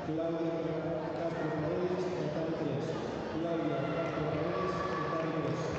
Claudia Castro Paredes, total 3. Claudia Castro Paredes, total 3.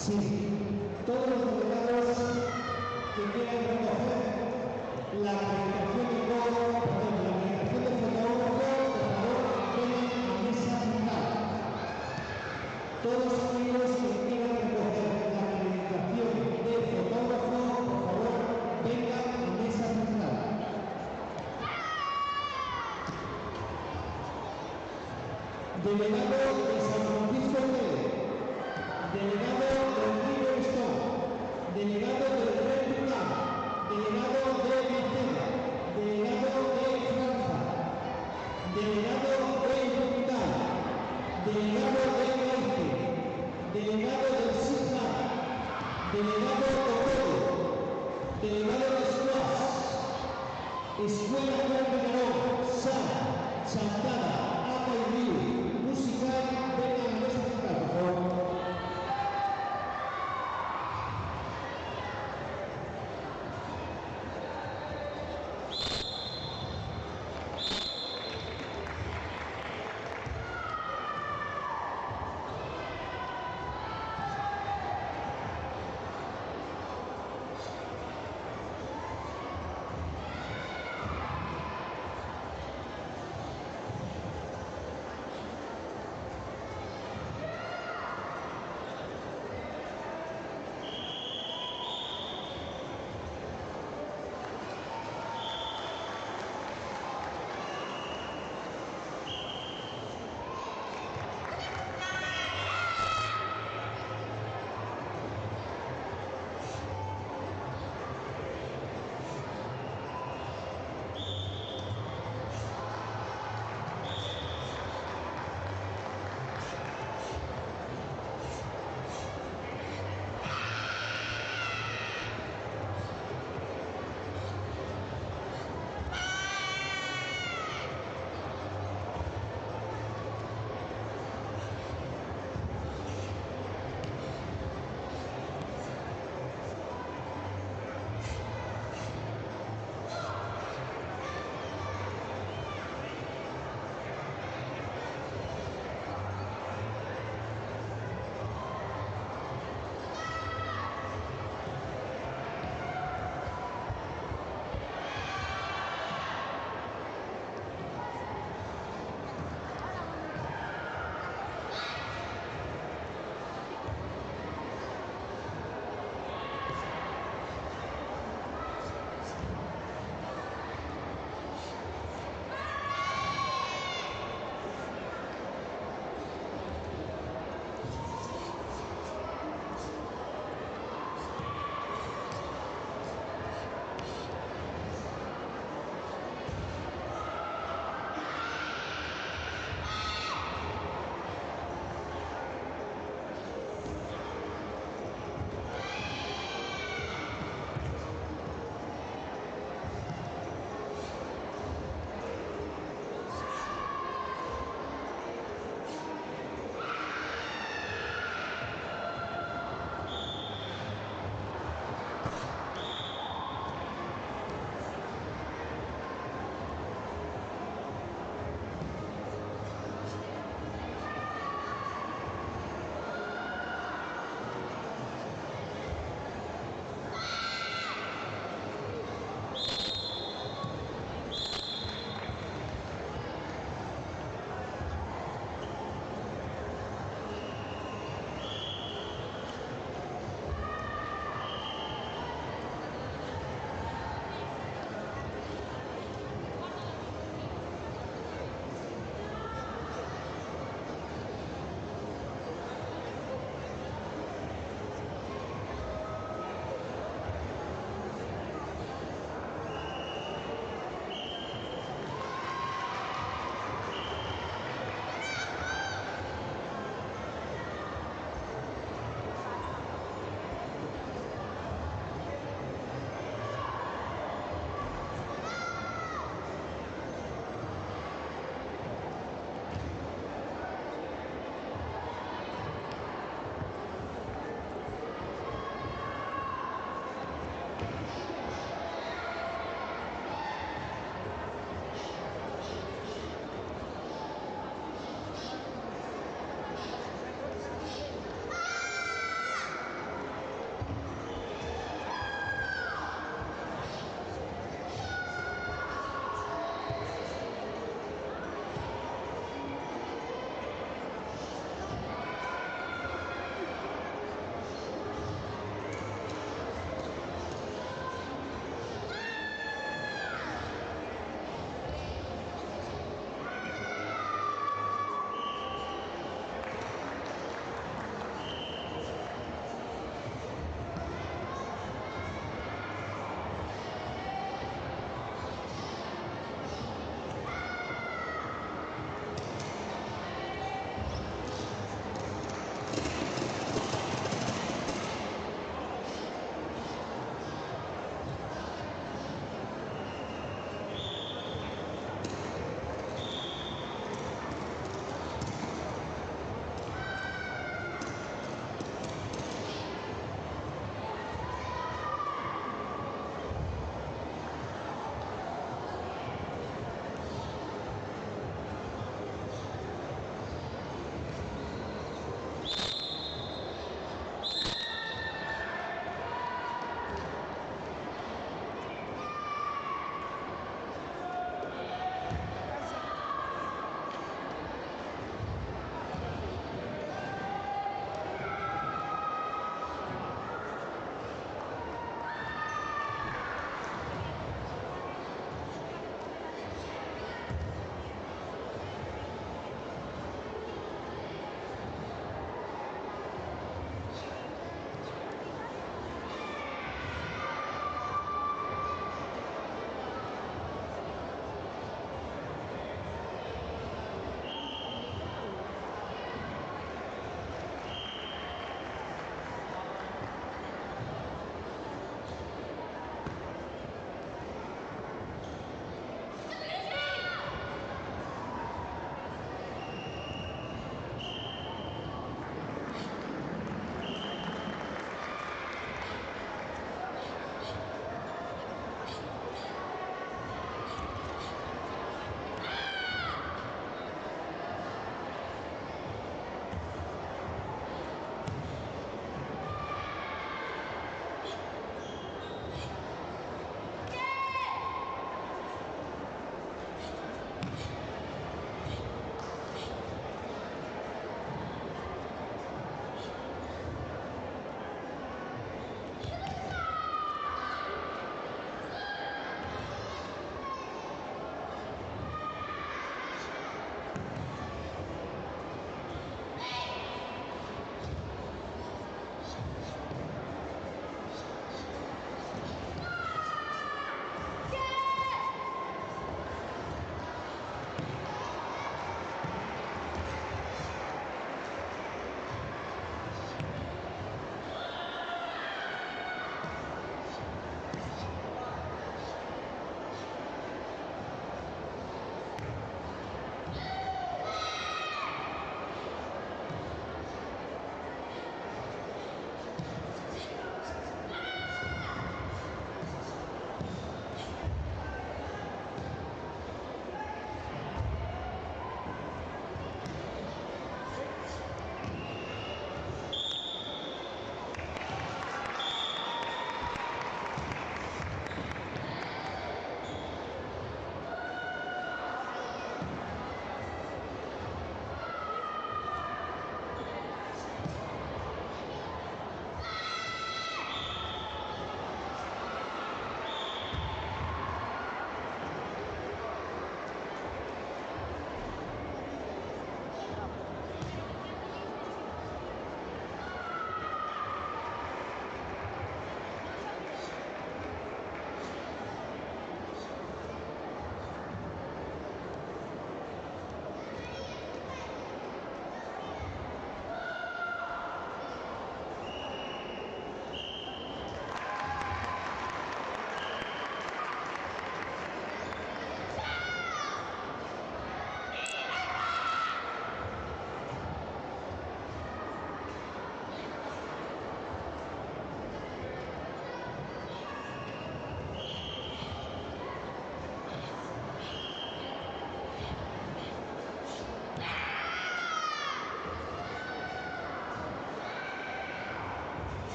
Sí, todos los delegados que quieran recoger la acreditación de fotógrafo, por favor, vengan a mesa central. Todos aquellos que quieran recoger la acreditación de fotógrafo, por favor, vengan a mesa central. Delegado de San Francisco Pérez, delegado del Riverstone, delegado del Red Bull, delegado de Vicena, delegado de Franza, delegado de Hospital, delegado de Maite, delegado del Sigma, delegado de Todo, delegado de Squash, Escuela Juan de Garón, Sara, Chantada, Apa y Río, Musical, vengan a mesa central, por favor.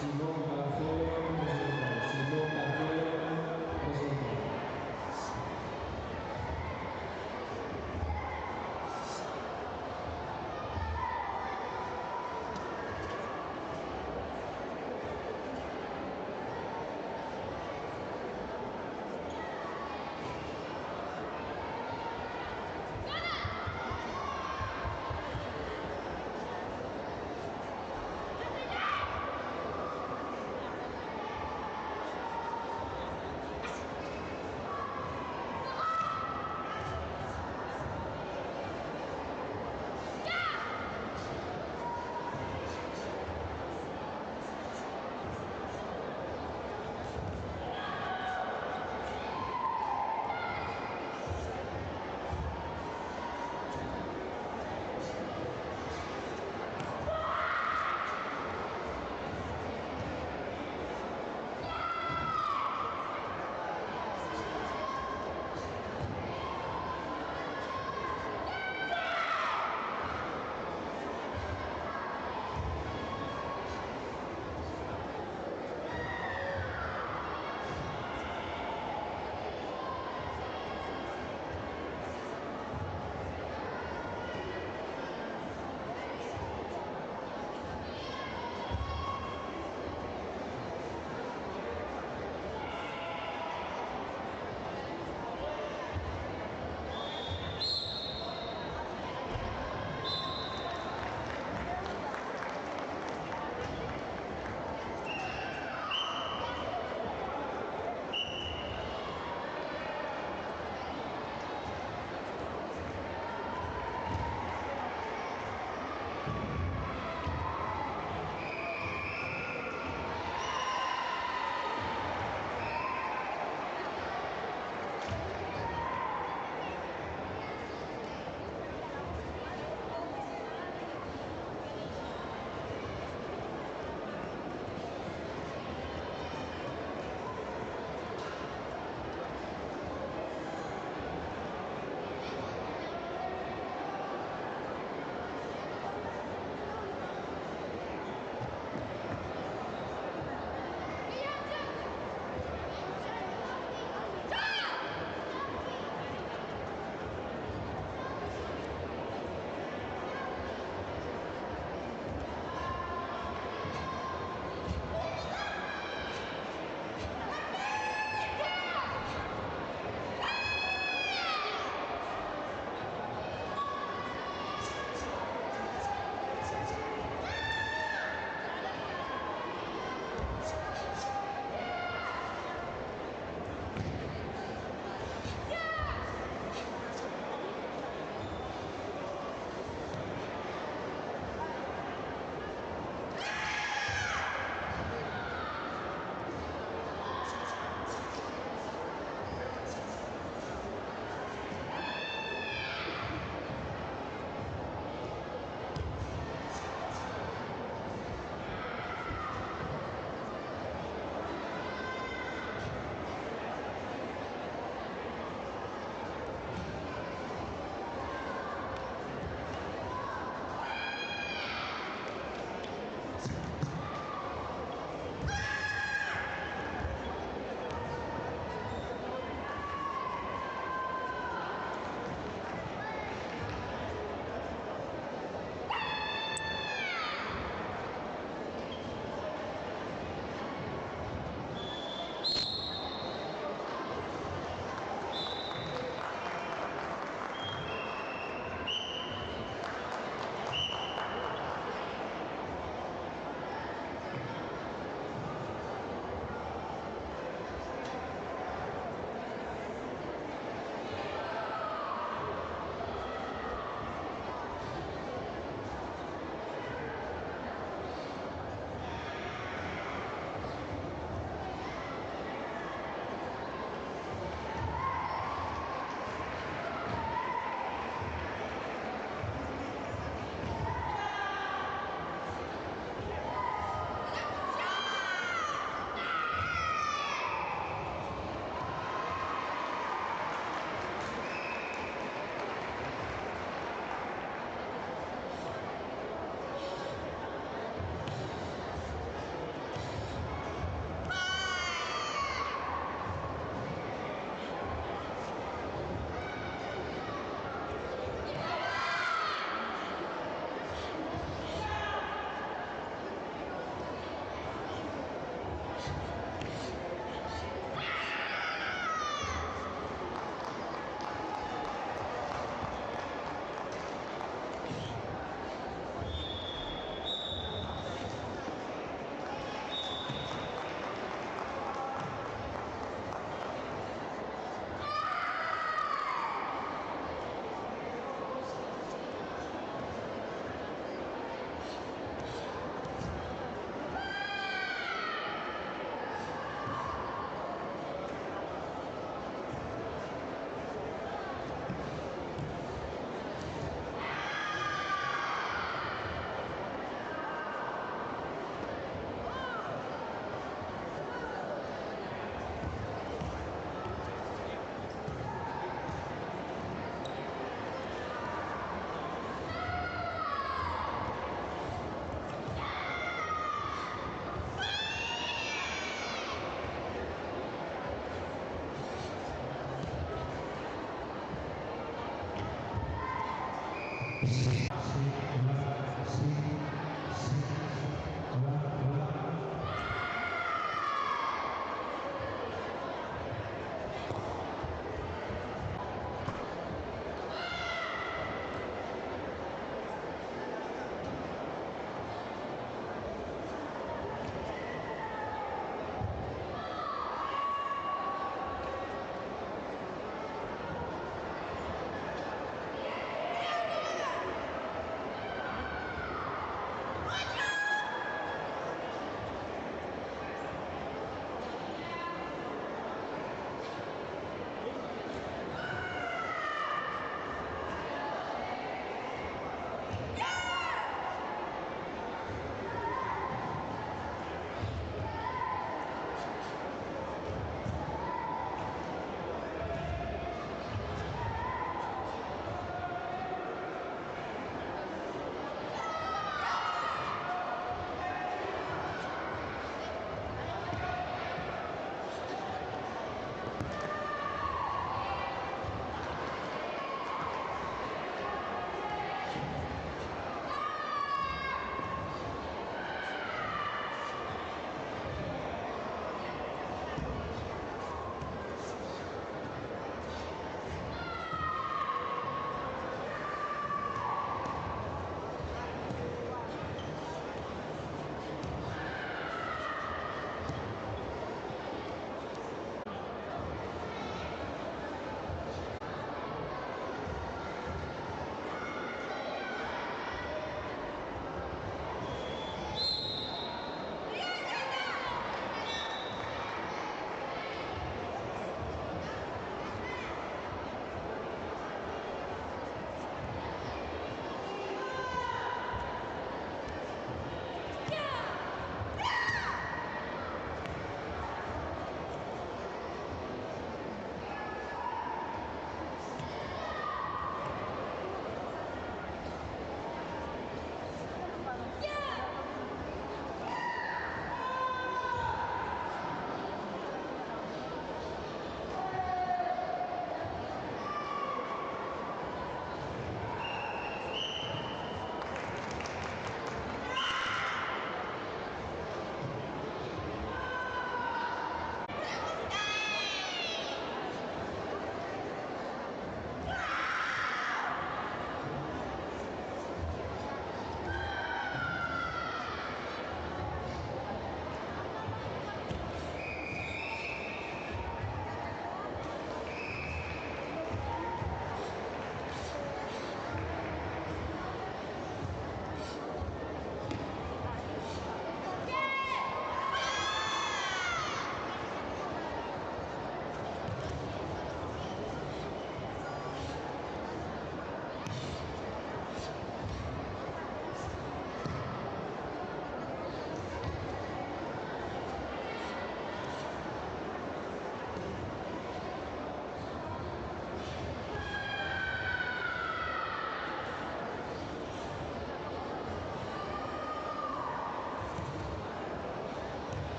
Simón García, Simón García, presente.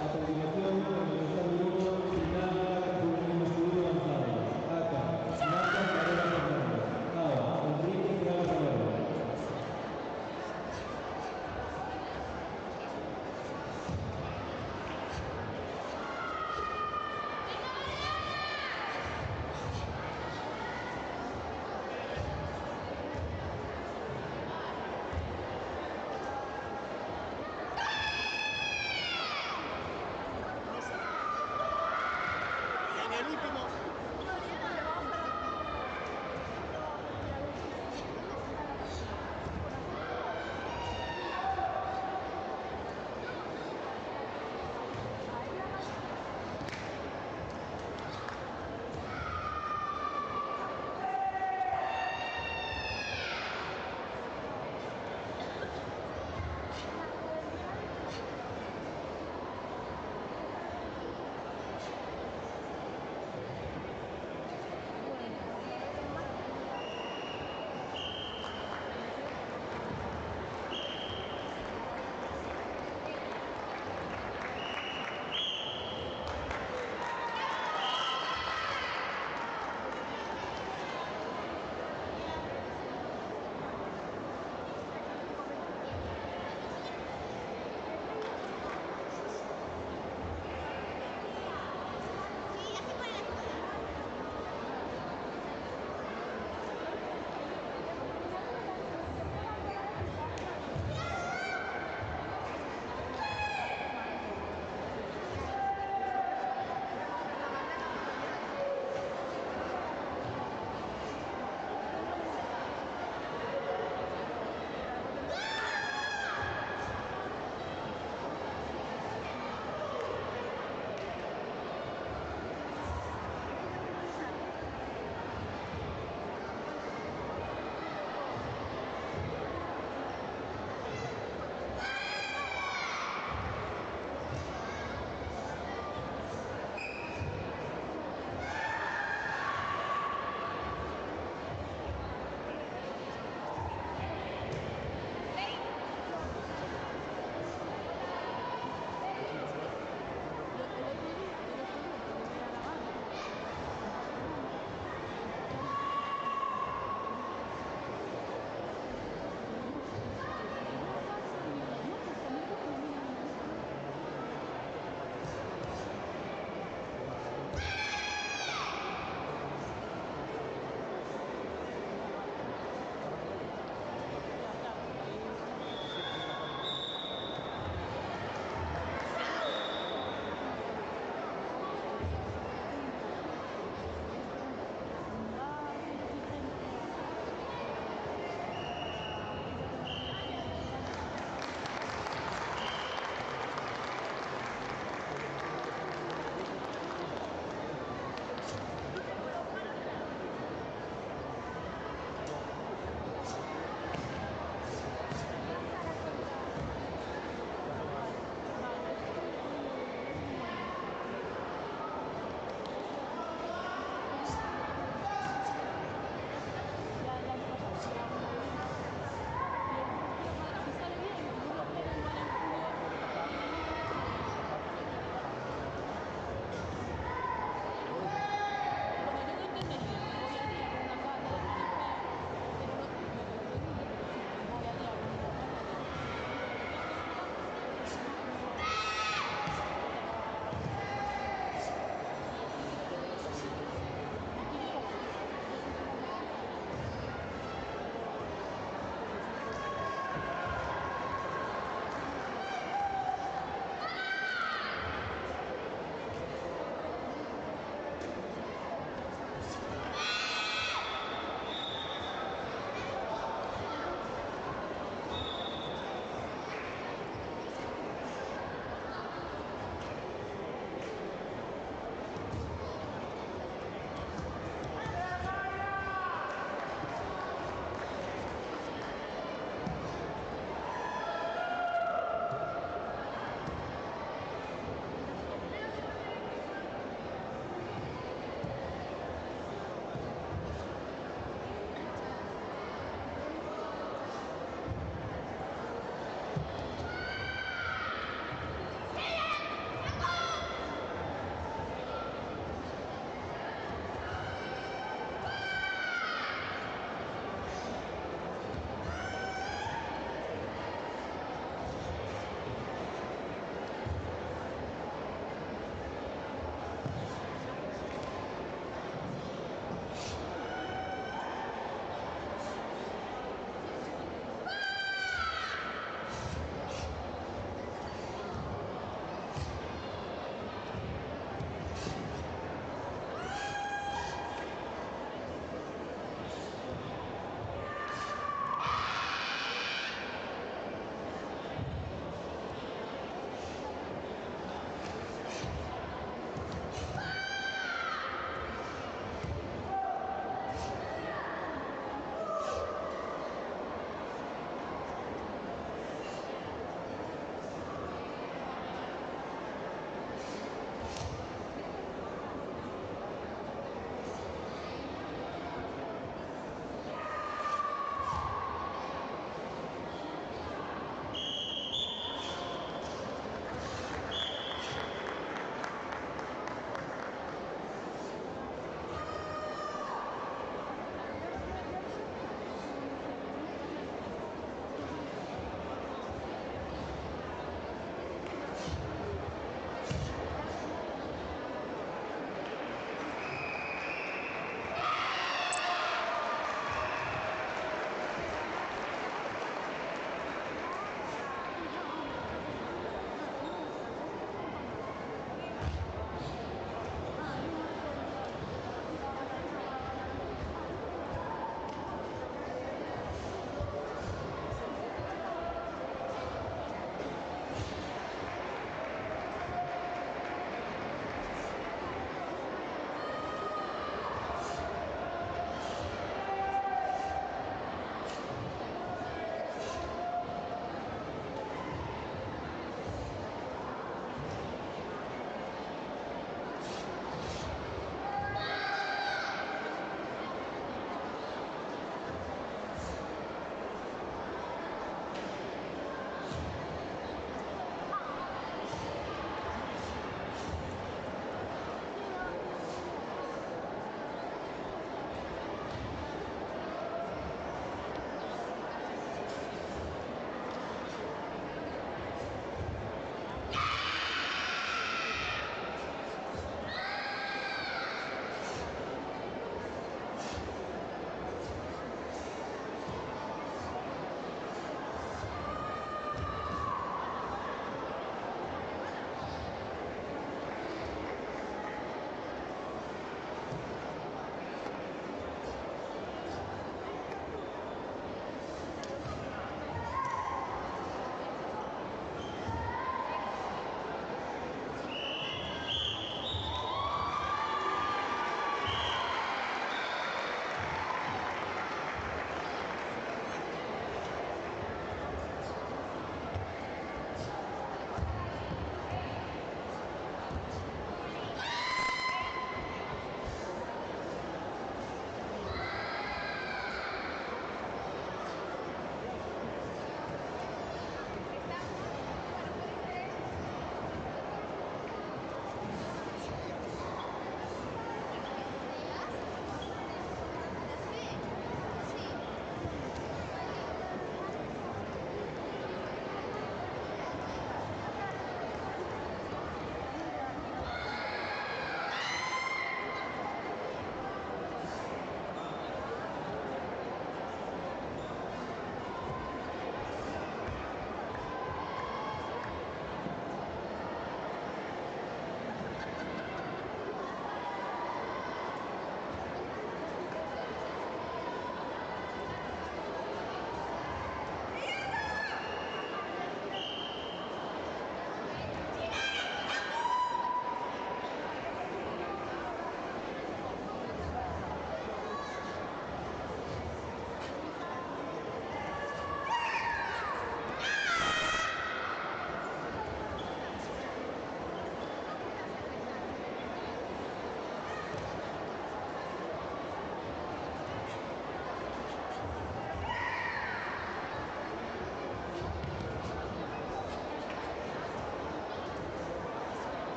A continuación, comenzar el grupo final juvenil masculino avanzado. ACA, Marta Carrera Fernández. ABA, Enrique Fernández Fernández.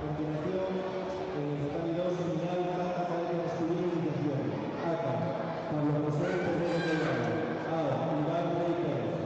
continuación, vocal 2, nominal, Marta Cadena Escudero, iniciación. Ata, Pablo José Ferrero Collado. Ao, Iván Rey Pérez.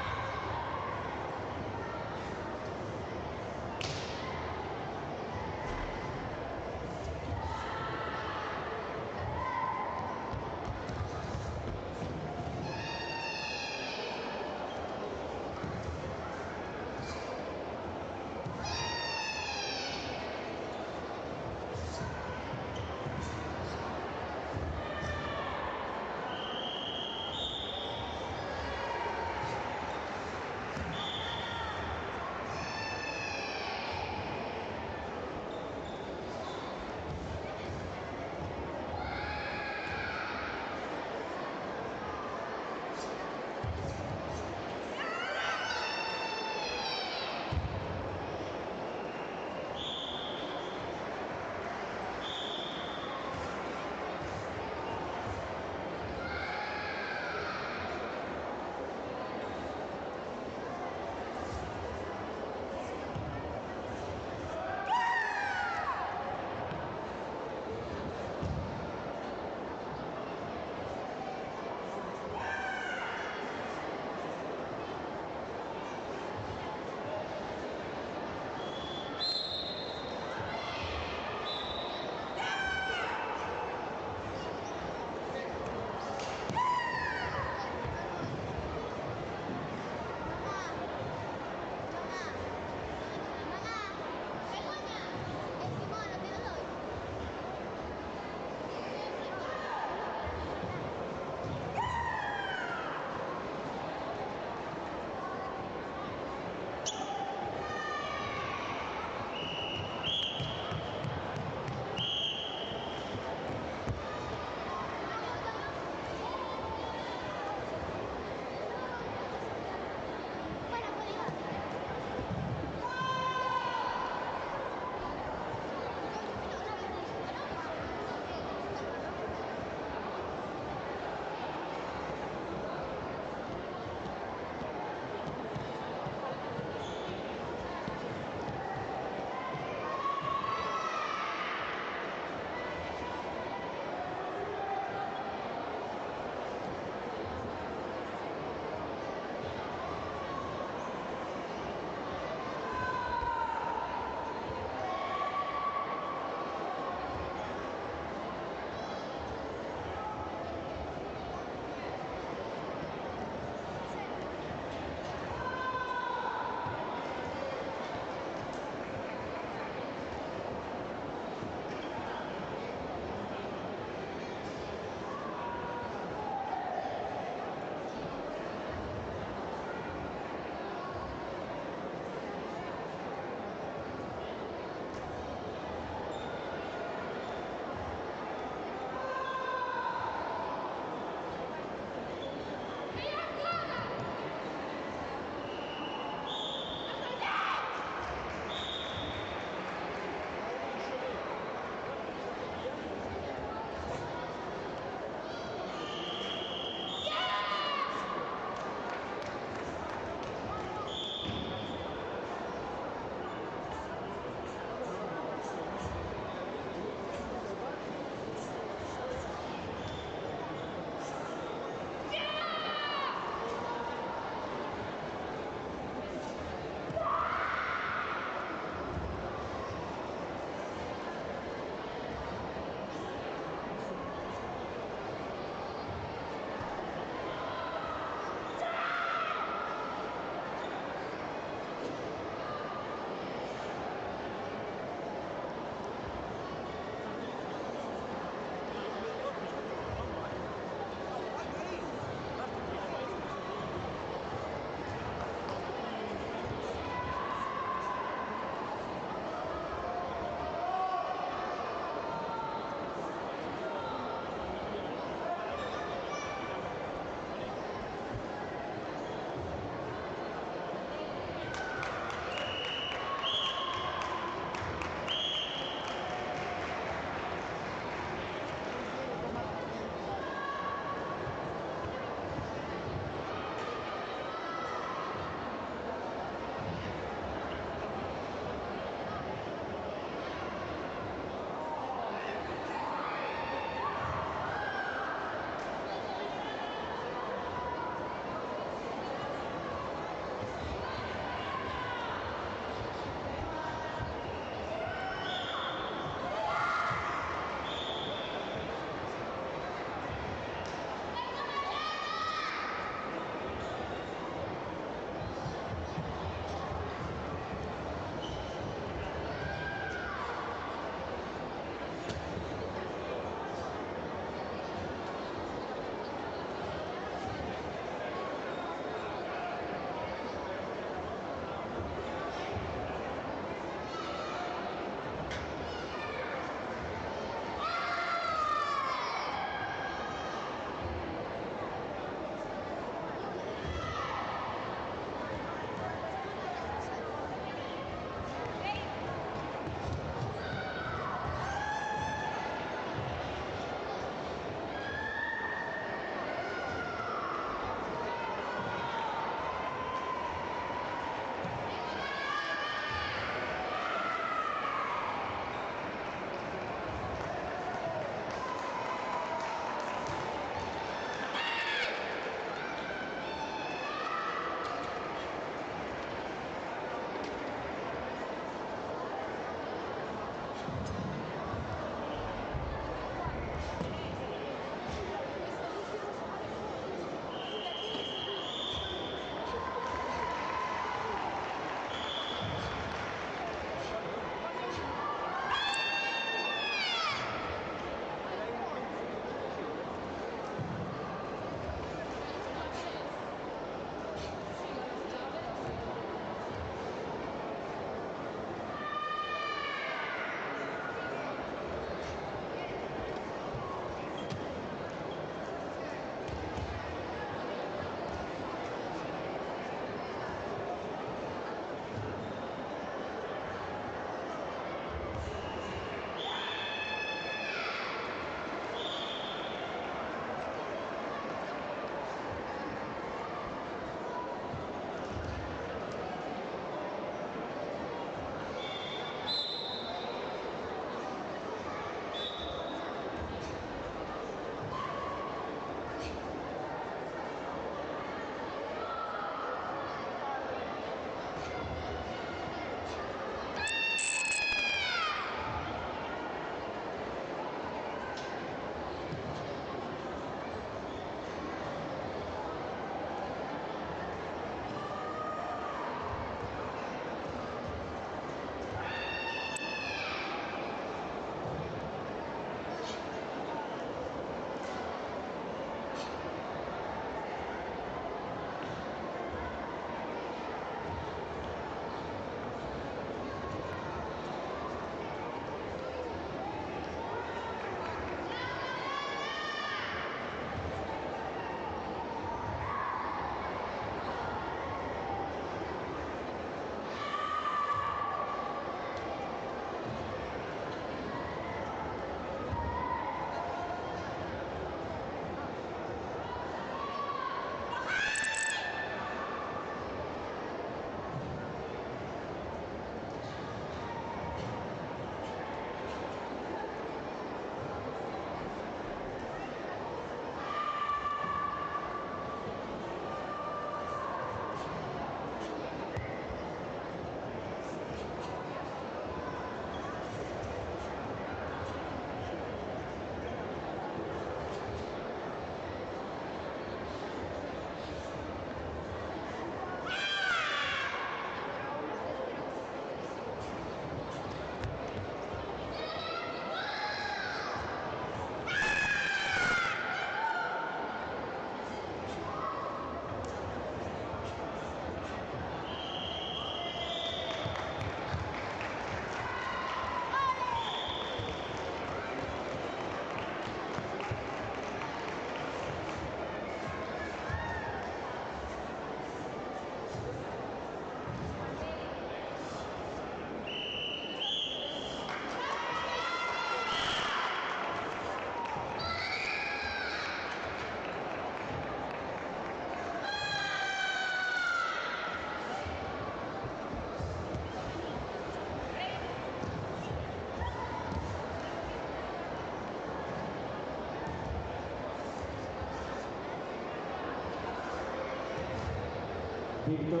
Victor,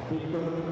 Victor,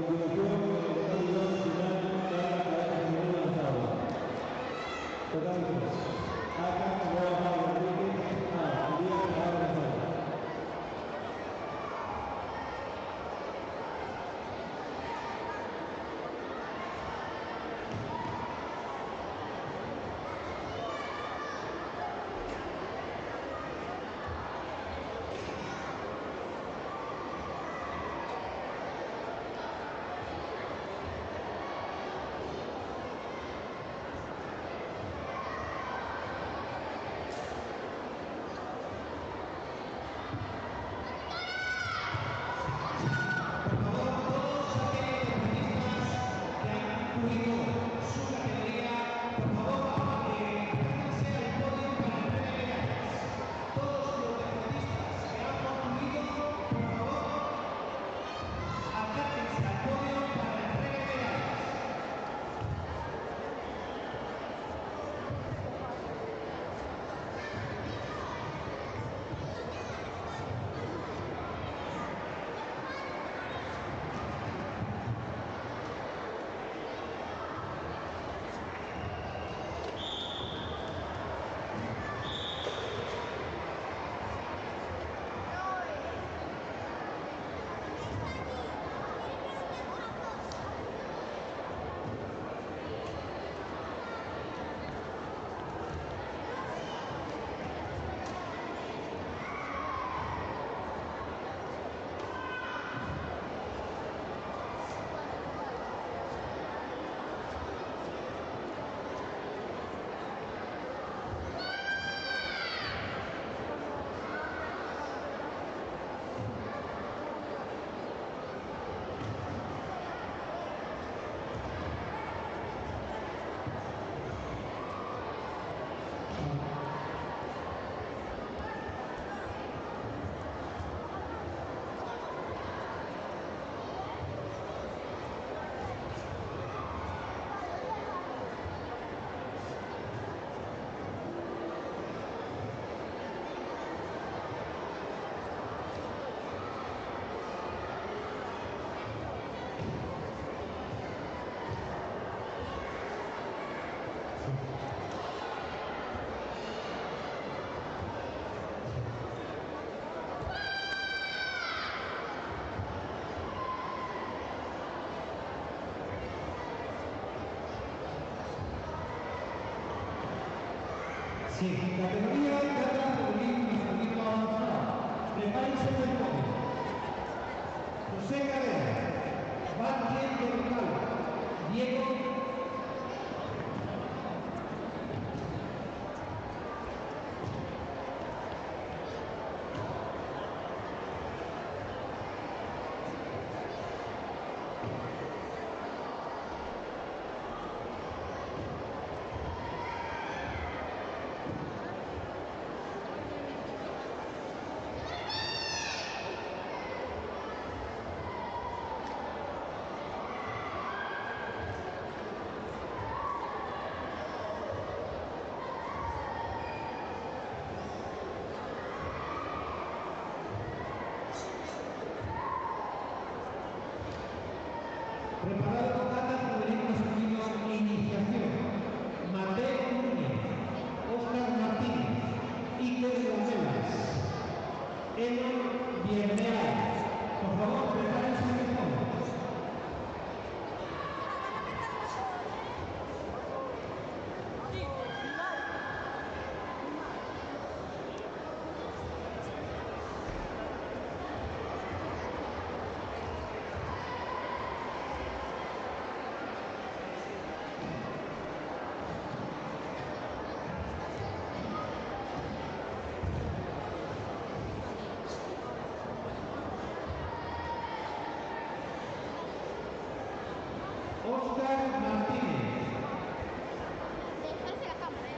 continuación, el pabellón final para la cadena femenina lanzado. Totalmente. Acá, Nueva María Rodríguez, Elías Navarro González. Sí, categoría Carla Rodríguez masculino avanzada. Prepárense del podio. José Carrera, Vázquez del Local, Diego preparado Carla Rodríguez masculino iniciación. Mateo Núñez, Óscar Martínez, Iker Lamelas, Elon Villarreal. Por favor, prepárense el podio. Óscar Martínez. Déjase la cámara.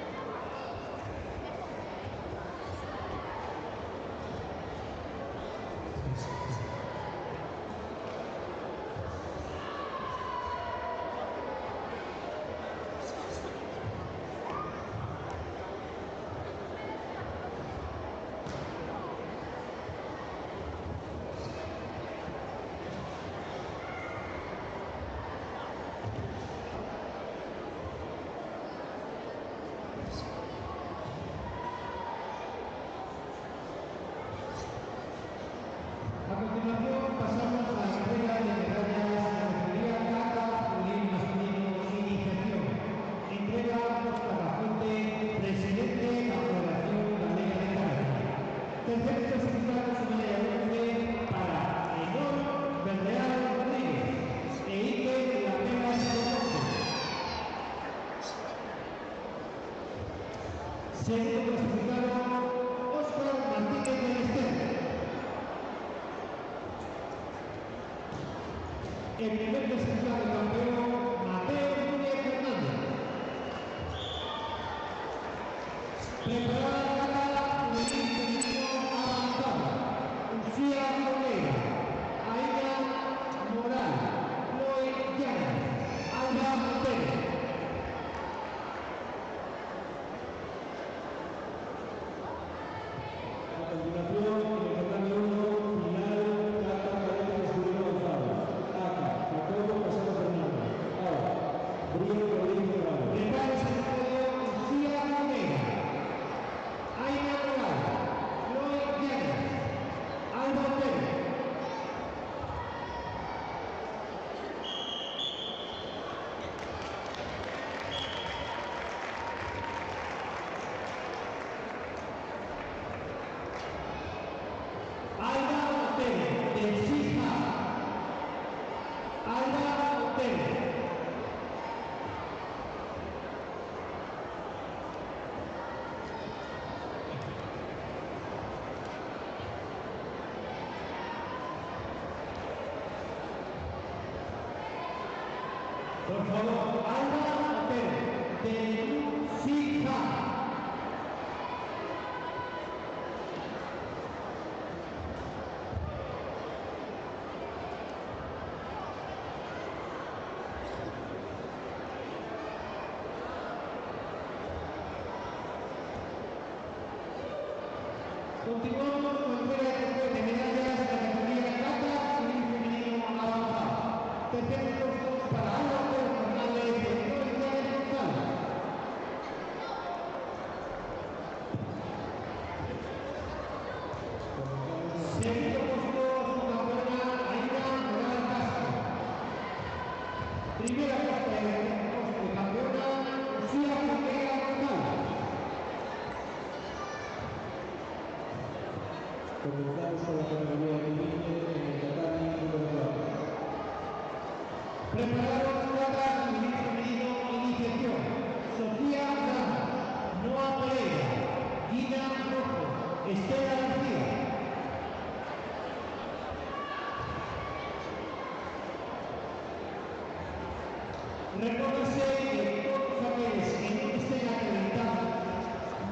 Segundo clasificado, Óscar Martínez del Estero. El primer clasificado campeón, Mateo Núñez Fernández. Preparada la femenino avanzada. Lucía Moreira, Aida Moral, Chloe Llanes, Alba Pérez. A continuación, en el tatami 1, final, Cata Cadete Escudero González. Ata, Jacobo Casado Fernández. Ahora, Brío Rodríguez Ramos. Prepárese el podio, Lucía Moreira, Aida Moral, Chloe Llanes, Alba Pérez. Alba Pérez, del Sisma. Alba Pérez. Por favor, Alba Pérez, del Sisma. Continuamos con entrega de medallas de la categoría Cata femenino avanzado. Tercer puesto para Alba Pérez Fernández de Chloe Llanes González. Segundo puesto subcampeona Aida Moral Castro. Primera puesto de campeona Lucía Moreira González. Comenzamos con la categoría de límite en el tatami número 4. Preparados Cata femenino iniciación. Sofía Ramos, Noa Pereira, Gina Rojo, Estela García. Recórdase que todos aquellos que no estén acreditados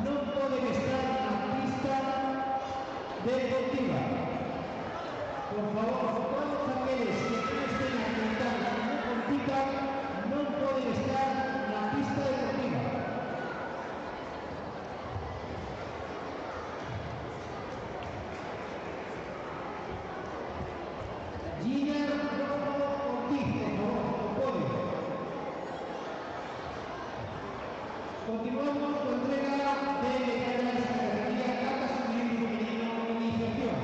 no pueden estar en la pista deportiva. Por favor, todos aquellos que no estén acreditados y no compitan no pueden estar en la pista deportiva. Gina Rojo Ortiz, por favor, podio. Continuamos con entrega de medallas de la categoría Cata femenino iniciación.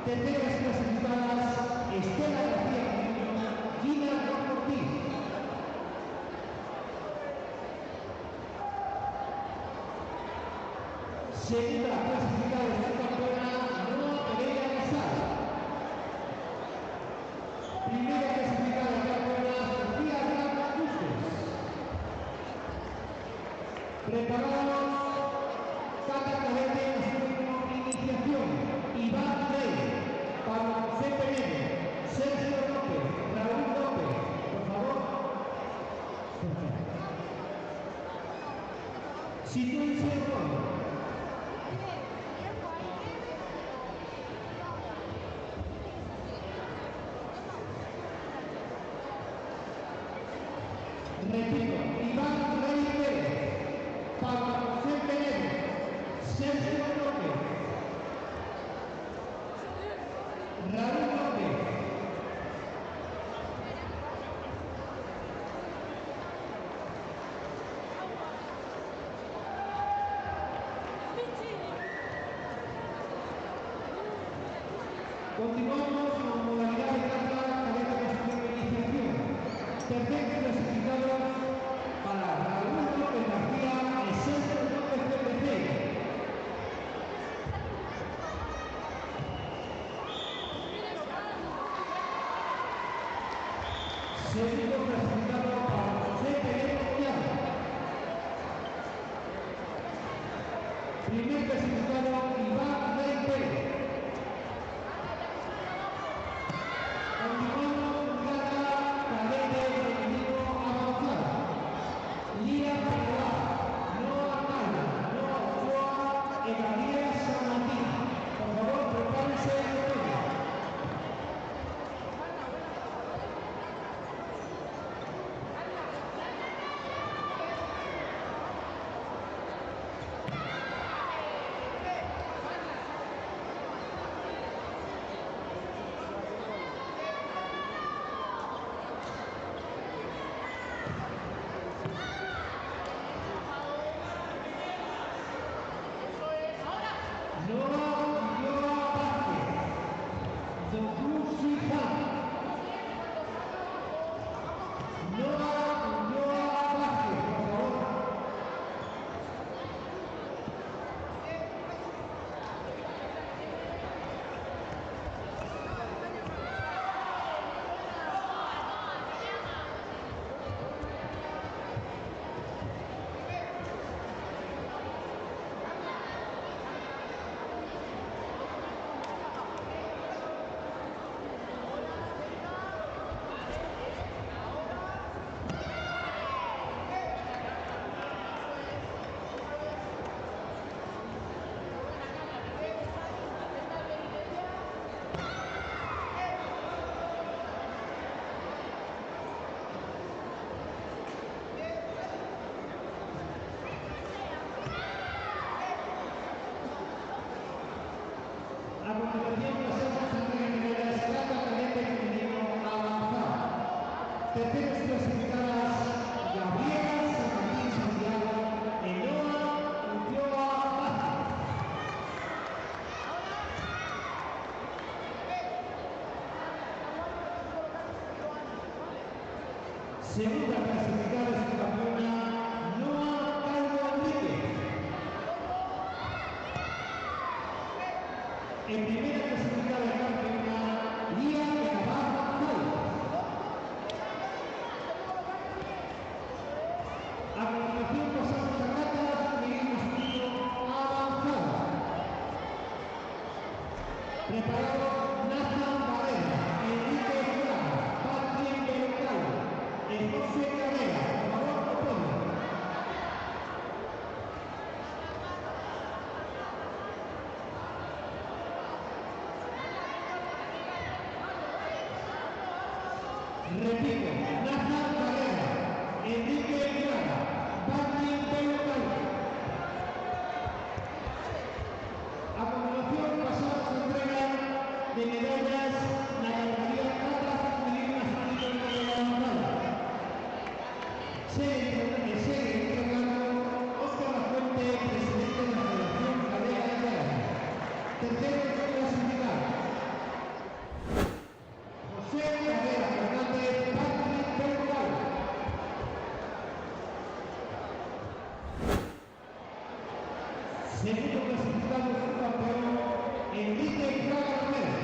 Terceras clasificadas Estela García femenino, Gina Rojo Ortiz. Segunda clasificada subcampeona Noa Pereira Casal. Primera clasificada campeona Sofía Ramos Bustos. Preparados, Cata Cadete Escudero iniciación. Iván Rey, Pablo José Pereira, Sergio López, Raúl López. Por favor. Sitúense en fondo. Repito, Iván Rey Pérez, Pablo José Pereira, Sergio López, Raúl López. Continuamos con modalidad de Cata Cadete Escudero iniciación. Tercer clasificado para Raúl López García y Sergio López CPC. Segundo clasificado para José Pereira Llano. Primer clasificado, Iván Rey Pérez. Continuando con plata, cadete femenino avanzado. Lía Figueroa, Noa Tala, Noa Ochoa y Gabriela San Martín. Por favor, prepárense el premio. A continuación pasamos a la escala cadete femenino avanzado. Terceras clasificadas Gabriela San Martín Santiago y Noa Ulloa Vázquez. Segunda clasificada es la campeona Noa Calvo Enrique. En primera clasificada de campeona, Lía Navarro González. A continuación pasamos a cata femenino masculino avanzado. Preparado Nathan Barrera, Enrique Fraga, Patrick Belcal, José Carrera. Por favor, no pueden. Repito, Nathan Barrera, Enrique Fraga, Patrick Belcal. A continuación pasamos a entrega de medallas en la categoría cata femenino masculino de la avanzada. Sigue entregando Óscar Lafuente, presidente de la Federación Gallega de Karate. Tercero clasificado, José Carrera Fernández, Patrick Belcal. Segundo clasificado, subcampeón, Enrique Fraga Romero.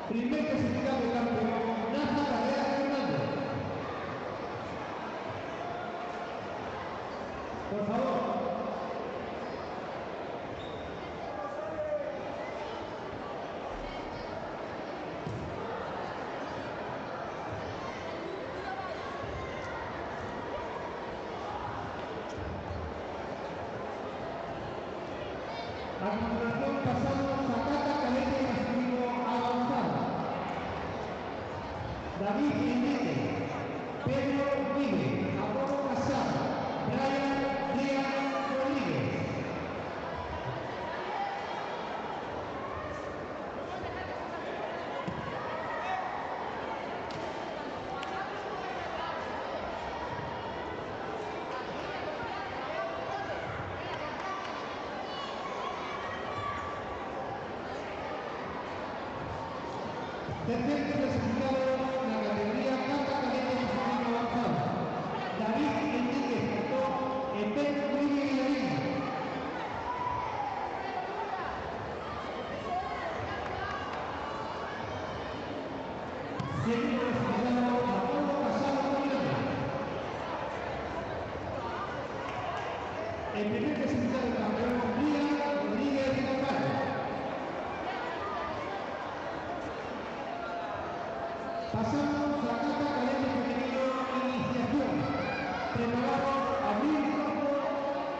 Primer clasificado de campeón, Nathan Barrera Fernández. Por favor. A continuación pasamos a cata cadete masculino avanzado. David Enrique, Pedro Vive, Apolo Casado, Brian Díaz Rodríguez. Tercer clasificado en la categoría cata cadete masculino avanzado. David Enrique Fotó, Pedro Vive y Lavín. Segundo clasificado, Apolo Casado Caminante. El primer clasificado del campeón mundial, Rodríguez Navarro. Pasamos a Cata Cadete Femenino Iniciación. Preparado Abril Rojo,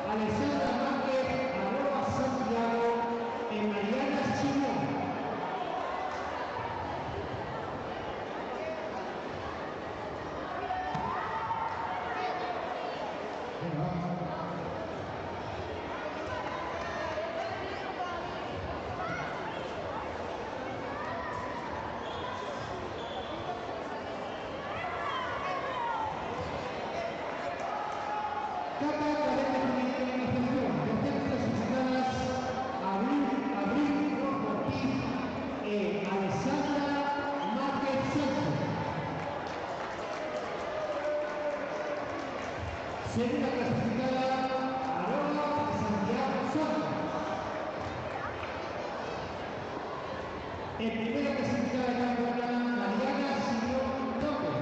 Alessandra Márquez, Aroa Santiago, en Mariana Simón. Cata Cadete Femenino Iniciación. Terceras clasificadas Abril Rojo Ortiz e Alessandra Márquez Sánchez. Segunda clasificada Aroa Santiago Soto. En primera clasificada campeona Mariana Simón López.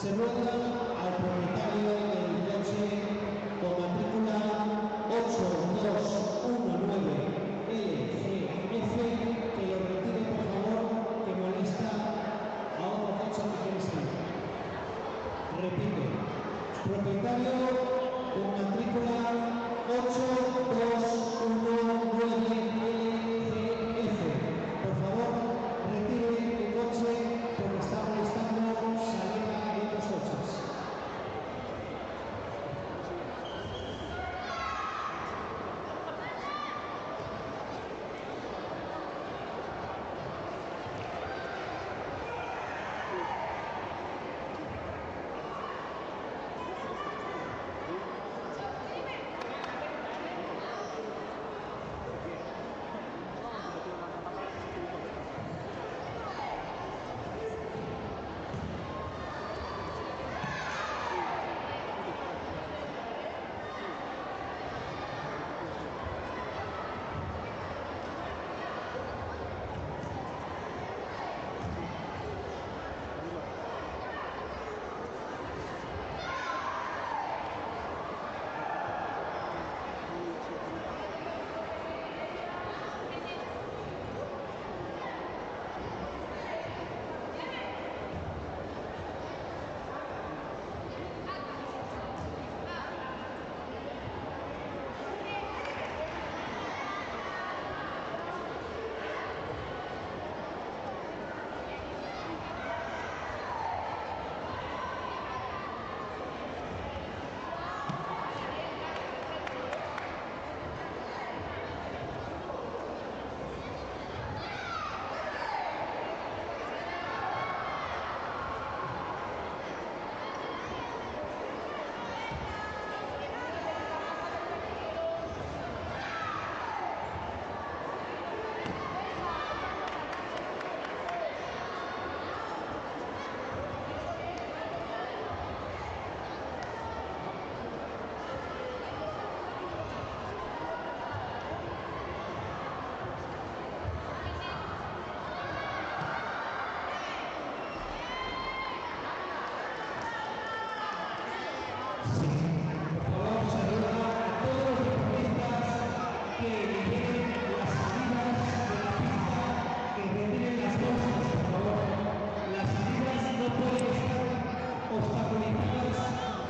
Se ruega al propietario del coche con matrícula 8219LCF que lo retire, por favor, que molesta a otro coche que quiere salir. Repito, propietario con matrícula 8219LCF. Por favor, retire el coche porque está molestando salida de otros coches.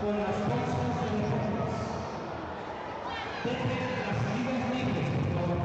Con las bolsas de deportes. Dejen las salidas libres, por favor.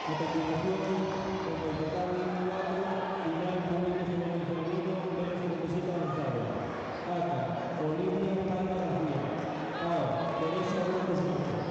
A continuación, en el total 4, final juvenil femenino, menos 37 avanzado. ACA, Olivia Palma García. AO, Teresa López Montes.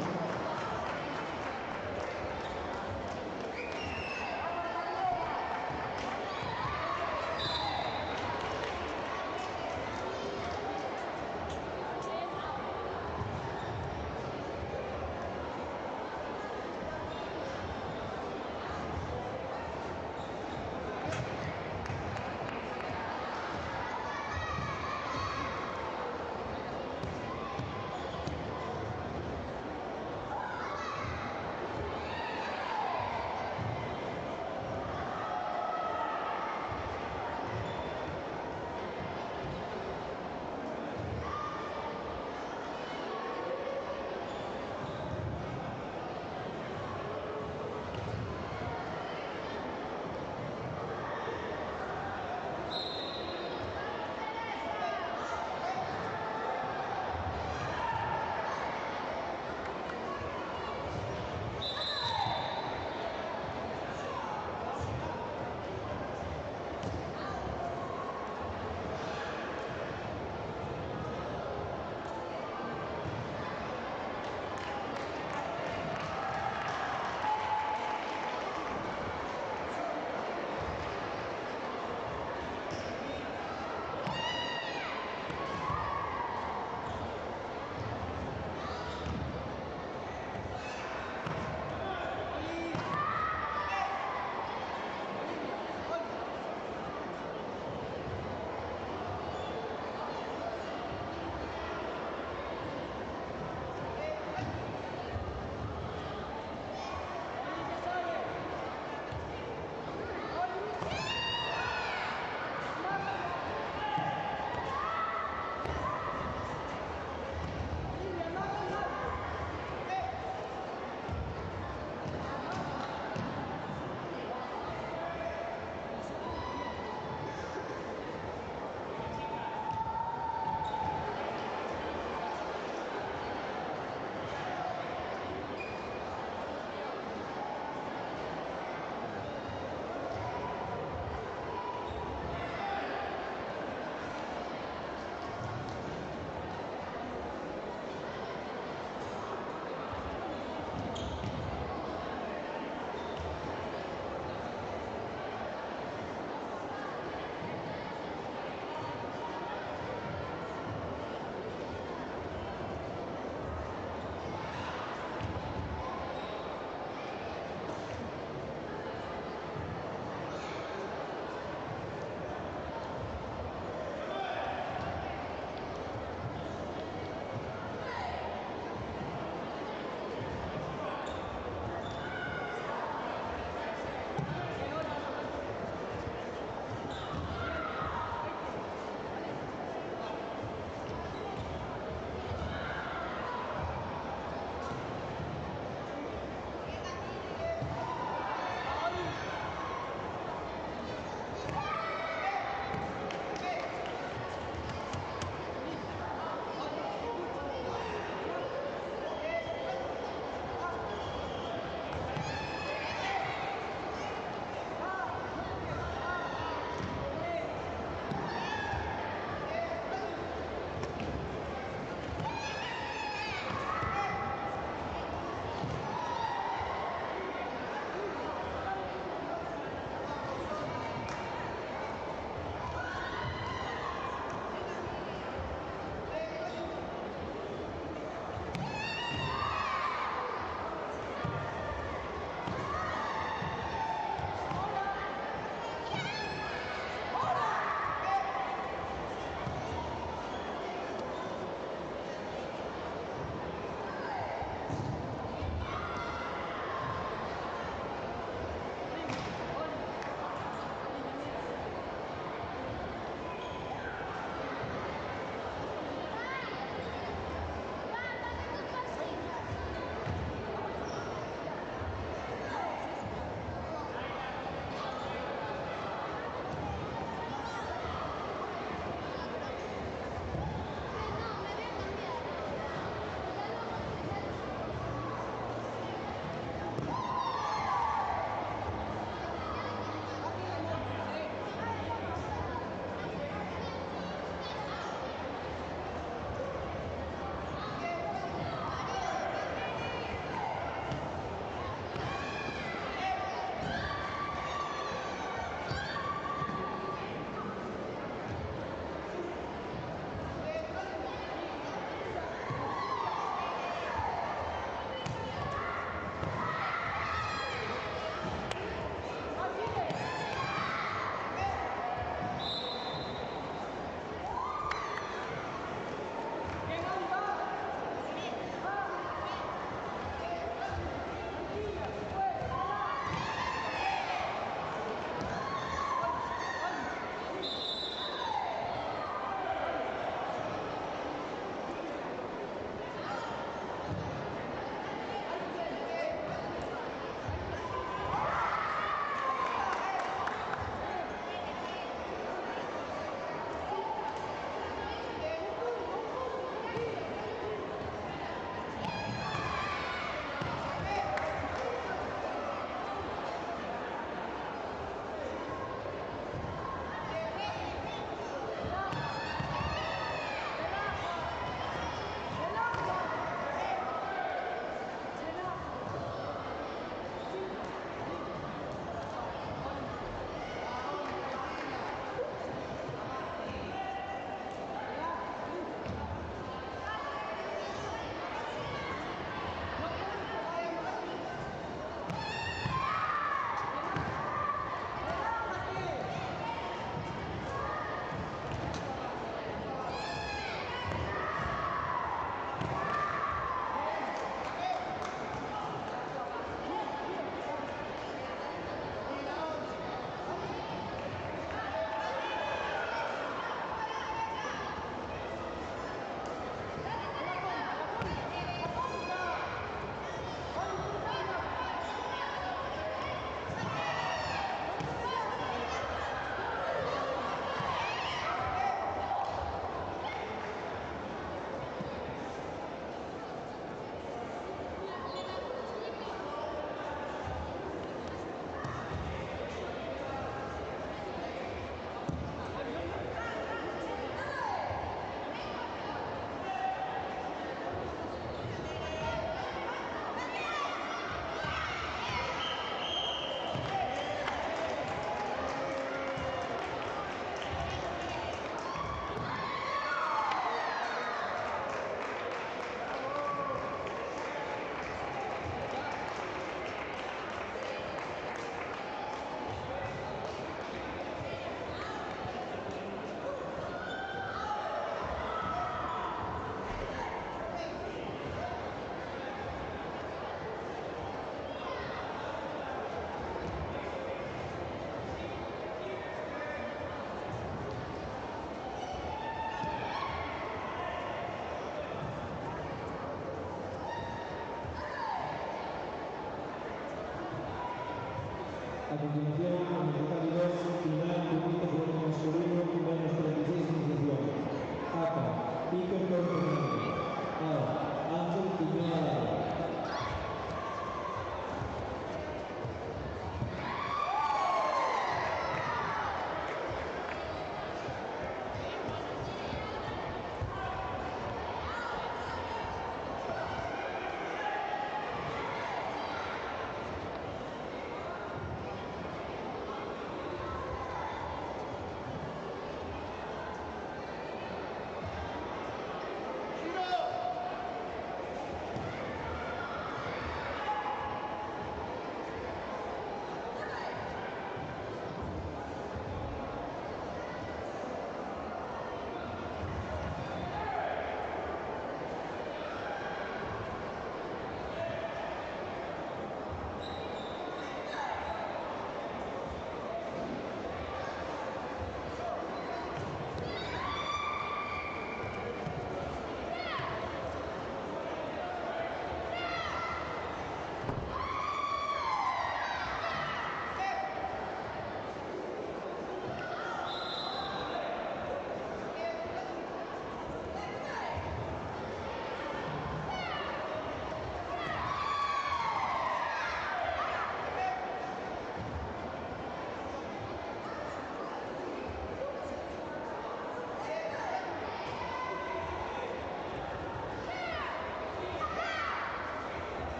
A continuación, en el total 2, final, circuito femenino masculino, menos 36 iniciación. ACA, Iker Torres Fernández. AO, Ángel Quiñones Lara.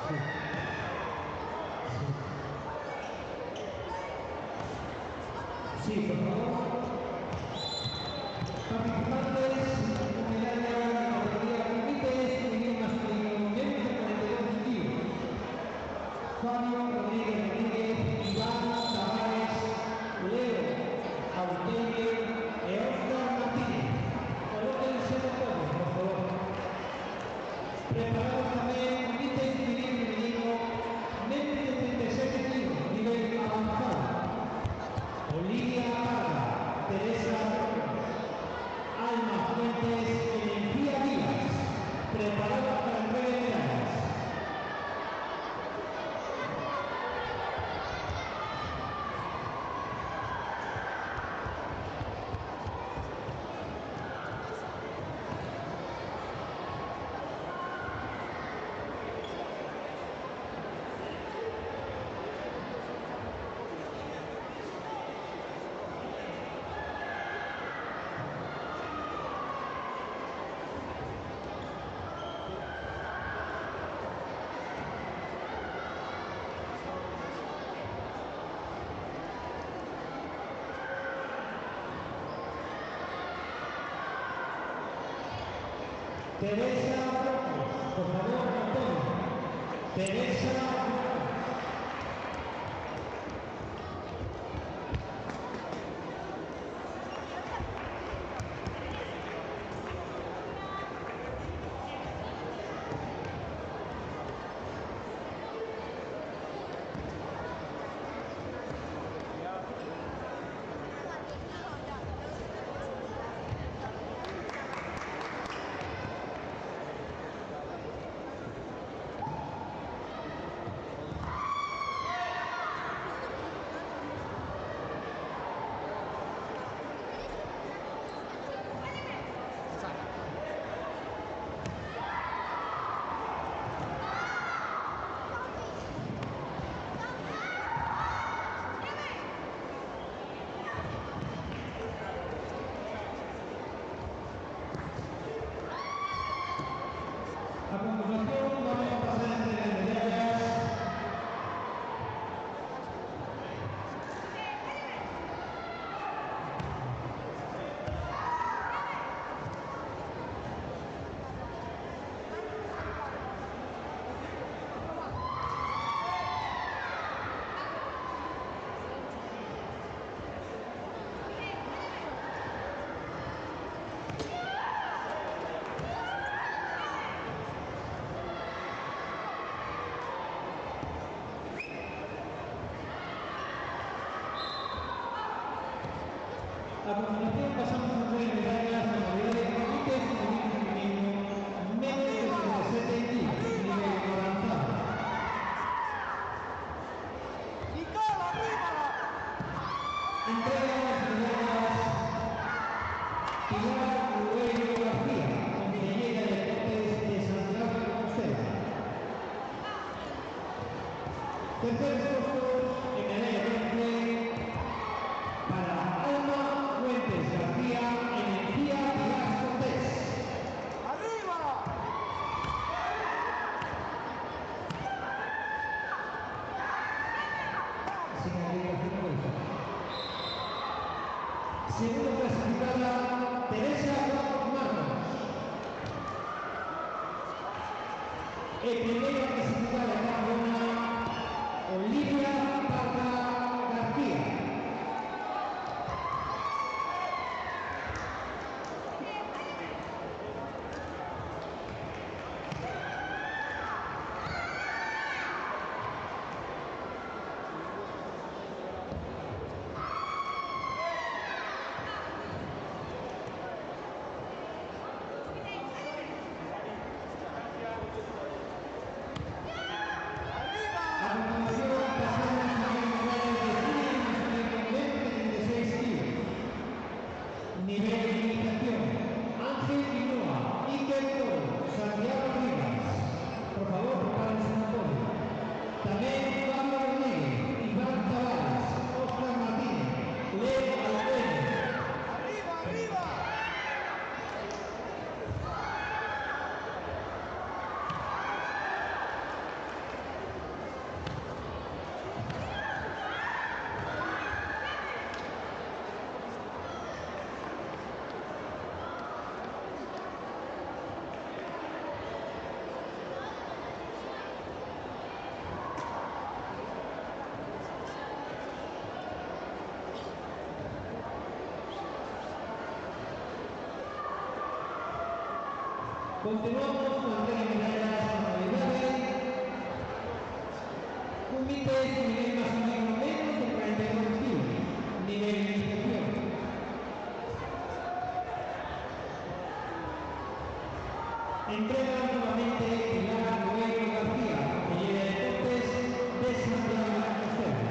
Sí, por favor. Participantes en medalla de categoría límites, nivel masculino, menos de 42 kilos. Fabio Rodríguez, Iván Tavares, Leo Autelio e Oscar Martínez. Colóquense todos, por favor. Preparados también límite femenino, menos de 37 kilos, nivel avanzado. Olivia Parra, Teresa Alma Fuentes, Energía Vivas, preparada para 9 medallas. Teresa Rojas, por favor, Antonio. Teresa Rojas. A continuación vamos a pasar a entregar medallas. A continuación pasamos a entregar medallas en modalidad de límite femenino, menos de 37 kilos, nivel avanzado. ¡Nicola, arriba! Entrega las medallas Pilar Rubén García, ingeniera de deportes de Santiago de Compostela. Tercer puesto en medalla bronce para Alma Fuentes García, Energía Pilar Cortés. ¡Arriba! Segundo clasificada, Teresa Marcos. El primero clasificada en Barcelona, Olivia Parra García. A continuación pasamos a Continuamos con la entrega de medallas a modalidades. Comités nivel masculino menos de 42 kilos. Nivel de iniciación. Entrega nuevamente Pilar Noel García, que llega de Deportes de Santiago de Compostela.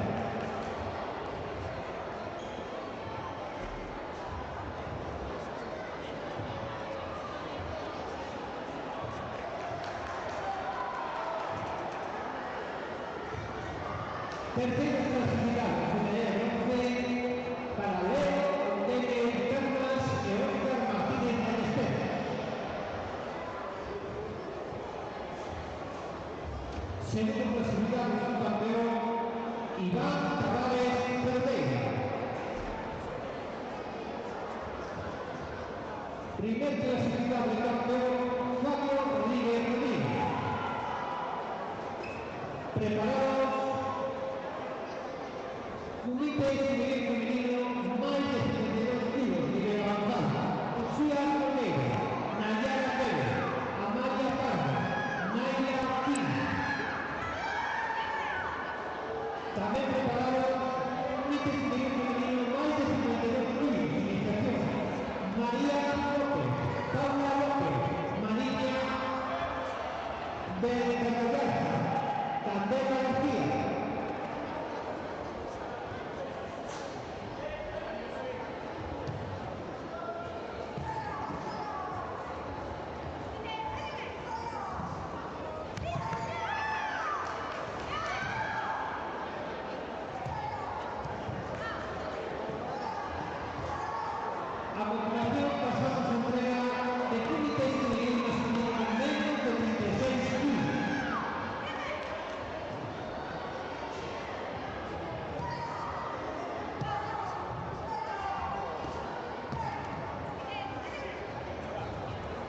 Tercero clasificado, medalla de bronce para Leo Ondele Carmas y Óscar Martínez Ballester. Segundo clasificado, campeón Iván Tavares Cerdeira. Primer clasificado, campeón Fabio Rodríguez Rodríguez. Preparados. Comité nivel femenino más de 72 kilos, nivel avanzado. Lucía Romero, Nayara Pérez, Amalia Parra, Nadia Quín. También preparado comité nivel femenino más de 52 kilos, iniciación. María López, Paula López, María de Carolina, Candela García. A continuación pasamos a entrega de comité nivel masculino menos de 36 kilos.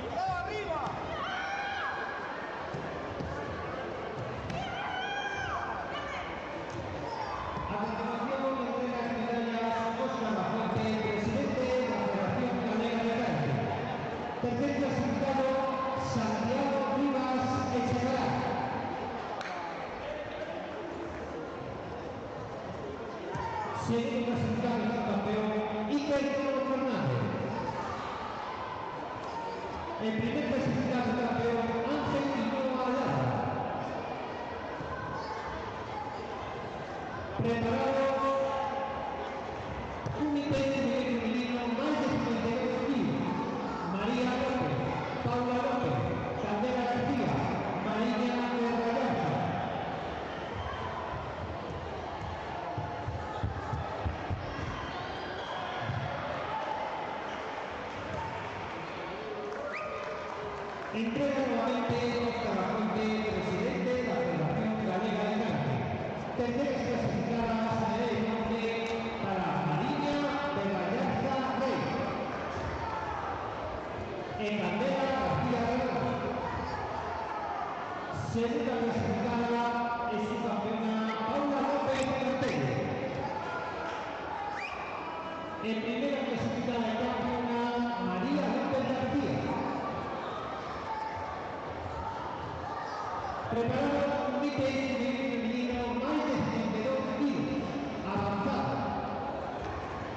¡Miguel arriba! A continuación entrega las medallas Óscar Lafuente, presidente de la Federación Galega de Karate. Tercer clasificado, Santiago Rivas Echeverá. Segundo clasificado, campeón Iker Fernández. El primer clasificado, campeón Ángel Quinoa Lara. Preparado comité nivel femenino más de 52 kilos. María López, Paula López, Candela García, María Herrera. Entrega nuevamente Óscar Lafuente, presidente de la Federación Galega de Karate. Tercera clasificada, medalla de bronce para María de Gallarza Rey. En Candela García Herrera. Segunda clasificada es su campeona Paula López Martínez. En primera clasificada campeona María López García. Preparado comité nivel femenino más de 72 kilos, avanzado.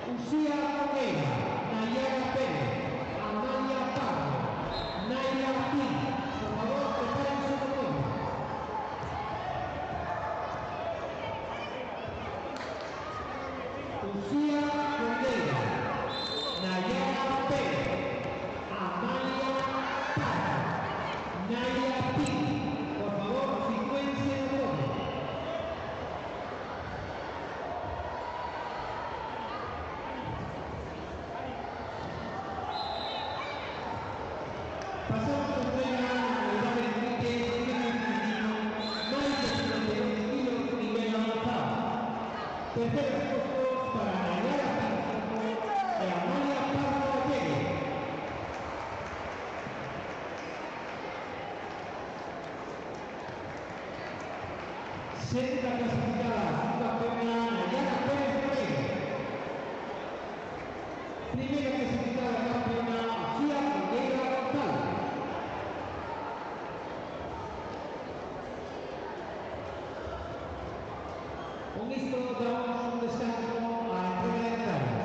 Lucía Romero, Nayara Pérez, Amalia Parra, Nadia Quín. Por favor, preparen su motor. Lucía Romero, Nayara Pérez, Amalia Parra, Nadia Quín. Por favor, secuencia de motor. Pasamos a entrega a la modalidad del comité nivel femenino más de 52 kilos, nivel avanzado. Terceros puestos para Nayara Pinto y Amalia Parra Rodríguez. Segunda clasificada, campeona Nayara Pérez Rodríguez. Primera clasificada, campeona Lucía Nogueira González. Con esto damos un descanso a entrega de entradas.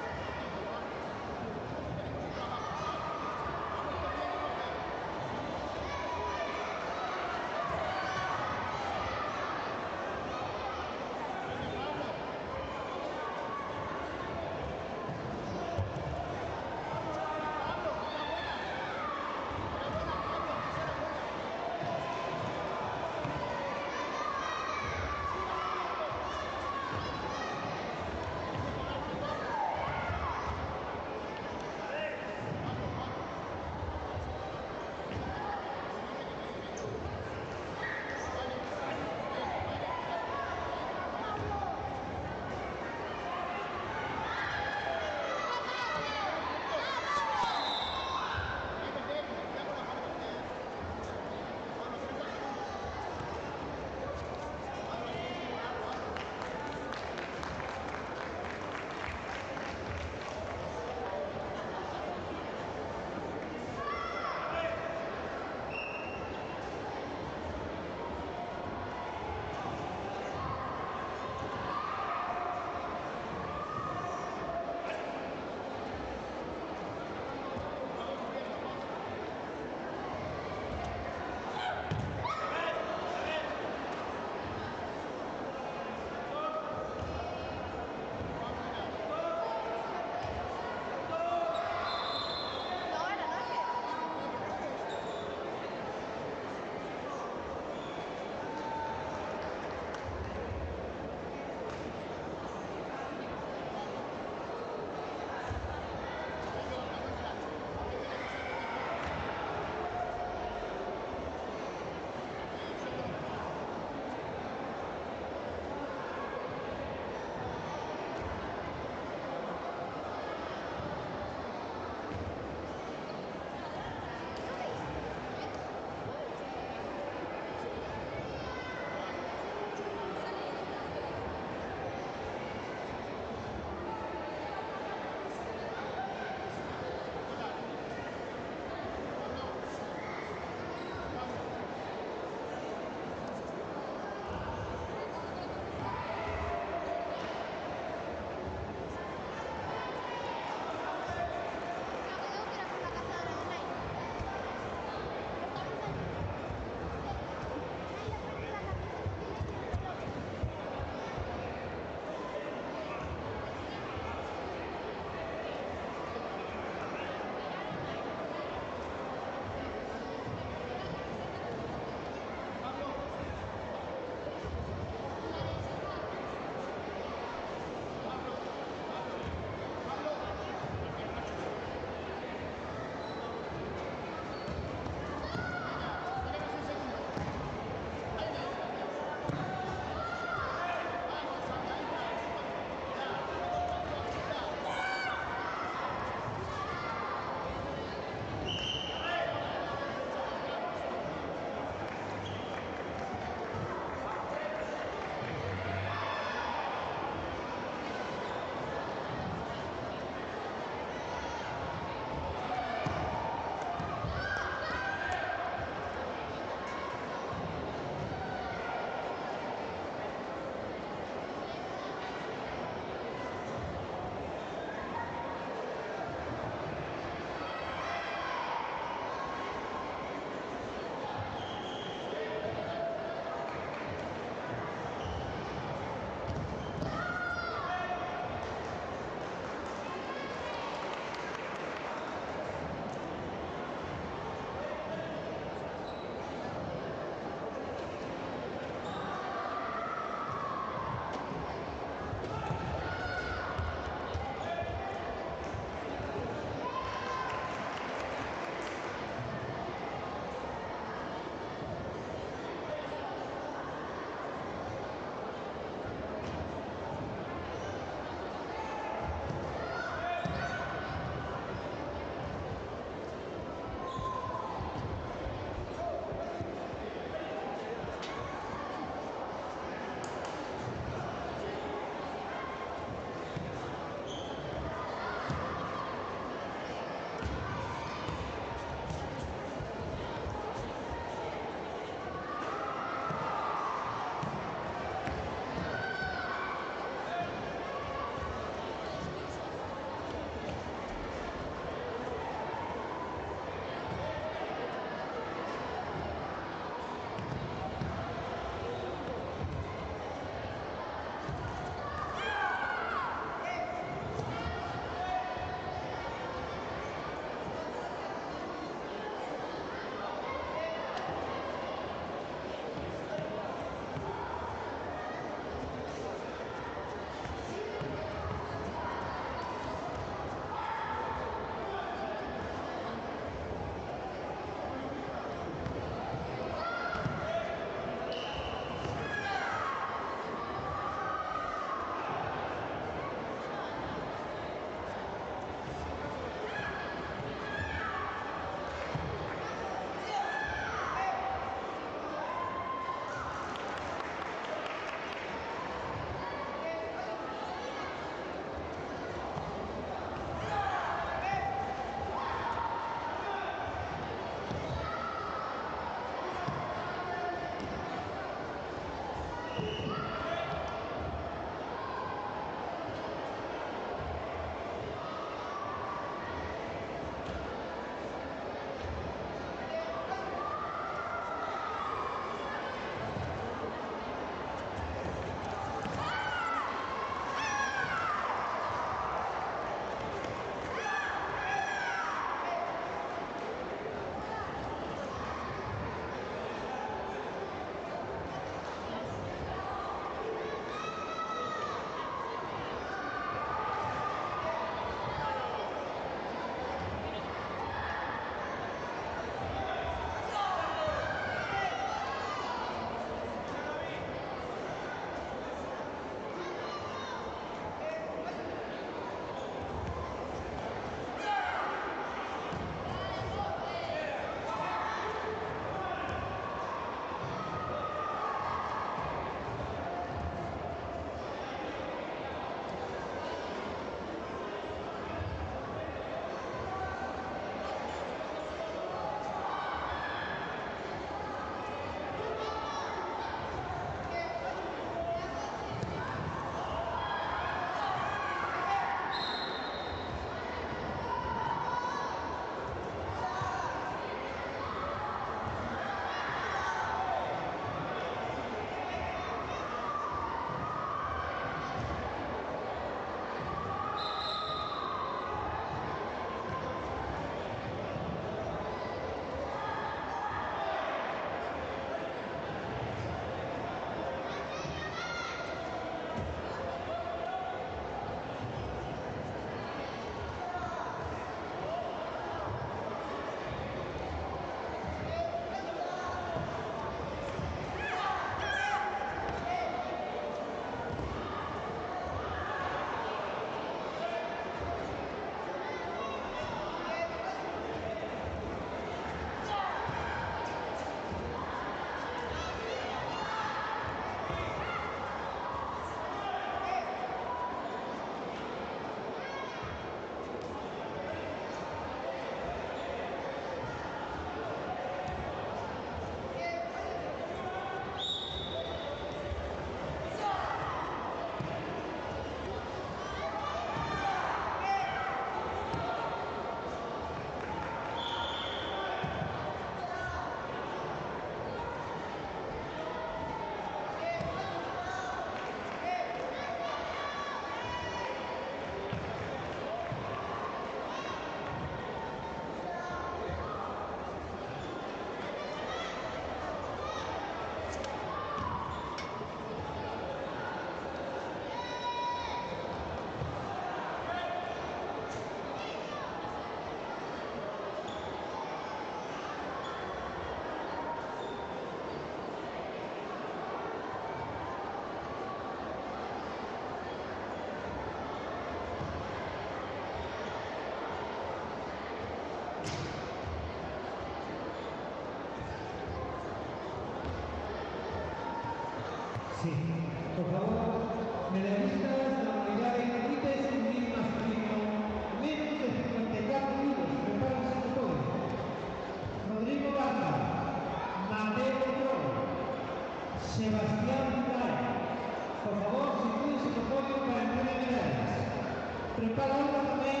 Preparado también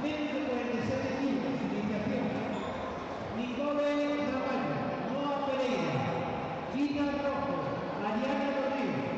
menos de 47 kilos, iniciación. Nicole Ramallo, Noa Pereira, Gina Rojo, Ariana Rodríguez.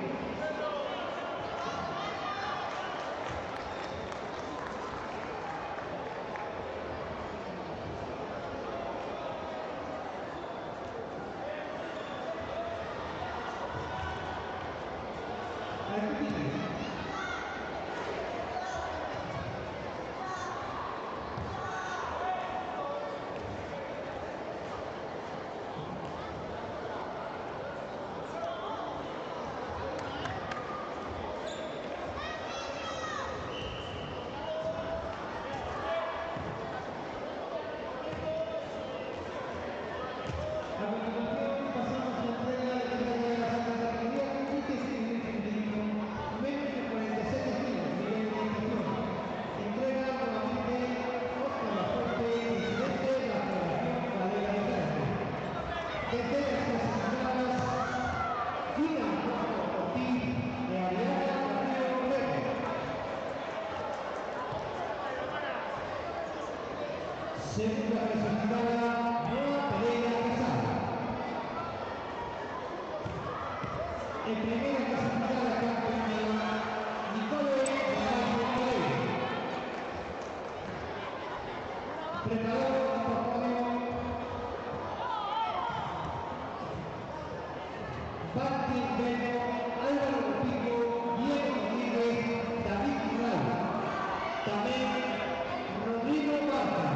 Segunda clasificada, Noa Pereira Casal. En primera clasificada, campeona, Nicole Ramallo Pereira. Preparado por favor. Martín Bello, Álvaro Pico, Diego Rodríguez, David Moral. También Rodrigo Barca,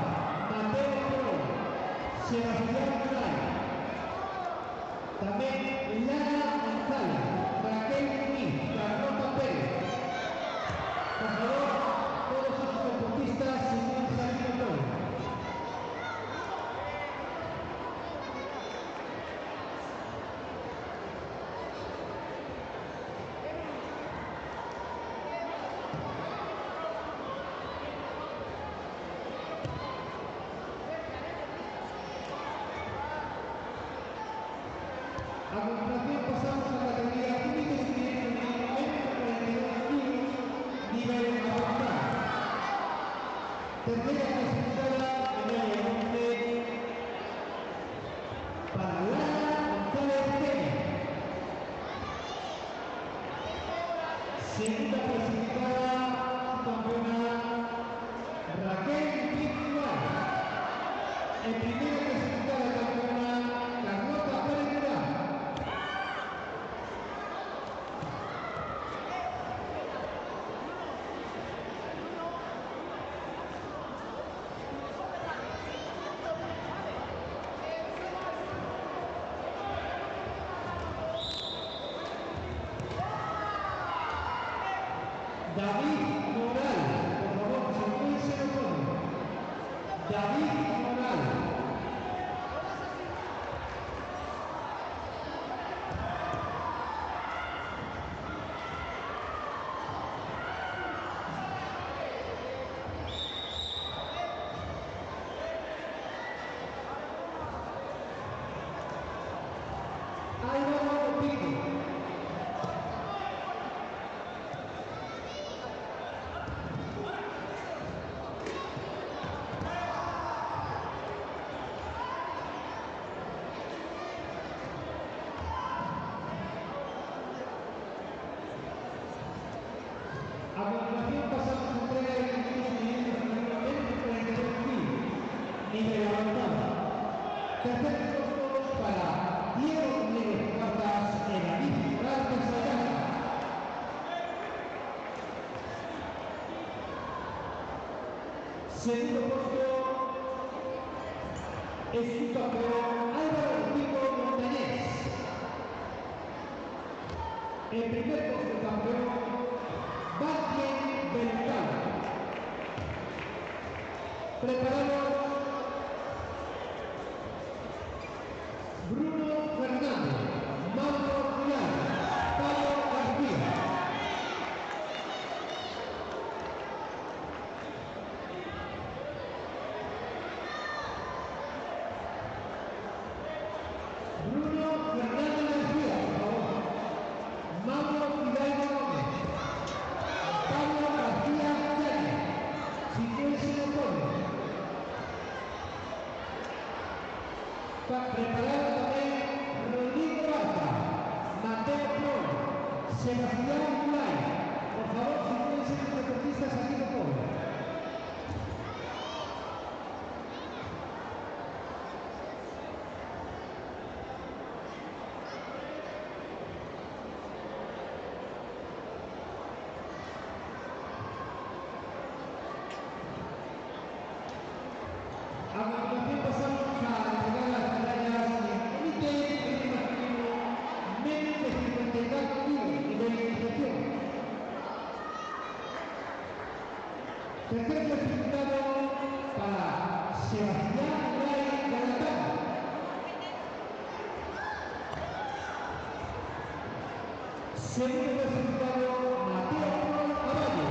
Mateo Pro, Sebastián Moral. También Lara González, Raquel Muñiz, Carlota Pérez. Por favor, todos sus deportistas se pueden salir todos. A continuación pasamos a la categoría límites y directos de 42 kilos, nivel avanzado. Tercera clasificada, medalla de bronce para Lara González Peña. Segunda clasificada, campeona Raquel Picual. En primera clasificada, campeona Carlota Pérez Durán. David Moral, por favor, se el podio. David Moral. Álvaro Pico. A continuación pasamos a entrega de 42 kilos, nivel avanzado. Tercer puesto para Diego Rodríguez Cuartas en la Moral Castellana. Segundo puesto es su campeón Álvaro Pico Montañés. El primer puesto campeón Martín Beltrán. Preparados. Bruno Fernández, Mauro Pilar, Pablo García. Bruno Fernández García, por favor. Mauro Pilar Gómez. Pablo Tercer clasificado para Sebastián Ray Galatán. Segundo clasificado, Mateo Araya.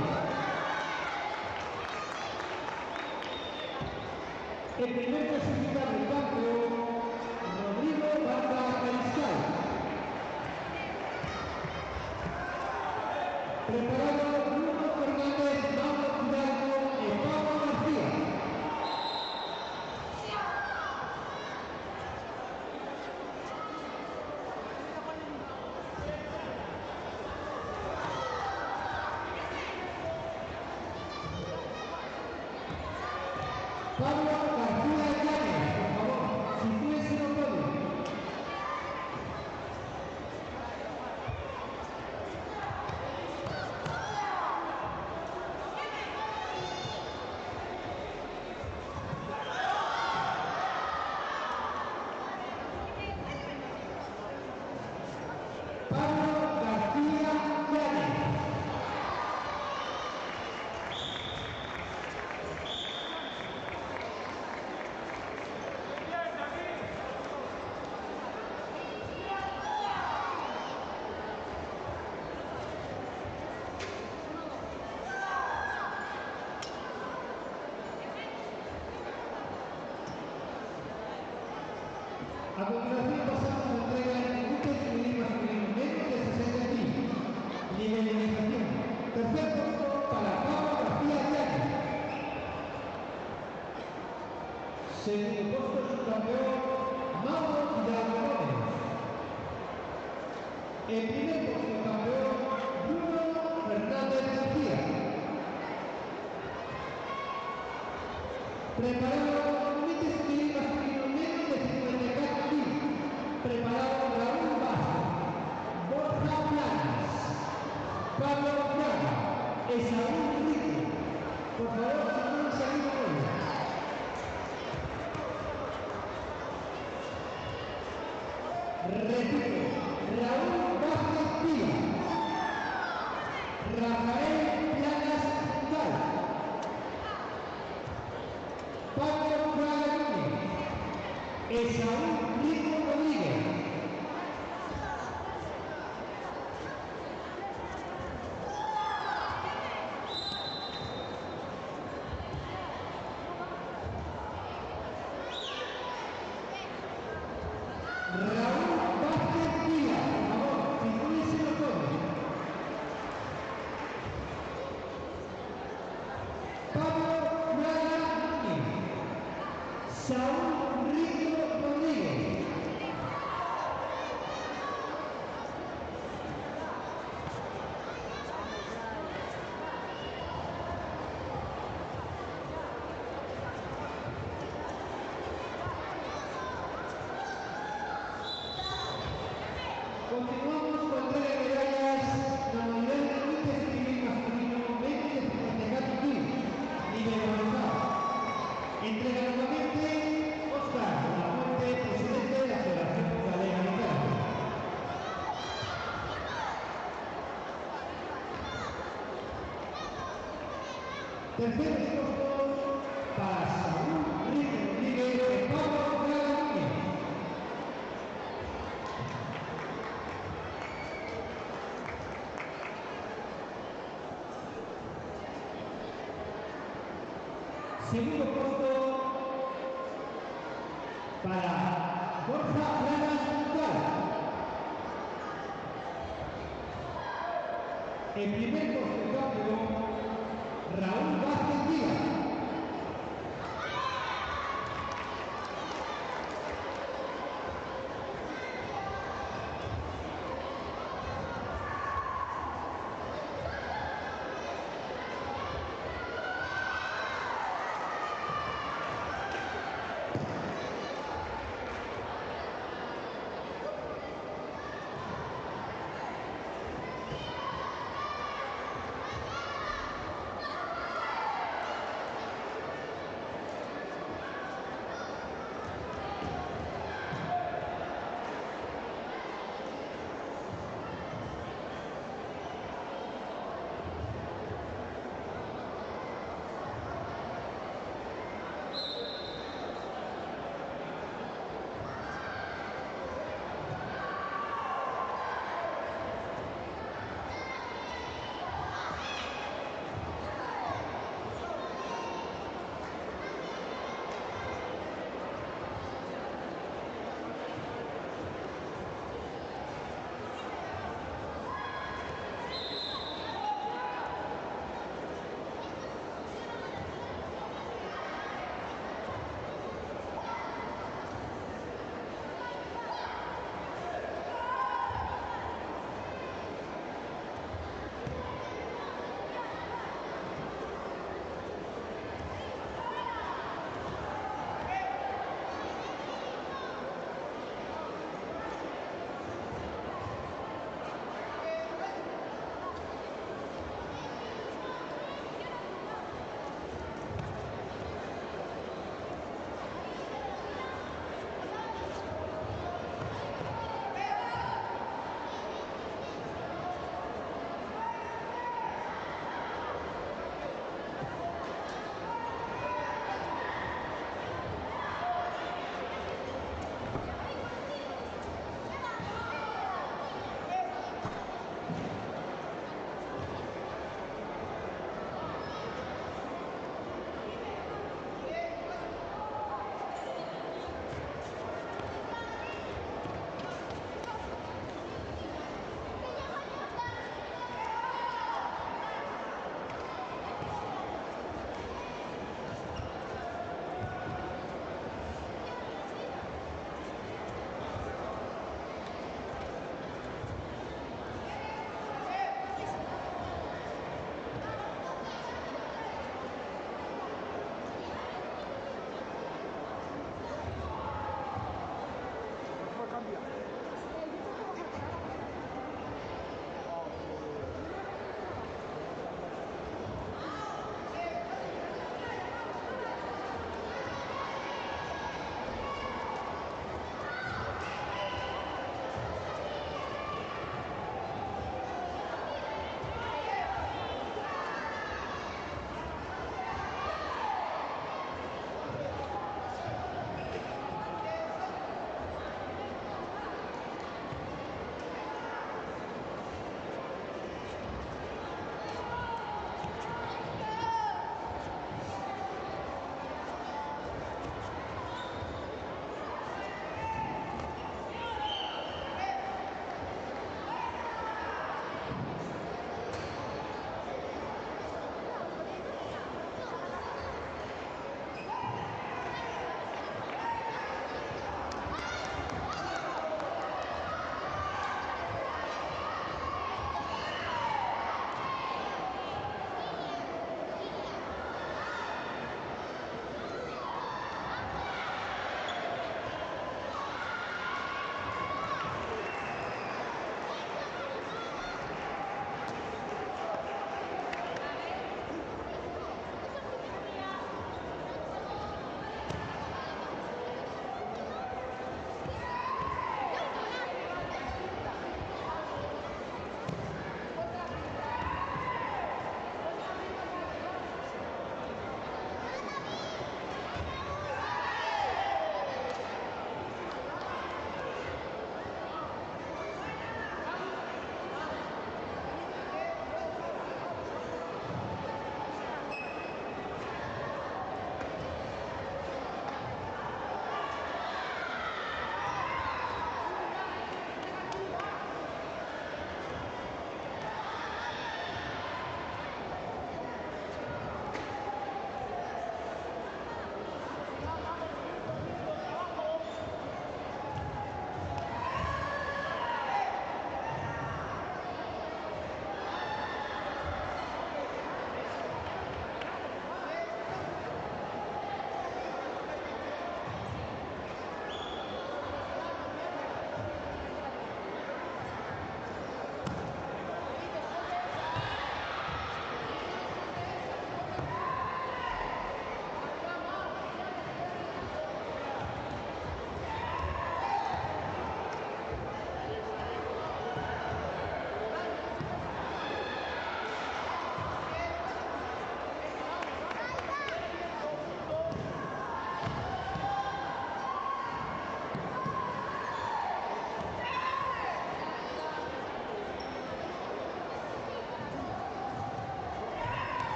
El primer clasificado del campo, Rodrigo Vargas Mariscal. Preparado Bruno Fernández, Mauro Hidalgo y Pablo García. Pablo García Llanes, por favor, sitúese en el podio. Pablo García Llanes. A continuación pasamos a la entrega de tributos y masculino menos de 60 kilos. Nivelización. Tercer puesto para Pablo García Llanes. Segundo puesto subcampeón Mauro Hidalgo Gómez. El primer puesto campeón Bruno Fernández García. Preparado límites y masculino menos de 54 kilos. Preparado Raúl Vázquez, Borja Planas, Pablo Plaga, Esaú Rico. Por favor, si no han salido hoy. Repito, Raúl Vázquez Pía, Rafael Planas Gal, Pablo Plaga Núñez, Esaú Rico Rodríguez. Raúl Vázquez Pía, por favor, sitúese en los podios. Pablo Plaga Núñez, Saúl Rico Rodríguez. Continuamos con entrega de medallas de la modalidad de límites civil masculino 20 de 54 kilos, nivel avanzado. Entrega nuevamente Oscar Lafuente, presidente de la Federación Galega de Karate. Tercer puesto para Saúl Rico Rodríguez de Pablo Plaga Núñez. Segundo puesto para Borja Planas Gal. El primer puesto campeón Raúl Vázquez Díaz.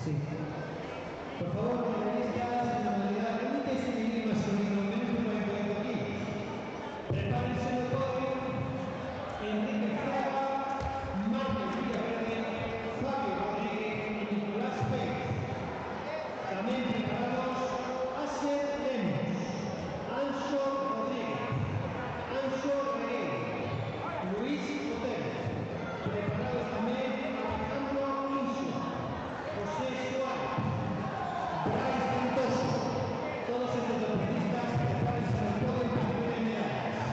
Sí. Por favor, periodistas de modalidad única y femenina masculino, menos de 45 kilos. Prepárense el podio. Enrique Fraga, Marcos Villaverde, Fabio Rodríguez y Nicolás Pérez. También preparados Aser Lemos, Anso Rodríguez, Anso Reguer, Luis Otero. Preparados también Alejandro Insua, José Suárez, Bryce Ventoso. Todos estos deportistas prepárense en el podio para obtener medallas.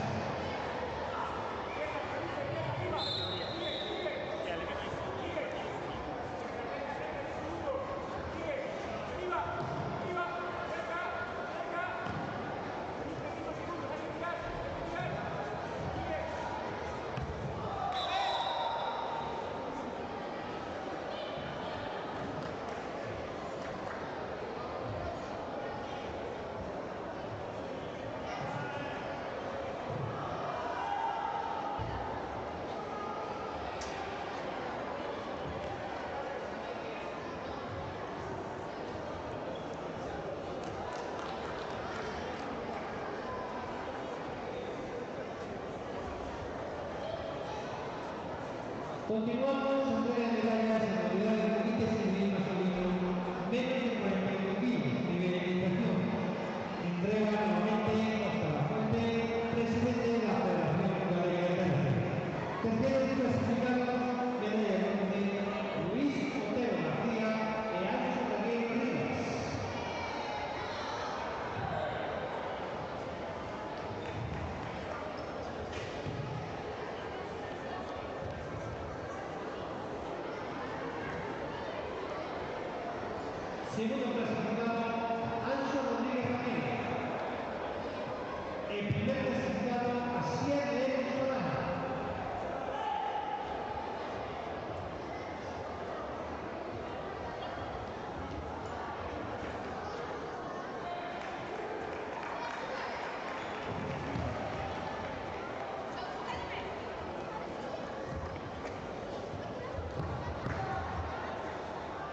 Continuamos, entrega de medallas en modalidad de límites femenino masculino, menos de 45 kilos, nivel de invitación. Entrega nuevamente Oscar Lafuente, presidente de la Federación Mundial de Gimnasia. Tercero clasificado, medalla de bronce, Luis Otero García e Anso Reguer Rivas. Segundo clasificado, Anso Rodríguez Ramírez. El primer clasificado, Asier Lemos Solana.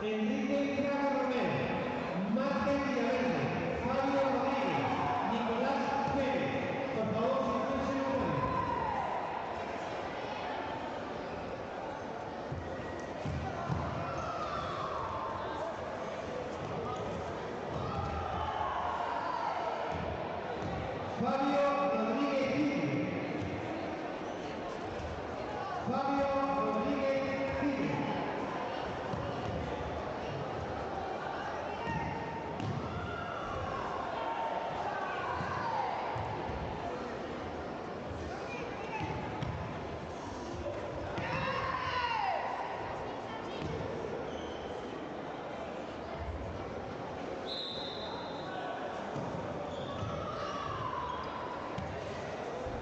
Enrique Fraga Romero, Martín Villaverde, Fabio Rodríguez, Nicolás Pérez. Por favor, siéntense en el podio. Fabio Rodríguez Gil. Fabio Rodríguez Gil.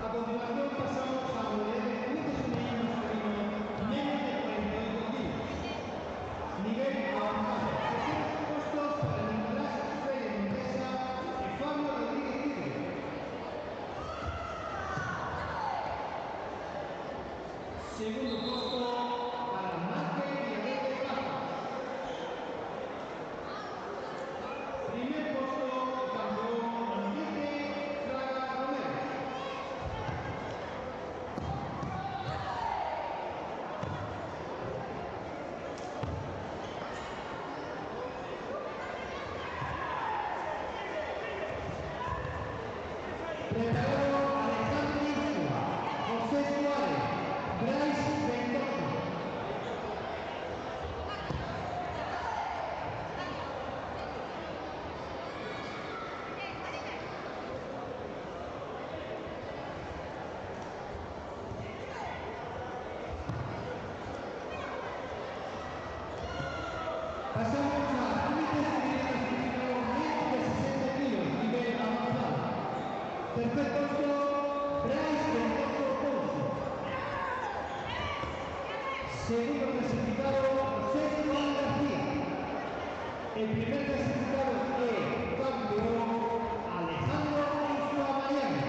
A continuación pasamos a modalidad de límites femenino masculino, menos de 45 kilos. Nivel avanzado. Terceros puestos para Nicolás Pérez Montesa y Fabio Rodríguez Tigre. Segundo puesto para Martín Villaverde Cajas. Primer puesto, campeón Enrique Fraga Romero. Preparado Alejandro Insua, José Suárez, Bryce Ventoso. Pasamos a límites femenino masculino, menos de 60 kilos, nivel avanzado. Tercer puesto, Bryce Ventoso Ponce. Segundo clasificado, José Juan García. El primer clasificado es campeón Alejandro Insua Miami.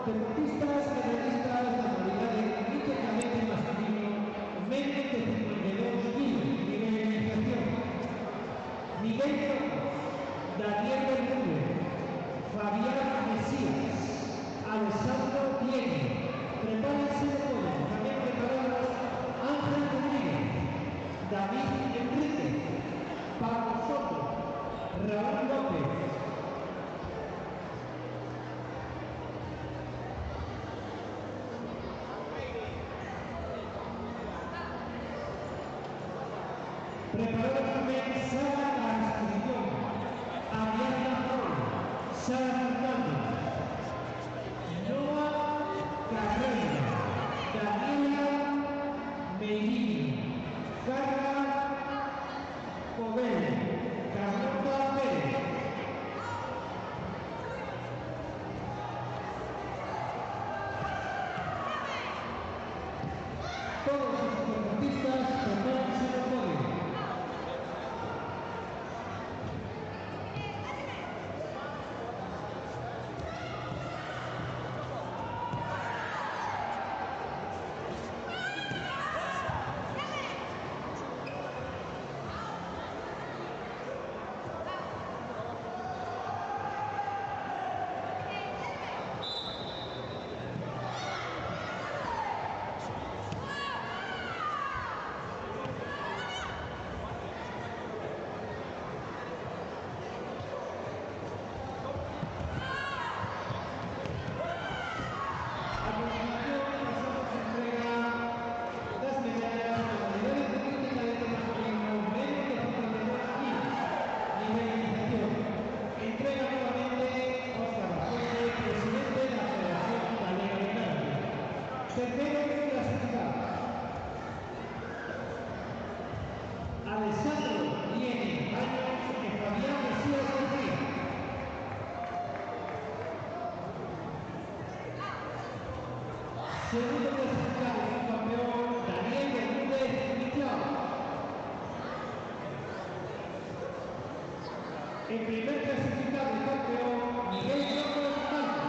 deportistas medallistas de modalidad íntegramente masculino, menos de 52 kilos, nivel de iniciación. Miguel López, Daniel Bermúdez, Fabián Mesías, Alessandro Diego. Prepárense de todo, también preparados Ángel Rodríguez, David Enrique, Pablo Soto, Raúl López. Preparados también Sara La Exposición, Ariadna Flor, Sara Fernández, Noah Carrera, Daniela Medina, Carla Cobel, Carlota Pérez. Todos los deportistas prepárense en el podio. Alessandro Diego, años de Fabián Mesías García. Segundo clasificado, subcampeón Daniel Bermúdez Michao. El primer clasificado y campeón Miguel López Alba.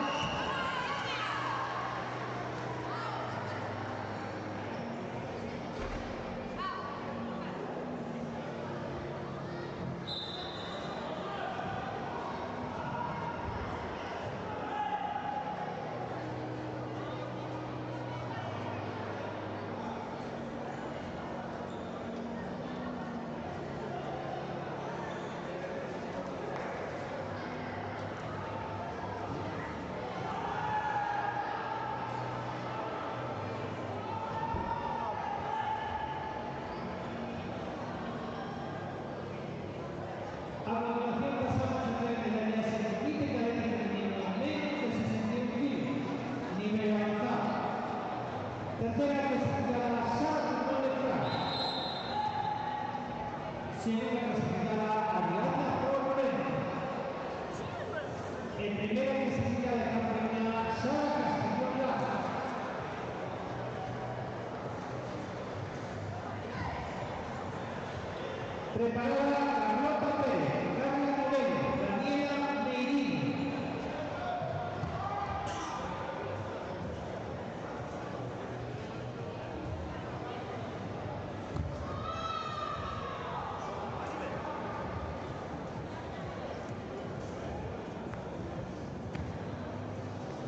A continuación pasamos a ver medallas en elite cadete femenino menos de 61 kilos, nivel avanzado. Tercera clasificada Sara Fernández Frank. Segunda clasificada Ariadna Flor Moreno. En primera clasificada campeona Sara Castellón Lara. Preparada Carlota Pérez, Carla Moreno, Daniela Medina.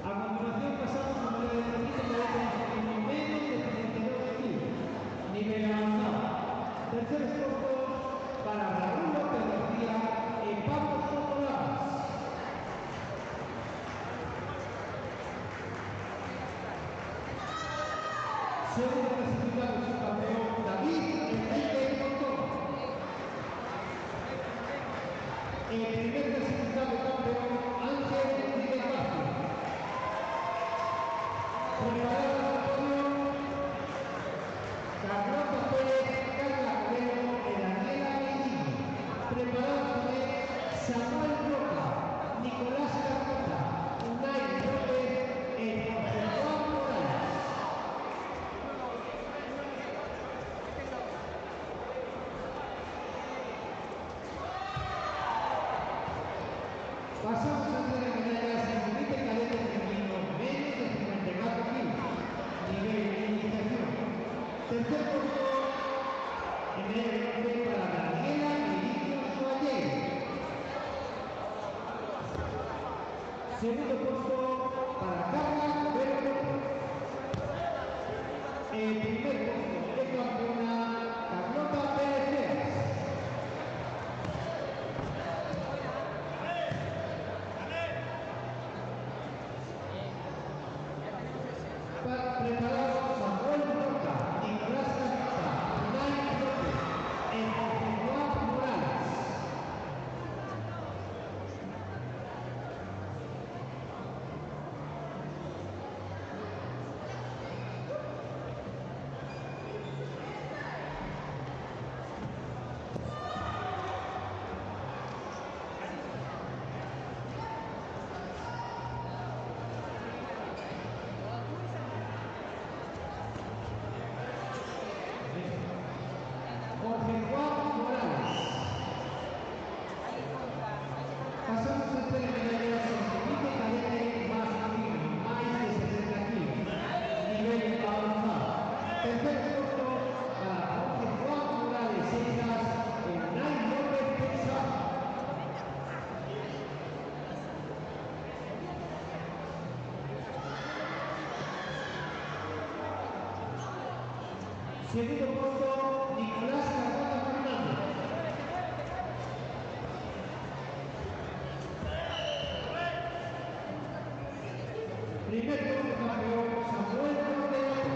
A continuación pasamos a la medalla de elite cadete menos de 32 kilos, nivel avanzado. Terceros puestos para Raúl López García y Pablo Soto Lamas. Segundo clasificado subcampeón David Enrique Montón. El primer clasificado campeón Ángel Rodríguez Vázquez. Preparado al podio Carlota Pérez, Carla Moreno y Daniela Medina. Preparado también Samuel Roca, Nicolás Carmona, Unai López y José Juan Morales. Pasamos a tener medallas en elite cadete femenino menos de Segundo puesto para Carla Verde. El primer puesto de campeona Carlota Pérez. Preparados Samuel Roca, Nicolás Casita, Unai López, Juan Morales. Jorge Juan Morales. Pasamos a tres medallas en equipo cadete masculino, más de 70 kilos, nivel avanzado. Tercer puesto para Jorge Juan Morales, Islas, Unai López, Texas. Segundo puesto, Nicolás Carvajal Fernández. Primer puesto campeón, Samuel Cordero.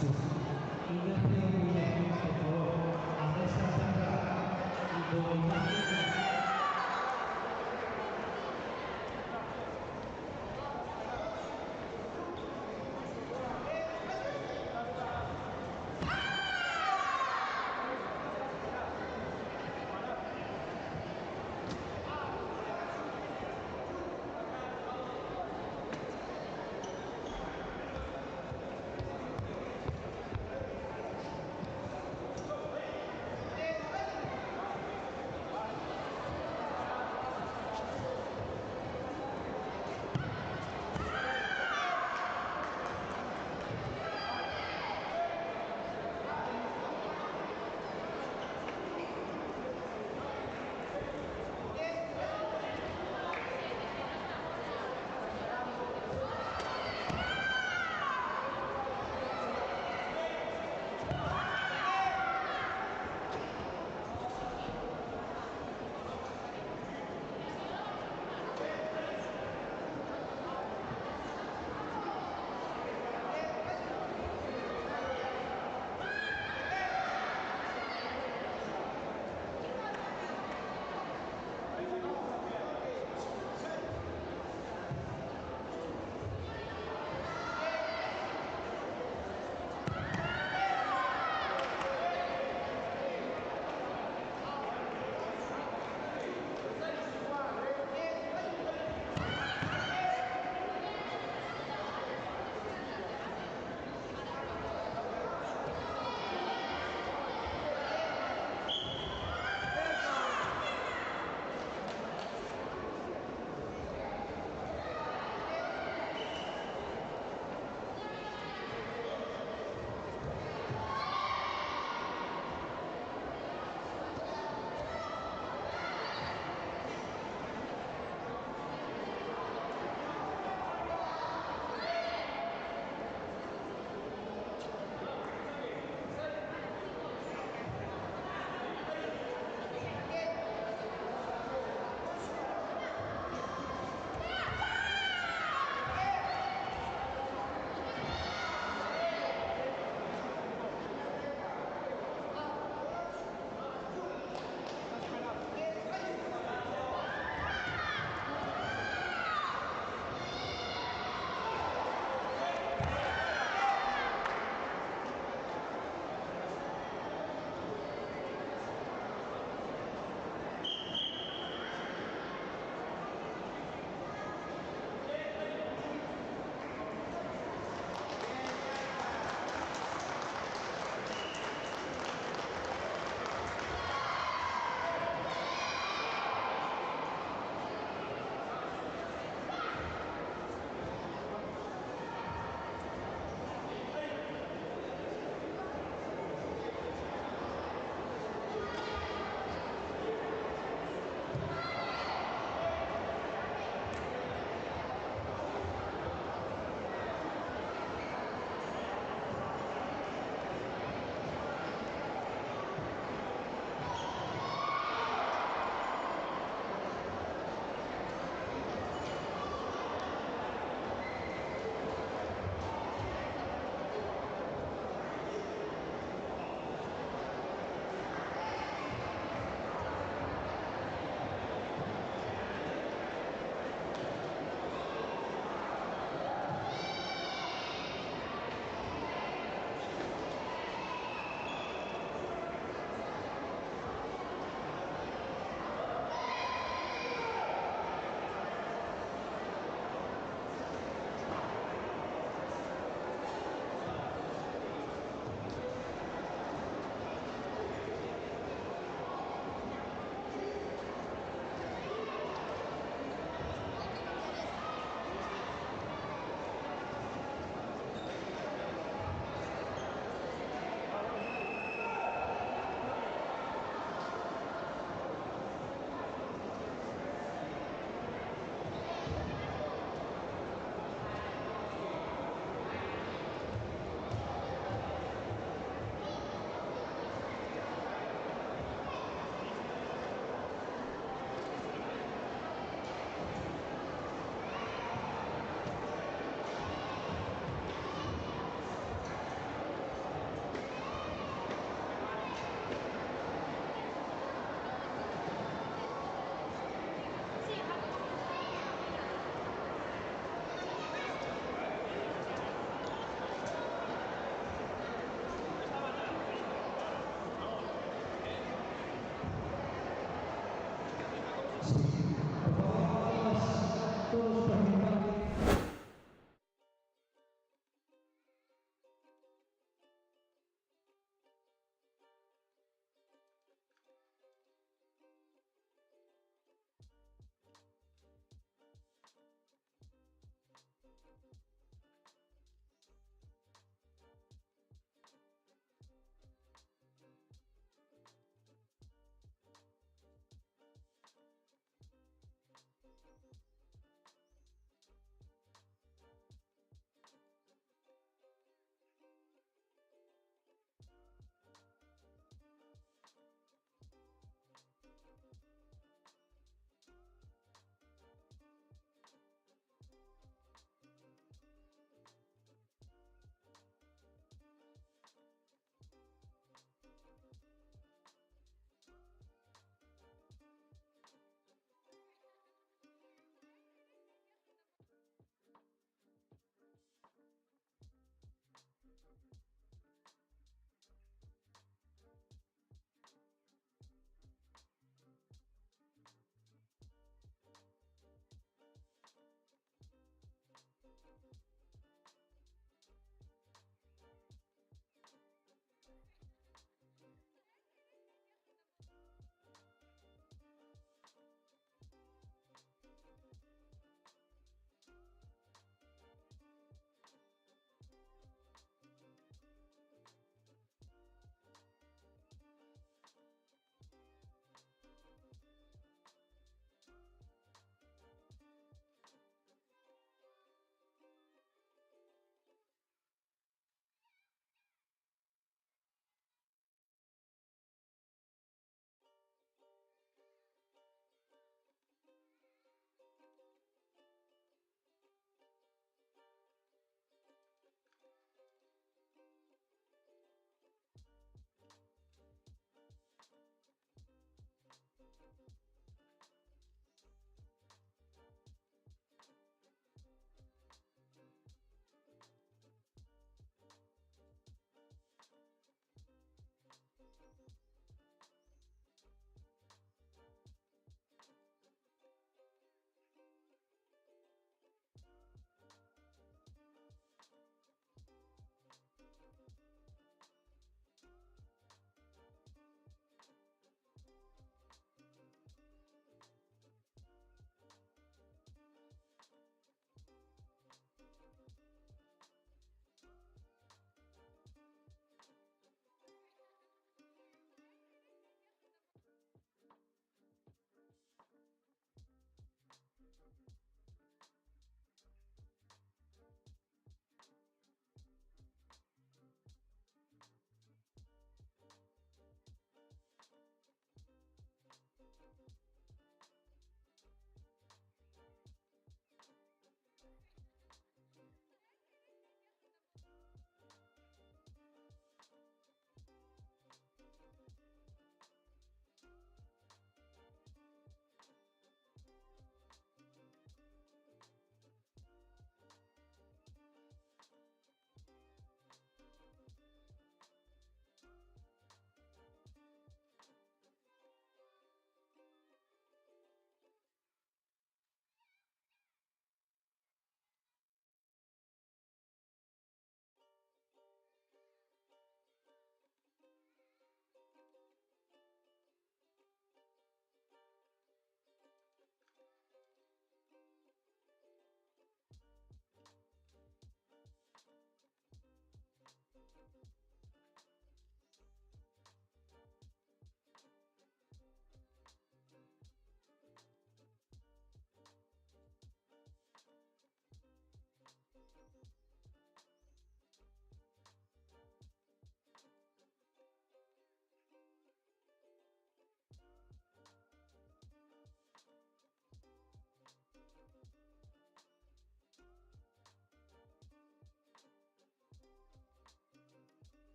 Jesús. Ignacio Guillén, por favor, a mesa central. Y con Ignacio.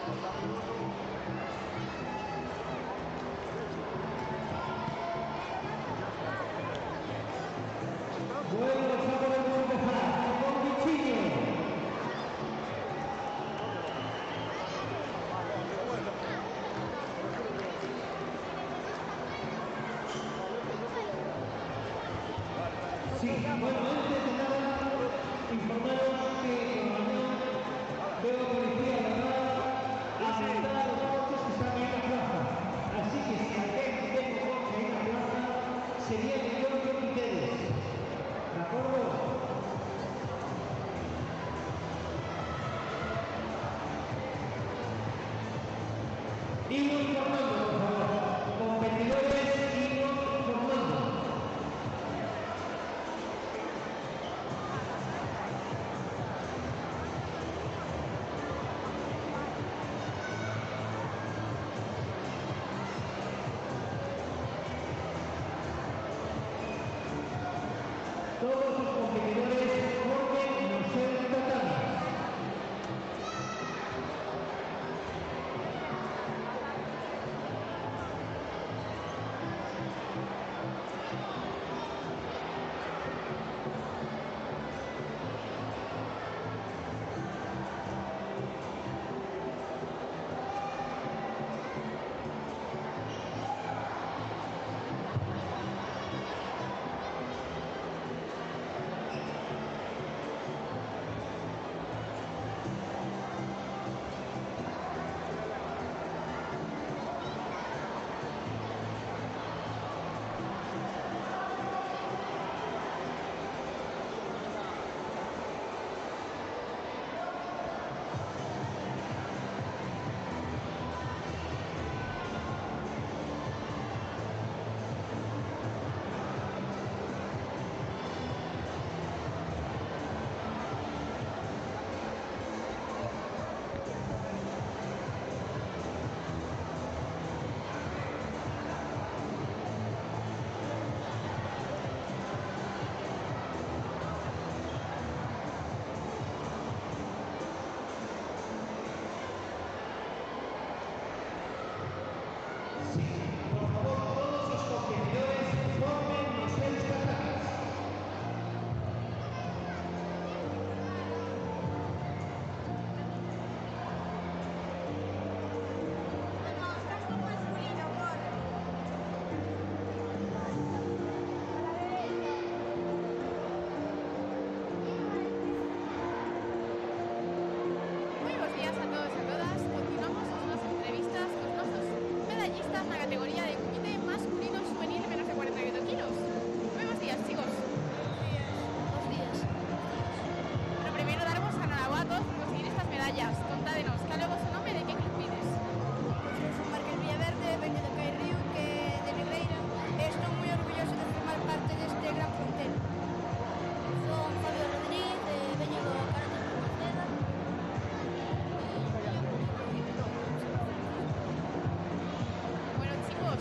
Bueno, vamos a empezar con Bichillo. Sí, bueno, antes de nada, informaros que mañana veo policía a matar a los coches que están en la plaza. Así que si alguien ve un coche en la plaza, sería mejor que lo quedes. ¿De acuerdo? Irnos informando, por favor. Competidores, irnos informando. Todos los competidores formen los seis tatamis. Por favor, todos los competidores formen los seis tatamis. Muy buenos días a todos y a todas. Continuamos con unas entrevistas con nuestros medallistas en la categoría de comité masculino juvenil menos de 48 kilos. Buenos días, chicos. Buenos días. Bueno, primero daros enhorabuena a todos por conseguir estas medallas. Contádenos, ¿qué es vuestro nombre y de qué club pides? Soy Marqués Villaverde, vengo de Cairriu, que de Negreira, e estou moi orgulloso de formar parte deste gran plantel. Son Fabio Rodríguez, veño do Karate Club Maceda. Bueno, chicos,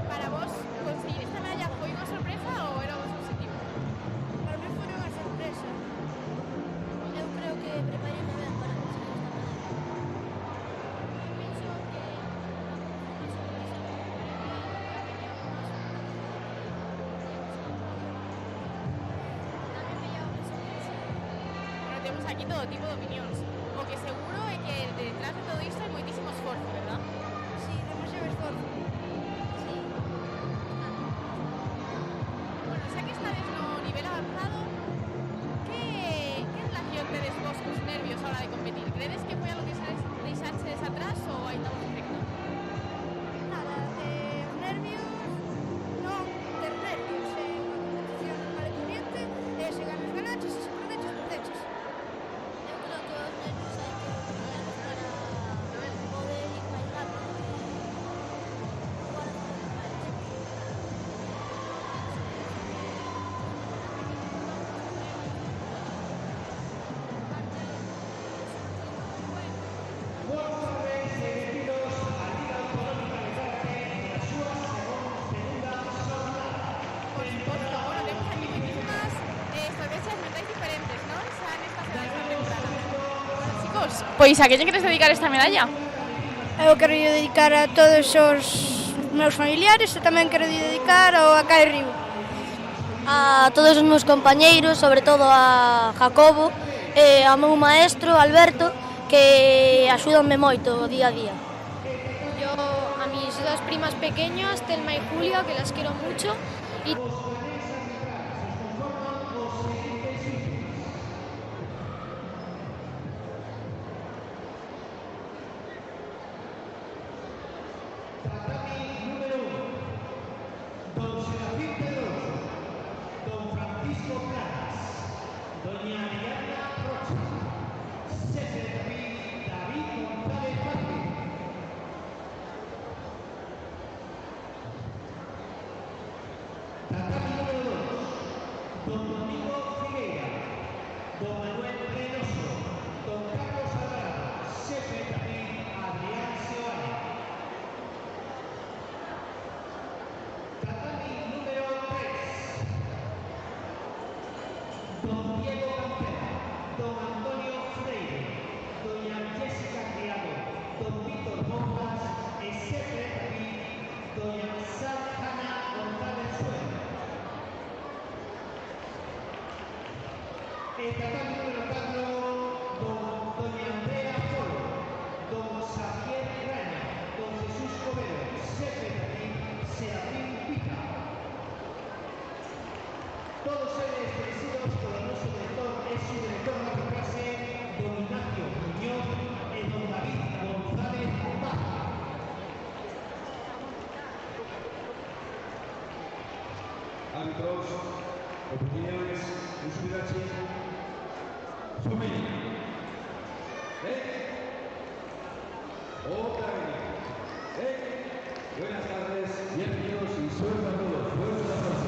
para vos, ¿conseguir esta medalla fue una sorpresa o era vuestro objetivo? Para mí foi unha sorpresa. Eu creo que preparei moi ben para conseguir esta medalla. Penso que tamén me llama unha sorpresa. Bueno, tenemos aquí todo tipo de opinións. O que seguro é que detrás de todo isto hai moitísimo esforzo, verdad? Sí, demasiado esforzo. Sí. Bueno, xa que estades no nivel avanzado, ¿qué relación tedes vos cos nervios a hora de competir? Credes que foi algo que deixaxedes atrás ou ainda vos afecta? Nada, os nervios, non ter nervios, é unha competición normal e corriente, se ganas, ganaches, e se perdeches, perdeches. Eu creo que os nervios hai que utilizarlos para poder ir máis rápido e jugar a fazer máis. Buenas tardes, bienvenidos a Liga Autonómica de Karate en la súa segunda jornada. Por suposto, bueno, temos aquí muchísimas estrategias mentais diferentes, ¿no? Xa nesta temporada. Bueno, chicos, pois a que lle queres dedicar esta medalla? Eu quero dedicar a todos os meus familiares e tamén quero dedicar ao Acai Río. A todos os meus compañeiros, sobre todo a Jacobo e ao meu maestro Alberto, que axúdanme moito día a día. Yo a mis dos primas pequeñas, Telma y Julia, que las quiero mucho. Y Don Serafín Pedroso, Don Francisco Caras, Doña Ariadna Rocha, Secretario David González Márquez. Tatami número 2, Don Domingo Figueira, Don Manuel Reynoso, Don Carlos Alvarado, Secretario Adrián Seoane. Tatami número 3, Don Diego Campera, Don Antonio Freire, Doña Jessica Criado, Don Víctor Montas y Secretario Doña Santana González Suárez. Tatami número 4, Doña Andrea Polo, Don Xavier Raya, Don Jesús Covero, Secretario Serafín Pica. Todos ellos presididos por nuestro director y su director de clase, Don Ignacio Muñoz y Don David González Baja. Árbitros, opiniones, Usurachi, Sumi. Otra vez. Buenas tardes, bienvenidos y suerte a todos. Fuerza a todos.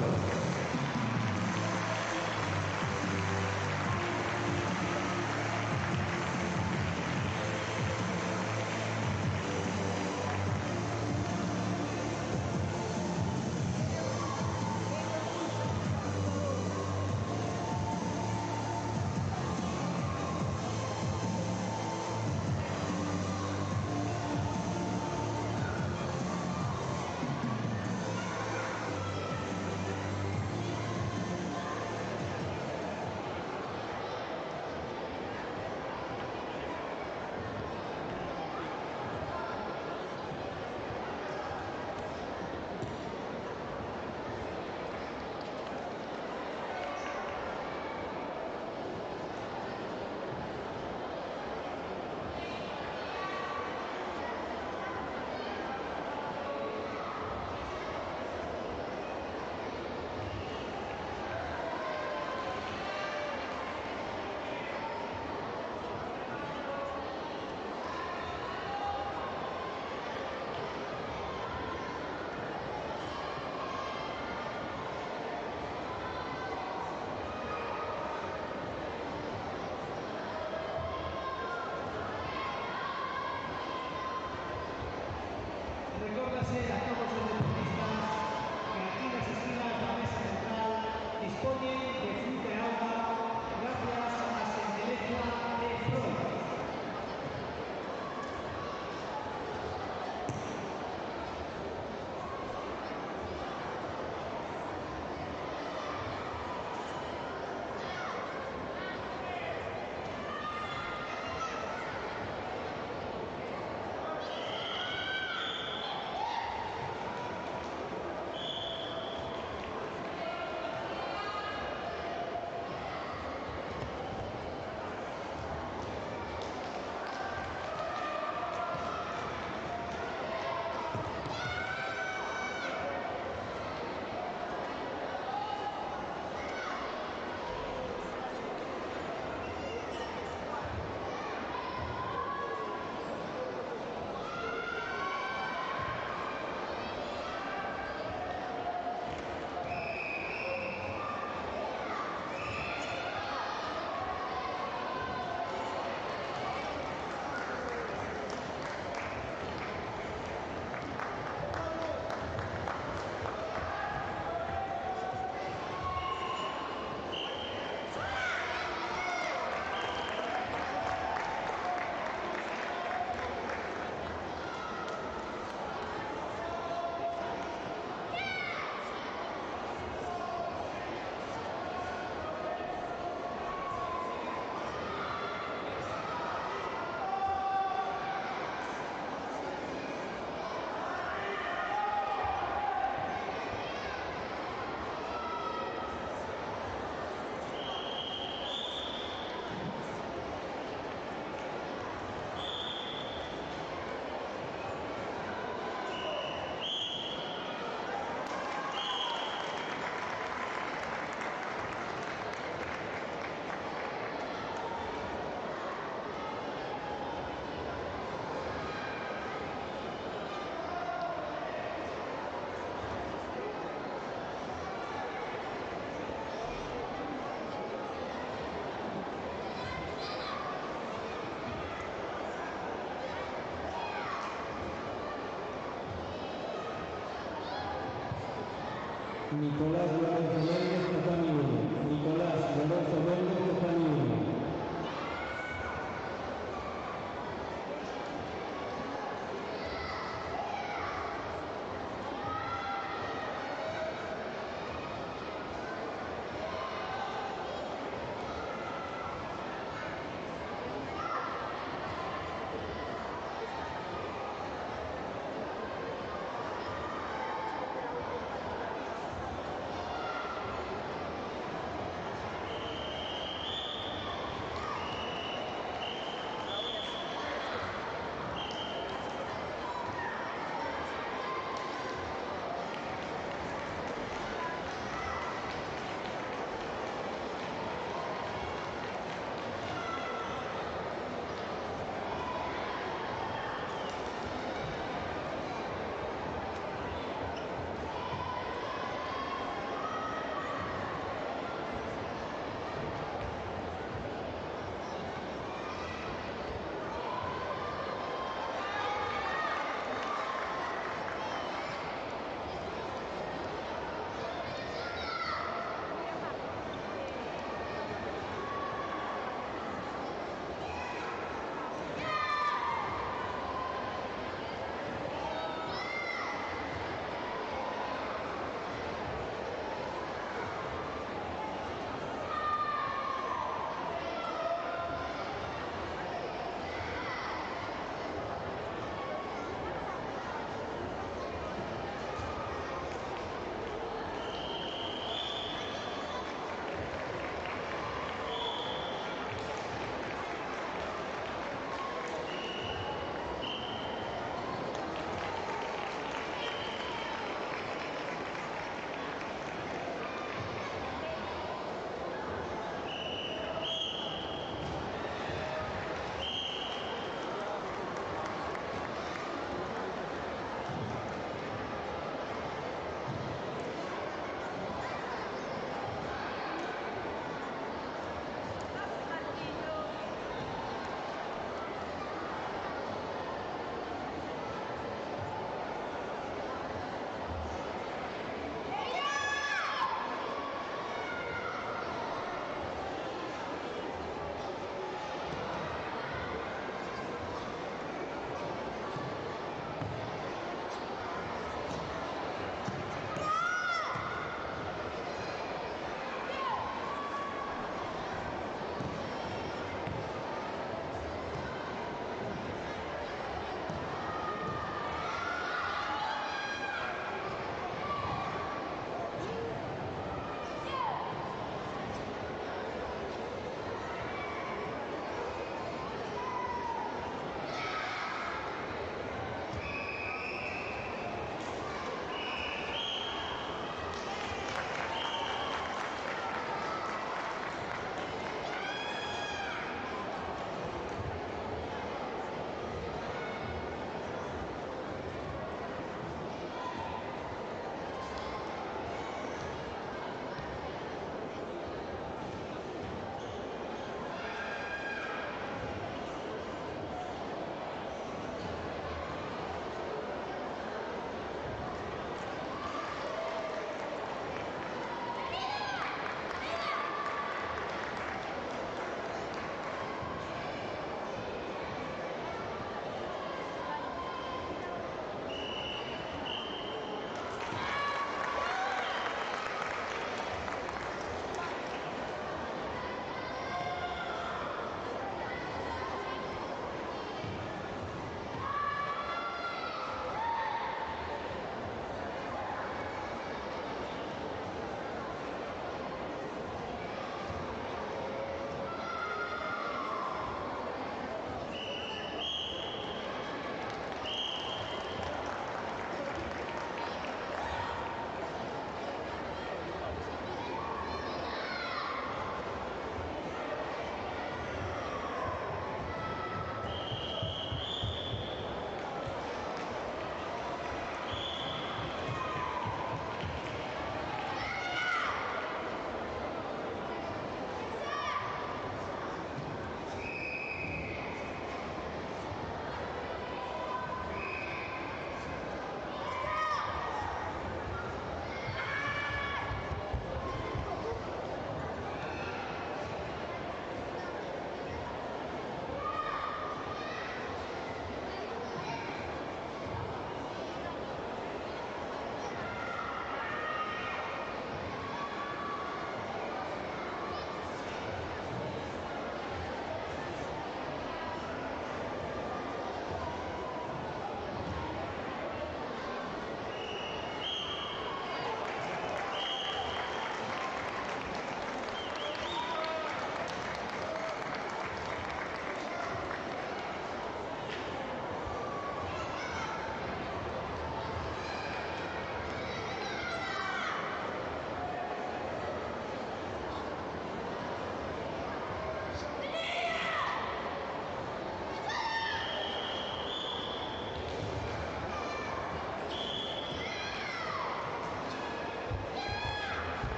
Nicolás Lorenzo Méndez, tatami 1. Nicolás Lorenzo Méndez, tatami 1.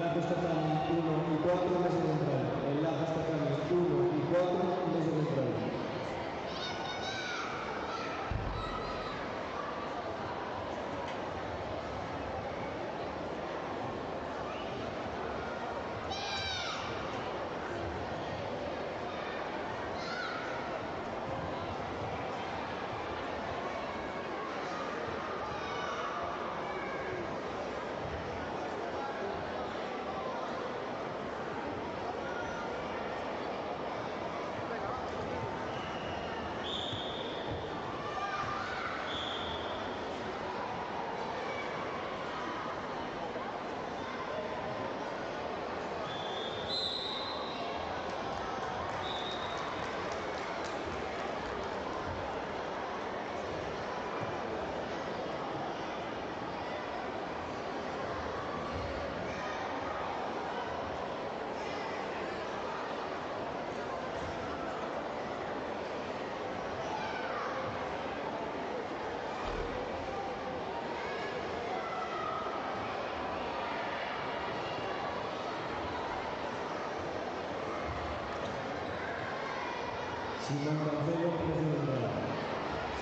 Lagos Tatami 1 y 4, mesa central. El Lagos Tatami 1 y 4, mesa central. Simón Cancelo, mesa central.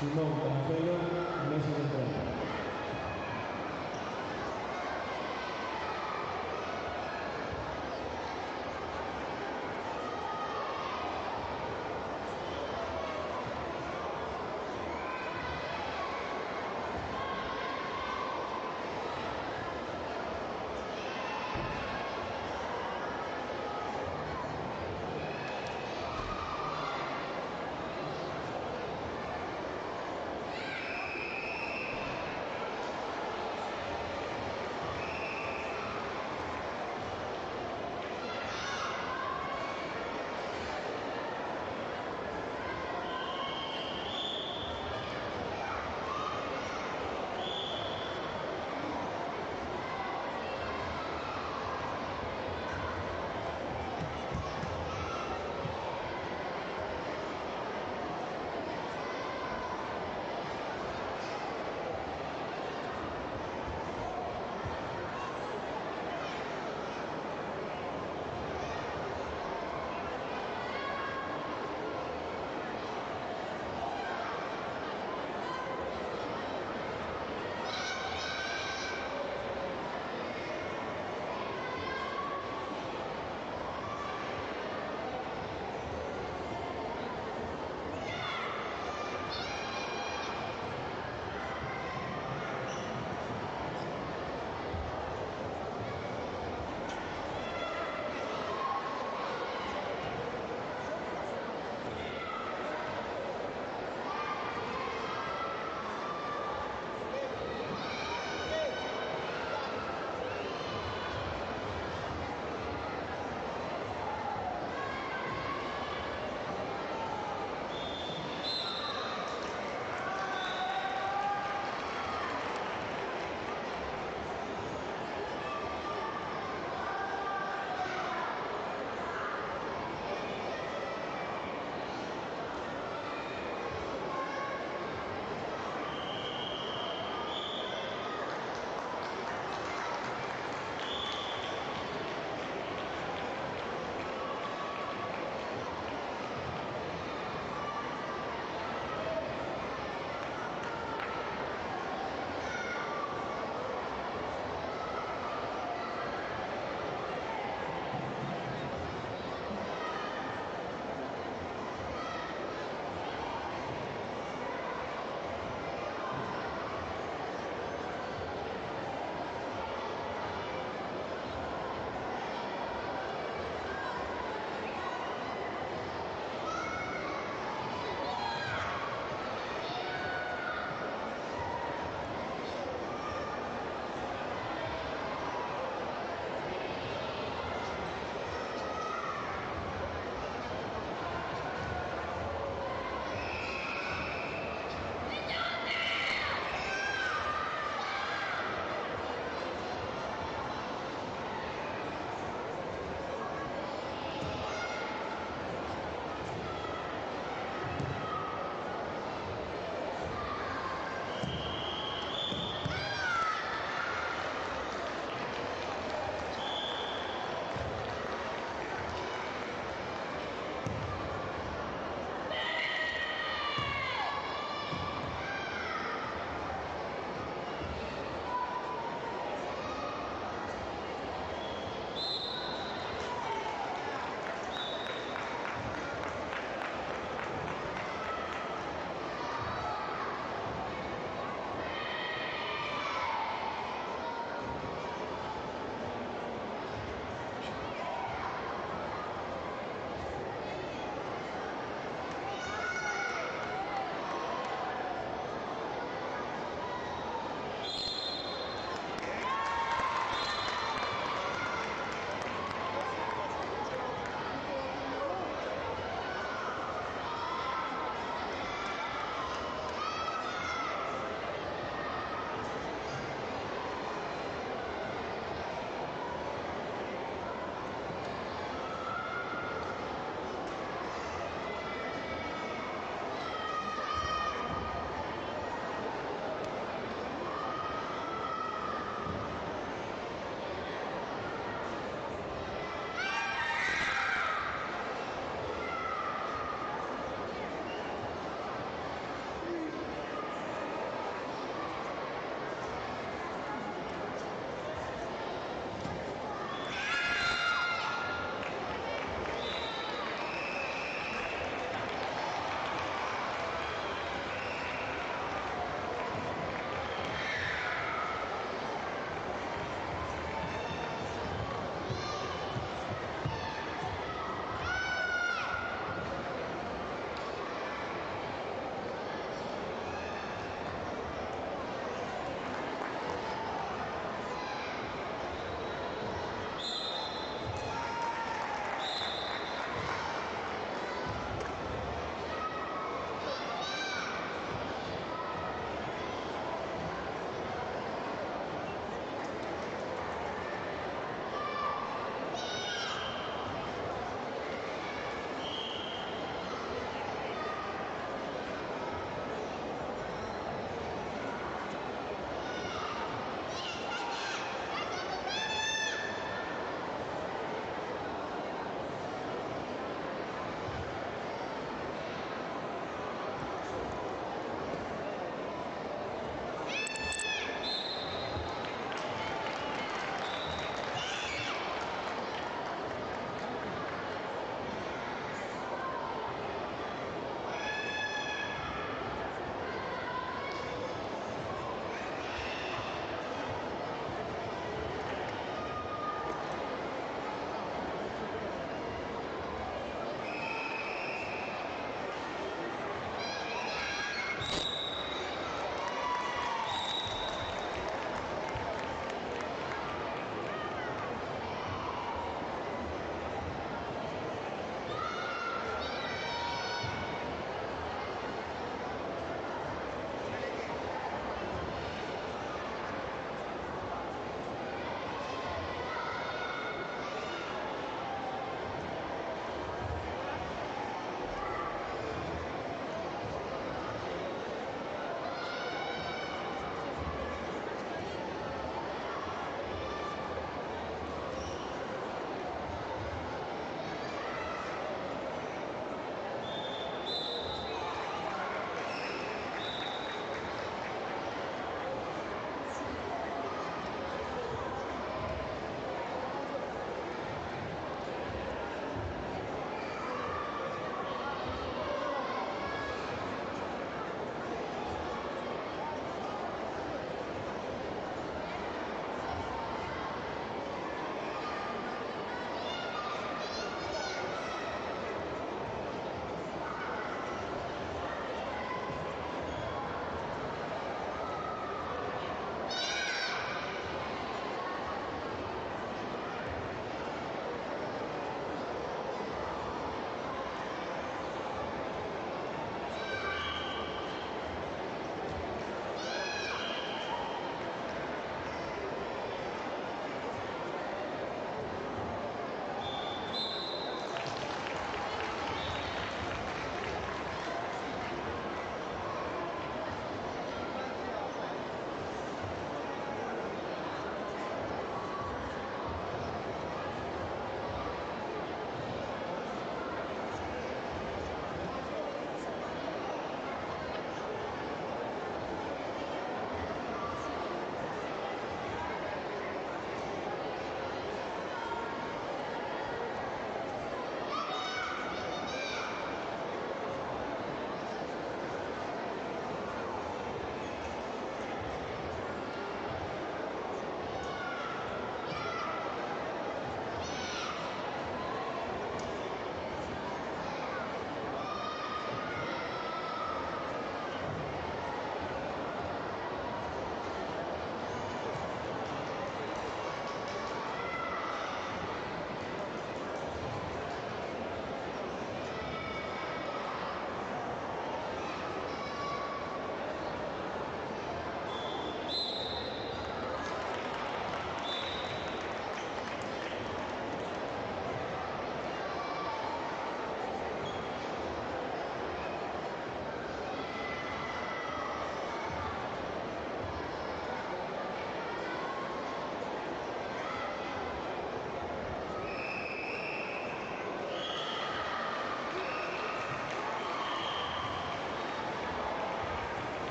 Simón Cancelo, mesa central.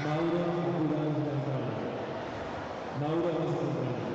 Mauro acuda a los centrales. Mauro a los centrales.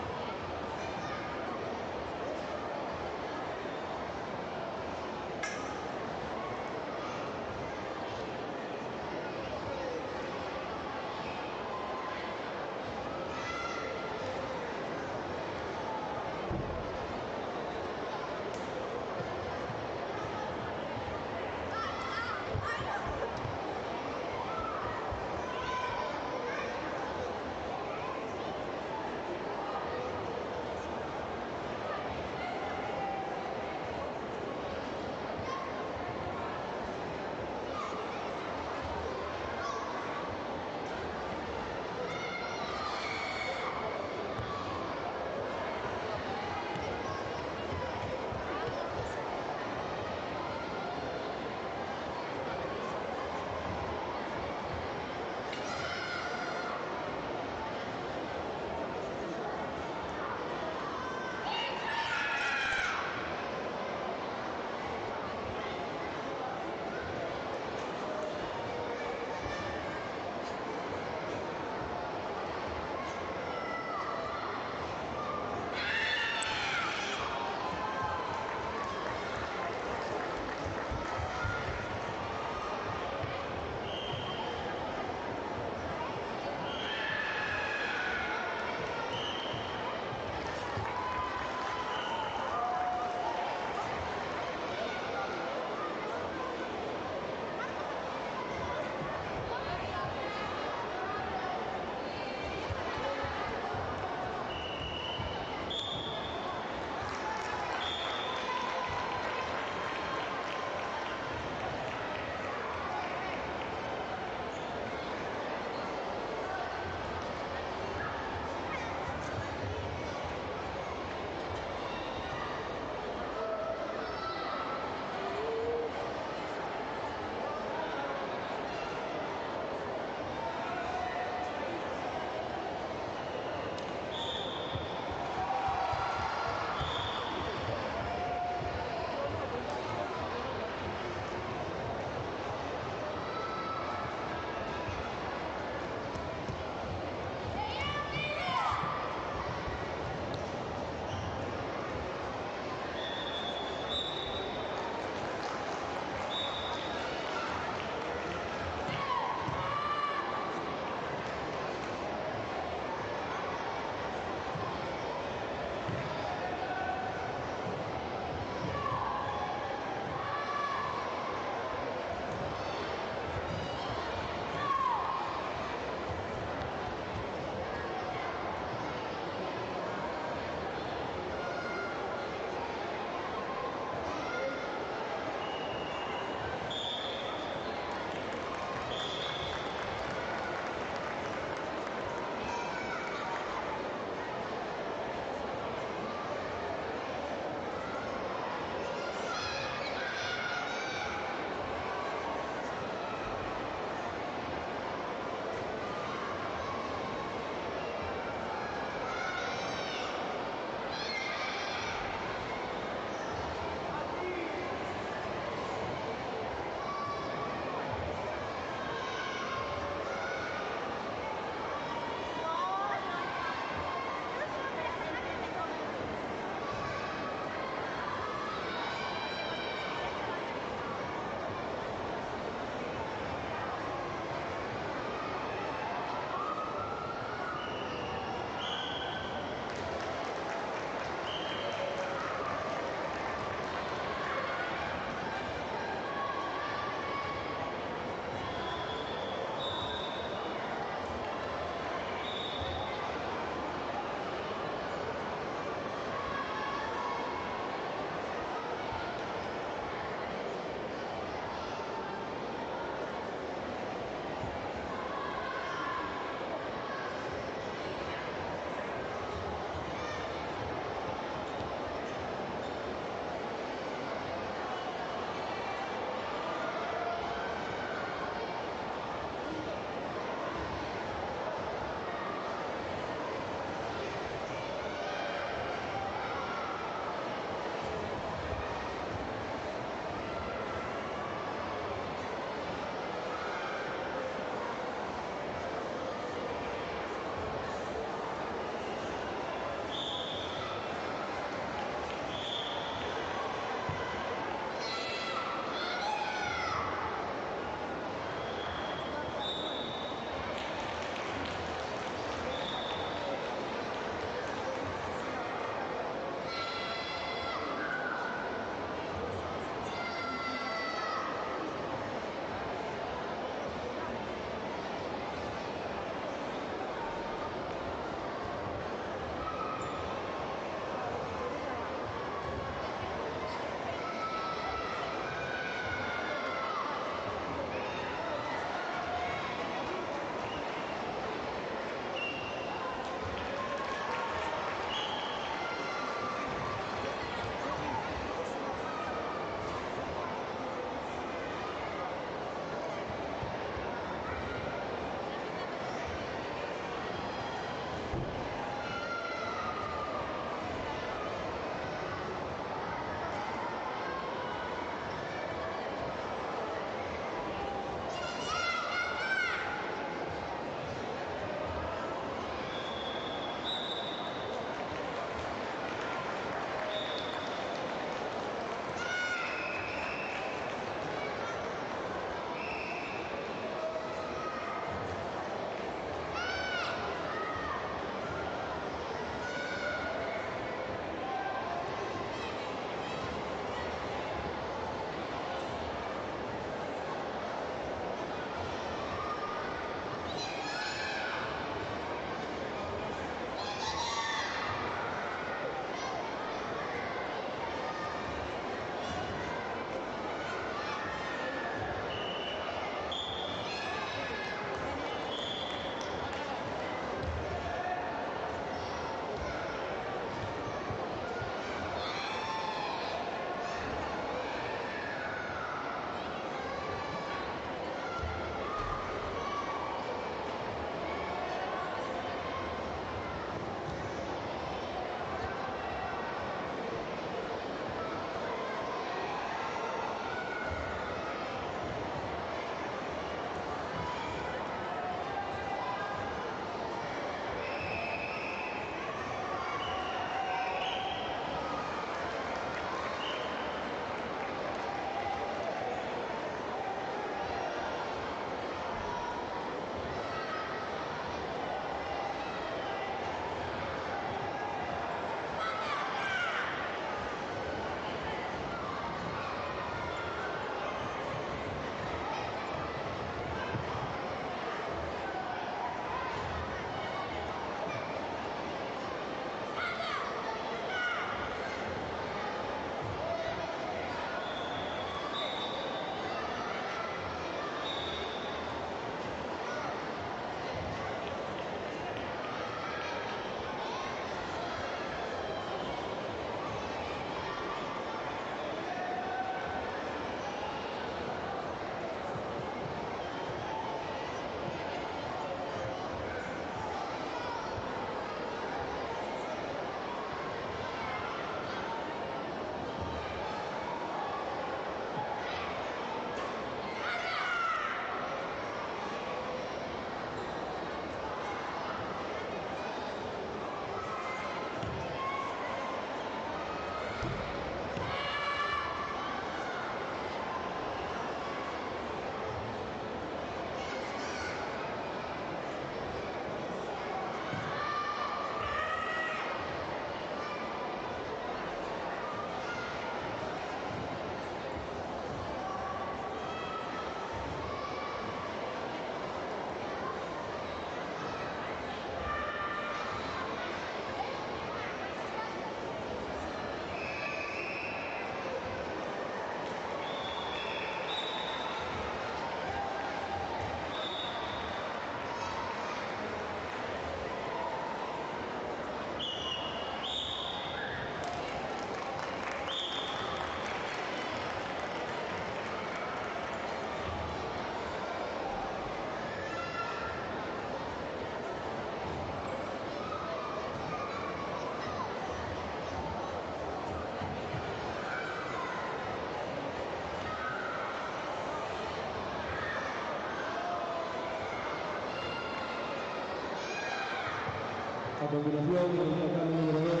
A continuación, el intercambio número 2,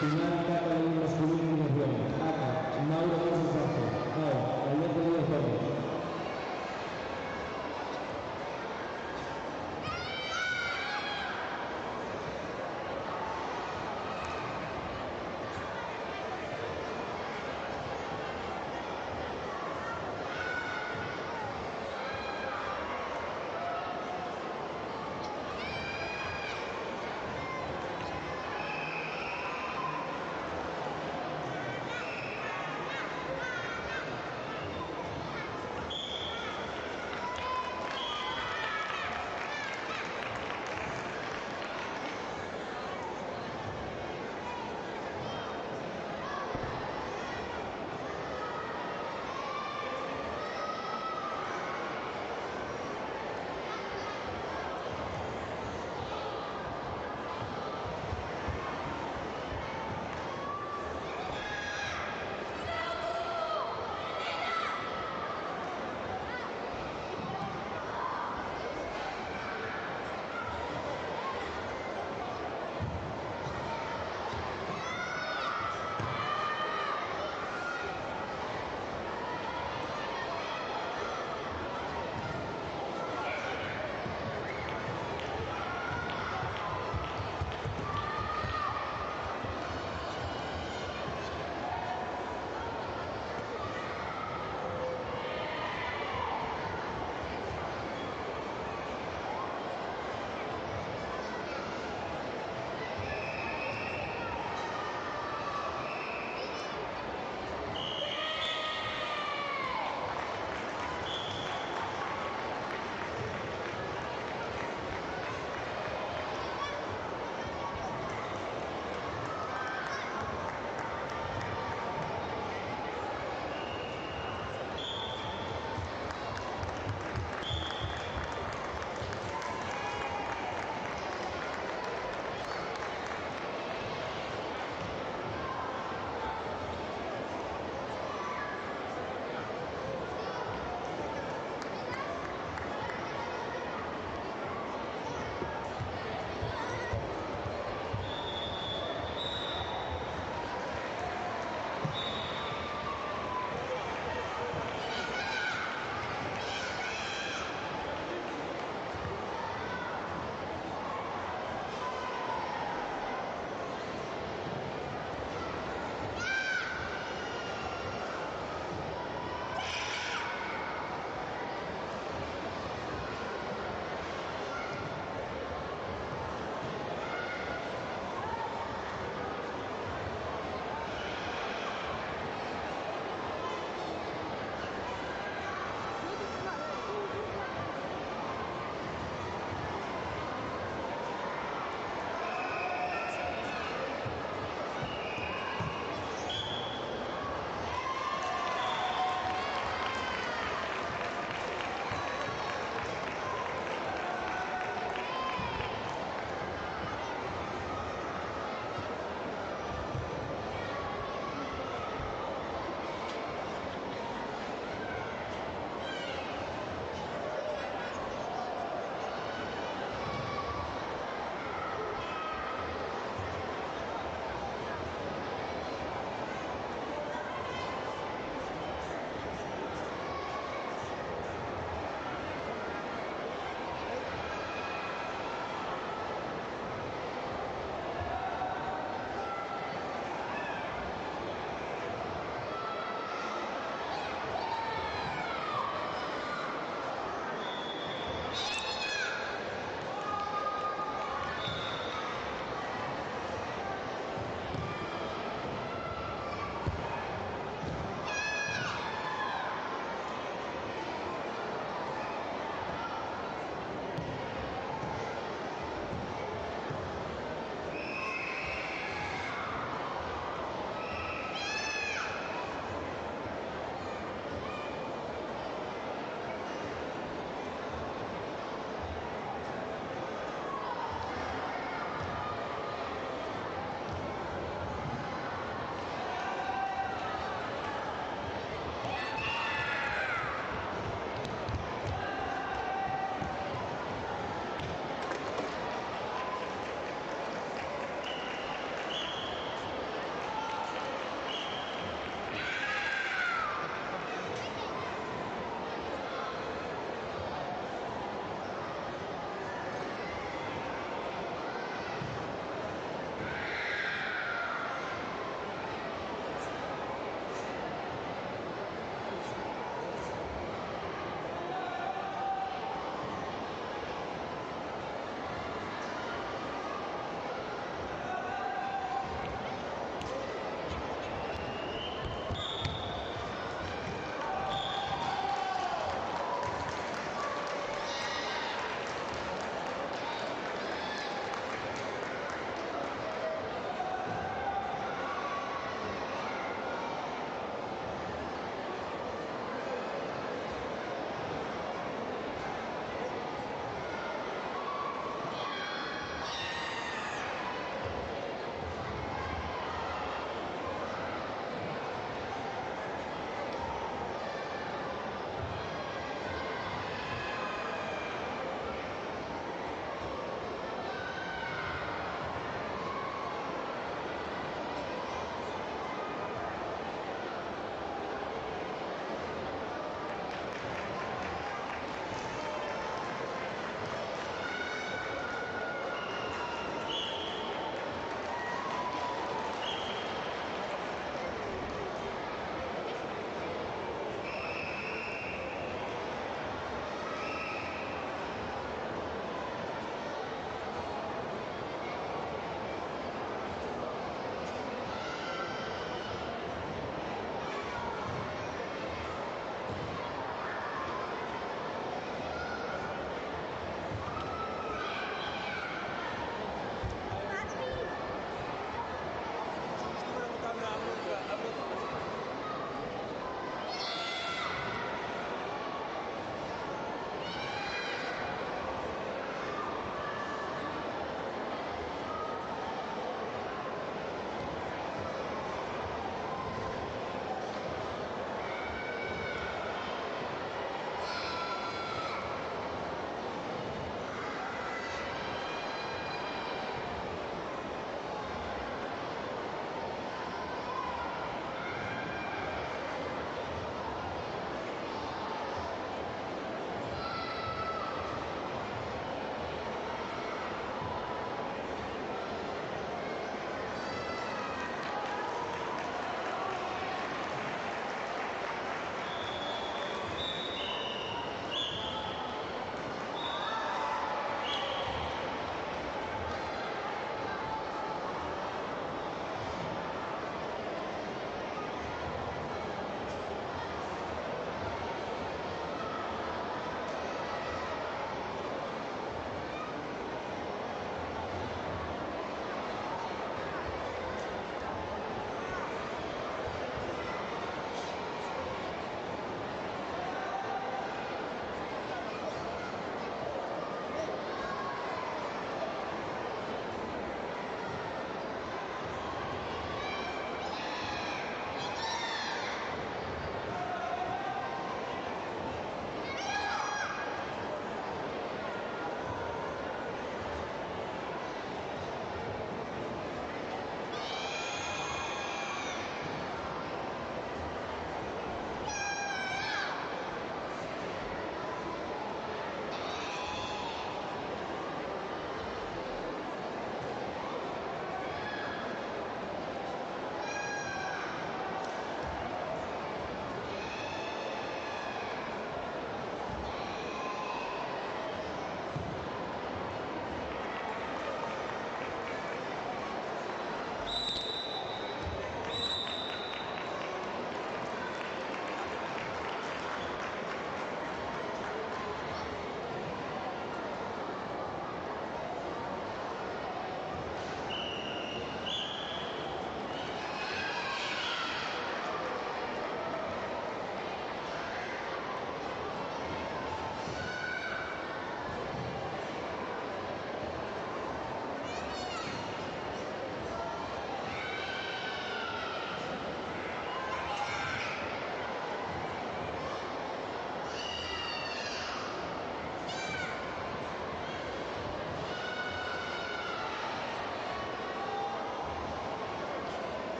final catalán masculino y nación. Ata, Mauro Carlos Santos. Alberto Díaz Torres.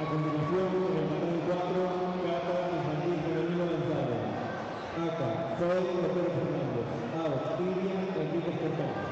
continuación, el número 4, Cata Infantil Femenino Lanzado. Aka, Zoe López Fernández. Out, Irian Enrique Cortana.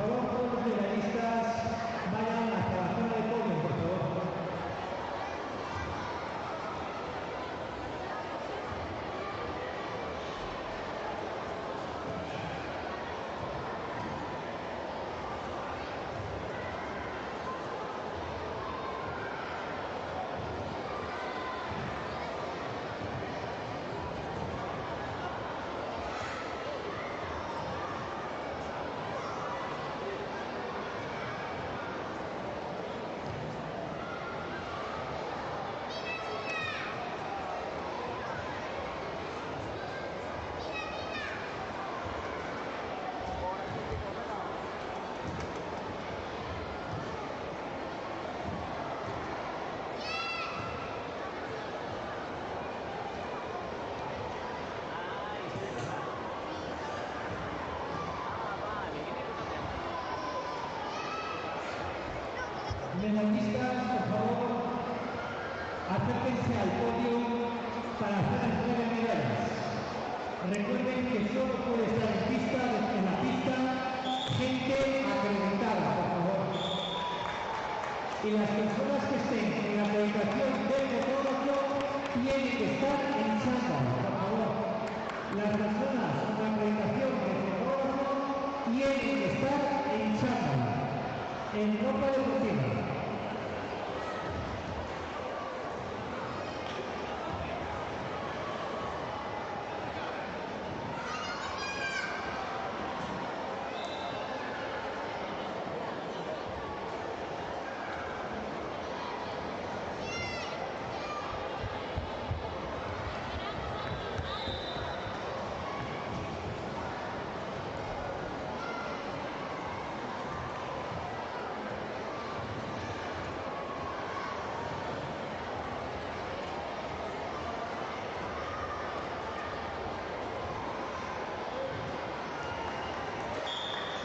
favor, todos los medallistas vayan hacia la zona de podio, por favor. Medallistas, por favor, acérquense al podio para hacer el juego de medallas. Recuerden que solo puede estar en la pista gente acreditada, por favor. Y las personas que estén en la acreditación del fotógrafo tienen que estar en chándal, por favor. Las personas con la acreditación del fotógrafo tienen que estar en chándal, en ropa deportiva.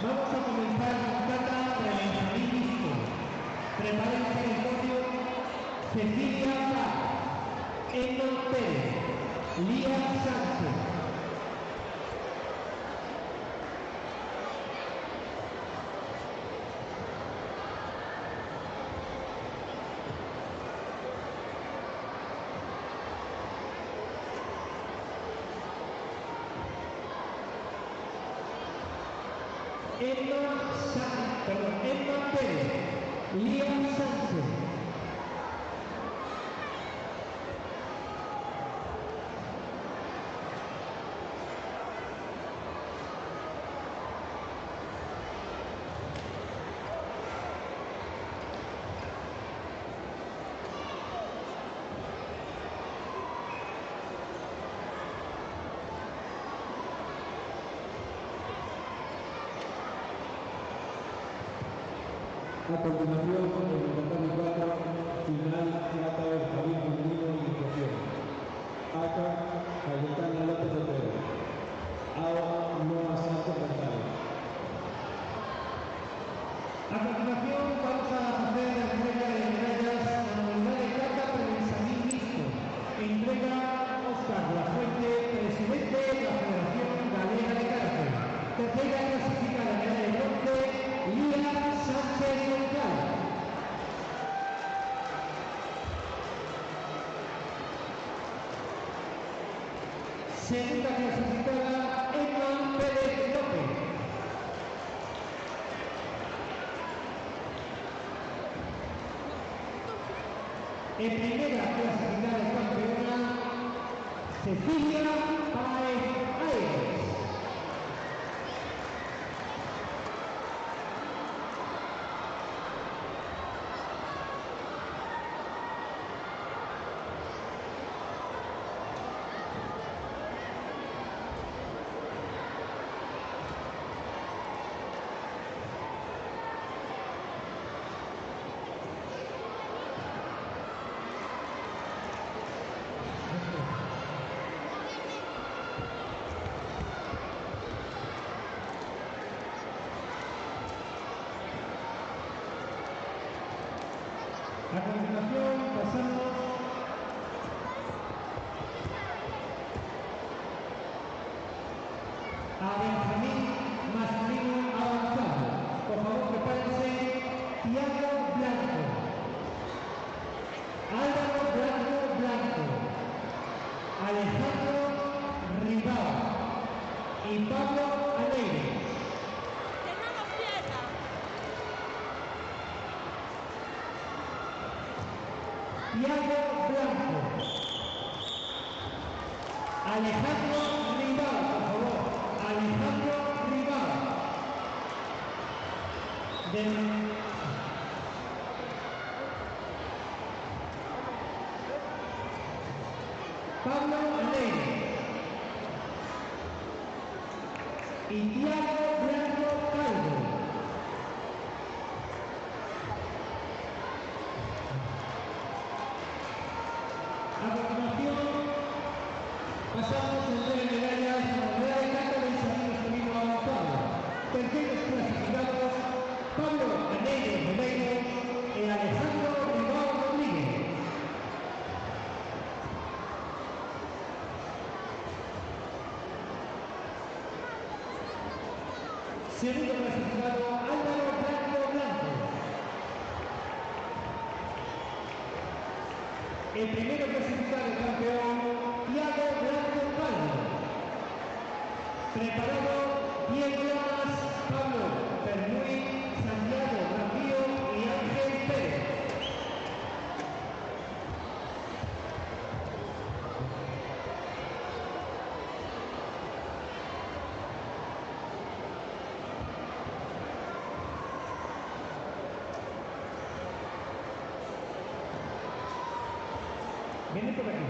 Vamos a comenzar la cata de Benjamín Visco. Prepárense en el podio Cecilia Paz, Endon Pérez, Lía Sánchez. Endon Pérez, Lía Sánchez. A continuación, el intercambio 4, final, plata de Javier Femenino y Inclusión. ACA, Cayetana López Otero. AO, Noa Sánchez González. A continuación, vamos a hacer la entrega de medallas a la unidad de plata por Benjamín Visco. Entrega Óscar Lafuente, presidente de la Federación Galega de Karate. Tercera clasificada medalla de bronce, Lía Sánchez González. Segunda clasificada, Endon Pérez López. En primera clasificada de campeona, Cecilia Páez Aires. Blanco. Alejandro Rival, por favor. Alejandro Rival. Pablo Leire. Y Tiago Blanco Calvo. A continuación, pasamos a entrega de medallas a la medalla de plata del Salino Femenino avanzado. Terceros clasificados, Pablo Leire Ribeiro y Alejandro Rival Rodríguez. Segundo clasificado, Álvaro Blanco. El primero clasificado campeón, Tiago Blanco Calvo. Preparado, Diego Lamas, Pablo Bernuy, Santiago Grandio y Ángel Pérez. Viene por aquí.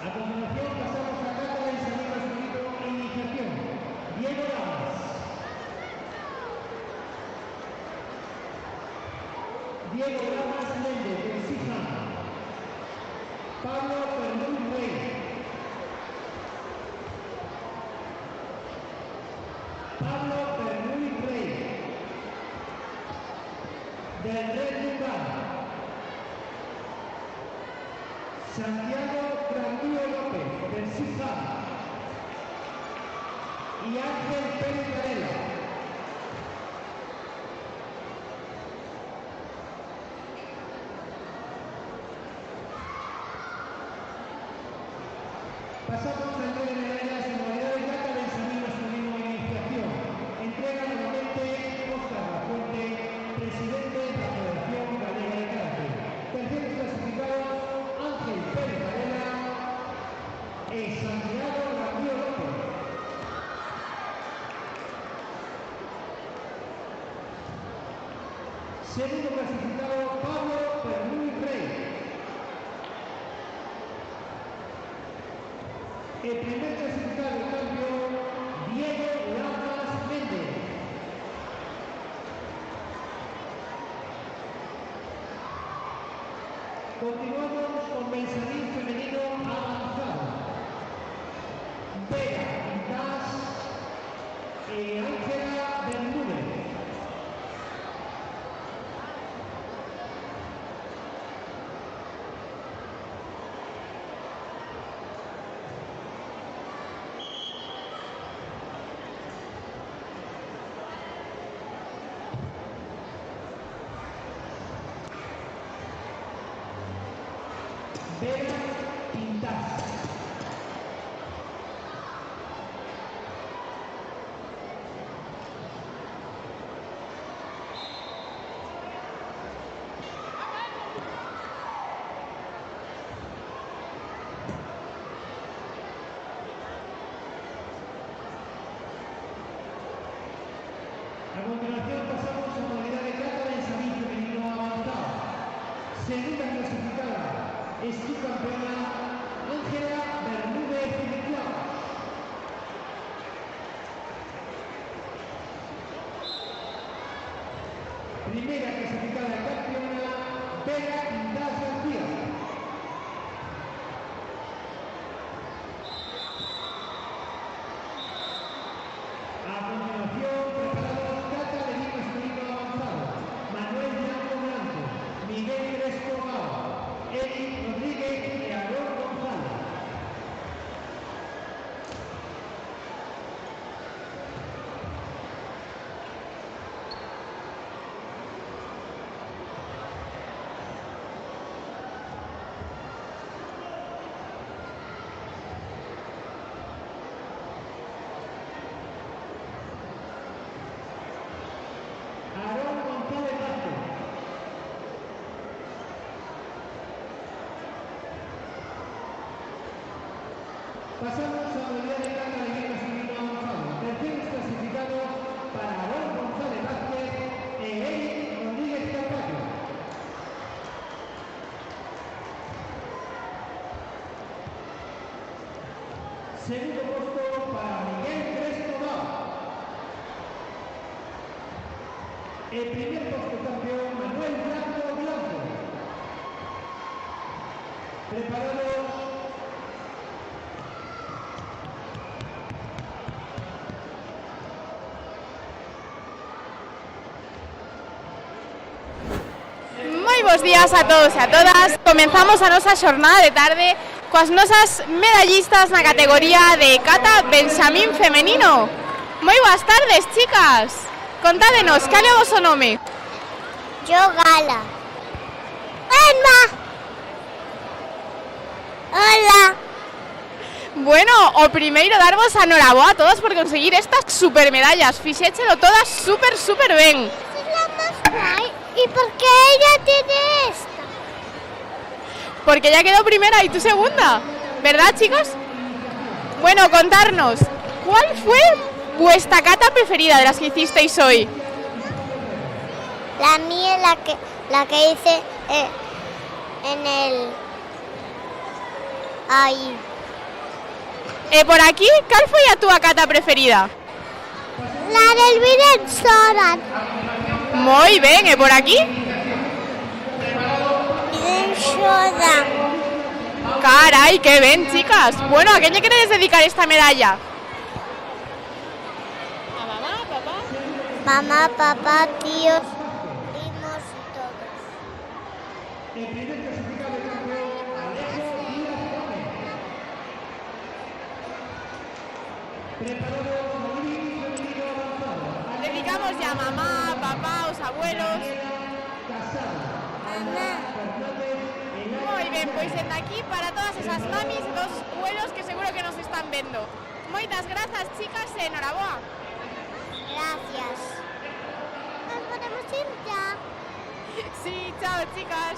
A continuación pasamos a la carta del Salino Femenino Iniciación. Diego Lamas. Diego Lamas Méndez, del Sijam. Pablo Fernández Rey. Pablo Bernuy Rey, del Red Lugar. Santiago Grandio López, del CIFA. Y Ángel Pérez Varela. Pasamos a entrega de medallas en modalidad de plata del Salino Femenino Iniciación. Entrega nuevamente Óscar Lafuente, presidente de la Federación Galega de Karate. Terceros clasificados, Ángel Pérez Varela y Santiago Grandio López. Segundo clasificado, Pablo Bernuy Rey. El primer clasificado campeón, Diego Lamas Méndez. Continuamos con Benjamín Femenino avanzado. Vera Quintás y Ángela Bermúdez. Vera Quintás. A continuación pasamos a modalidad de plata del Salino Femenino avanzado. Segunda clasificada es su campeona Ángela Bermúdez Clau. Primera clasificada campeona Vera Quintás García. A continuación, preparados plata de Lima Femenino avanzado. Manuel Blanco Blanco, Miguel Crespo Gao, Eric Rodríguez y Aarón González. Pasamos a la unidad de cata de equipo masculino avanzado. Terceros clasificados para Aarón González Vázquez e Eric Rodríguez Carvalho. Segundo puesto para Miguel Crespo. El primer puesto campeón Manuel Blanco Blanco. Preparados. Moi bons días a todos e a todas. Comenzamos a nosa xornada de tarde coas nosas medallistas na categoría de cata Benxamín femenino. Moi boas tardes, chicas. Contádenos, cal é o voso nome? Yo Gala. Emma. Hola. Bueno, o primeiro darvos a noraboa a todas por conseguir estas super medallas. Fixéchelo todas super ben. Es la más guay. ¿Y por qué ella tiene esta? Porque ella quedó primera y tú segunda, ¿verdad, chicos? Bueno, contarnos, ¿cuál fue vuestra cata preferida de las que hicisteis hoy? La mía, la que hice en el... Ahí. Por aquí, ¿cuál fue a tu cata preferida? La del Virensoran. Muy bien, por aquí? Virensoran. Caray, qué bien, chicas. Bueno, ¿a quién le queréis dedicar esta medalla? ¿A mamá, papá? Mamá, papá, tíos, primos y todos. El primer clasificado de campeón Alejo Díaz Gómez. Preparados Mauricio femenino avanzado. Dedicamos ya a mamá, papá, os abuelos. Muy bien, pues desde aquí para todas esas mamis y todos os abuelos que seguro que nos están viendo. Moitas grazas, chicas, e enhoraboa. Gracias. ¿Nos podemos ir ya? Sí, chao, chicas.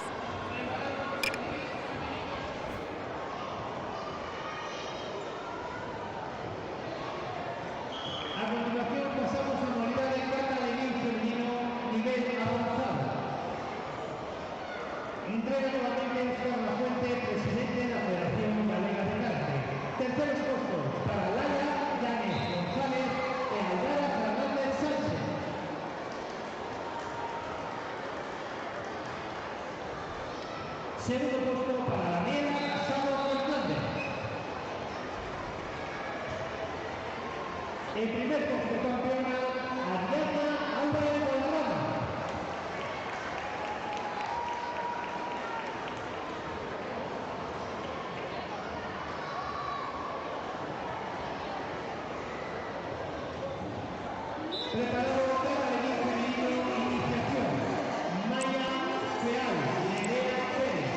A continuación pasamos a la unidad de cata de nivel femenino nivel avanzado. Entrega nuevamente Oscar La Fuente, presidente de la Federación Galega de Karate. Terceros puestos para Laia Llanes González e Aldara Fernández Sánchez. Segundo puesto para Daniela Casado Fernández. El primer puesto campeona Ariadna Álvarez Guadarrama. Preparado para el equipo femenino iniciación. Maya Feal, Nerea Pérez.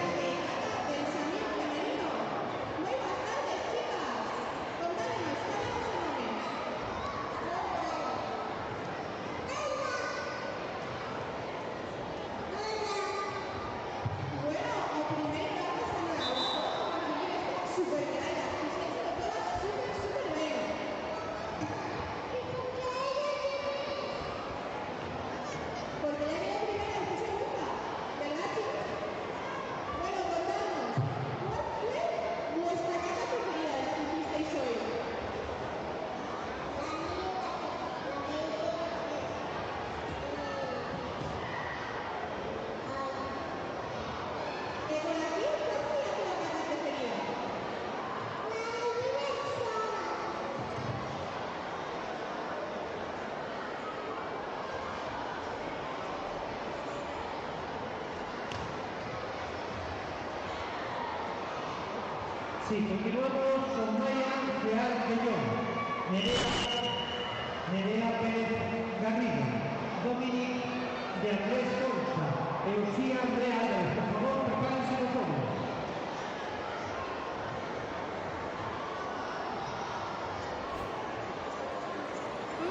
Sí, continuamos con Maya Feal Quellón, Nerea Pérez Garrido, Dominic de Andrés Concha, Eusía Andrea Álvarez. Por favor, prepárense los hombros.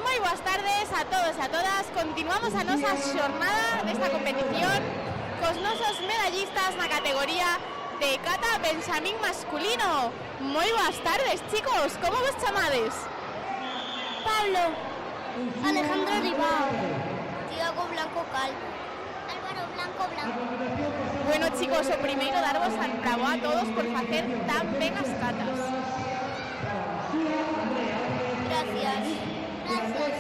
Moi boas tardes a todos e a todas. Continuamos a nosa xornada desta competición cos nosos medallistas na categoría de cata Benjamín masculino. Moi boas tardes, chicos, como vos chamades? Pablo, Alejandro Ribao, Tiago Blanco Calvo, Álvaro Blanco Blanco. Bueno, chicos, o primeiro darvos a bravo a todos por facer tan ben as catas. Gracias. Gracias.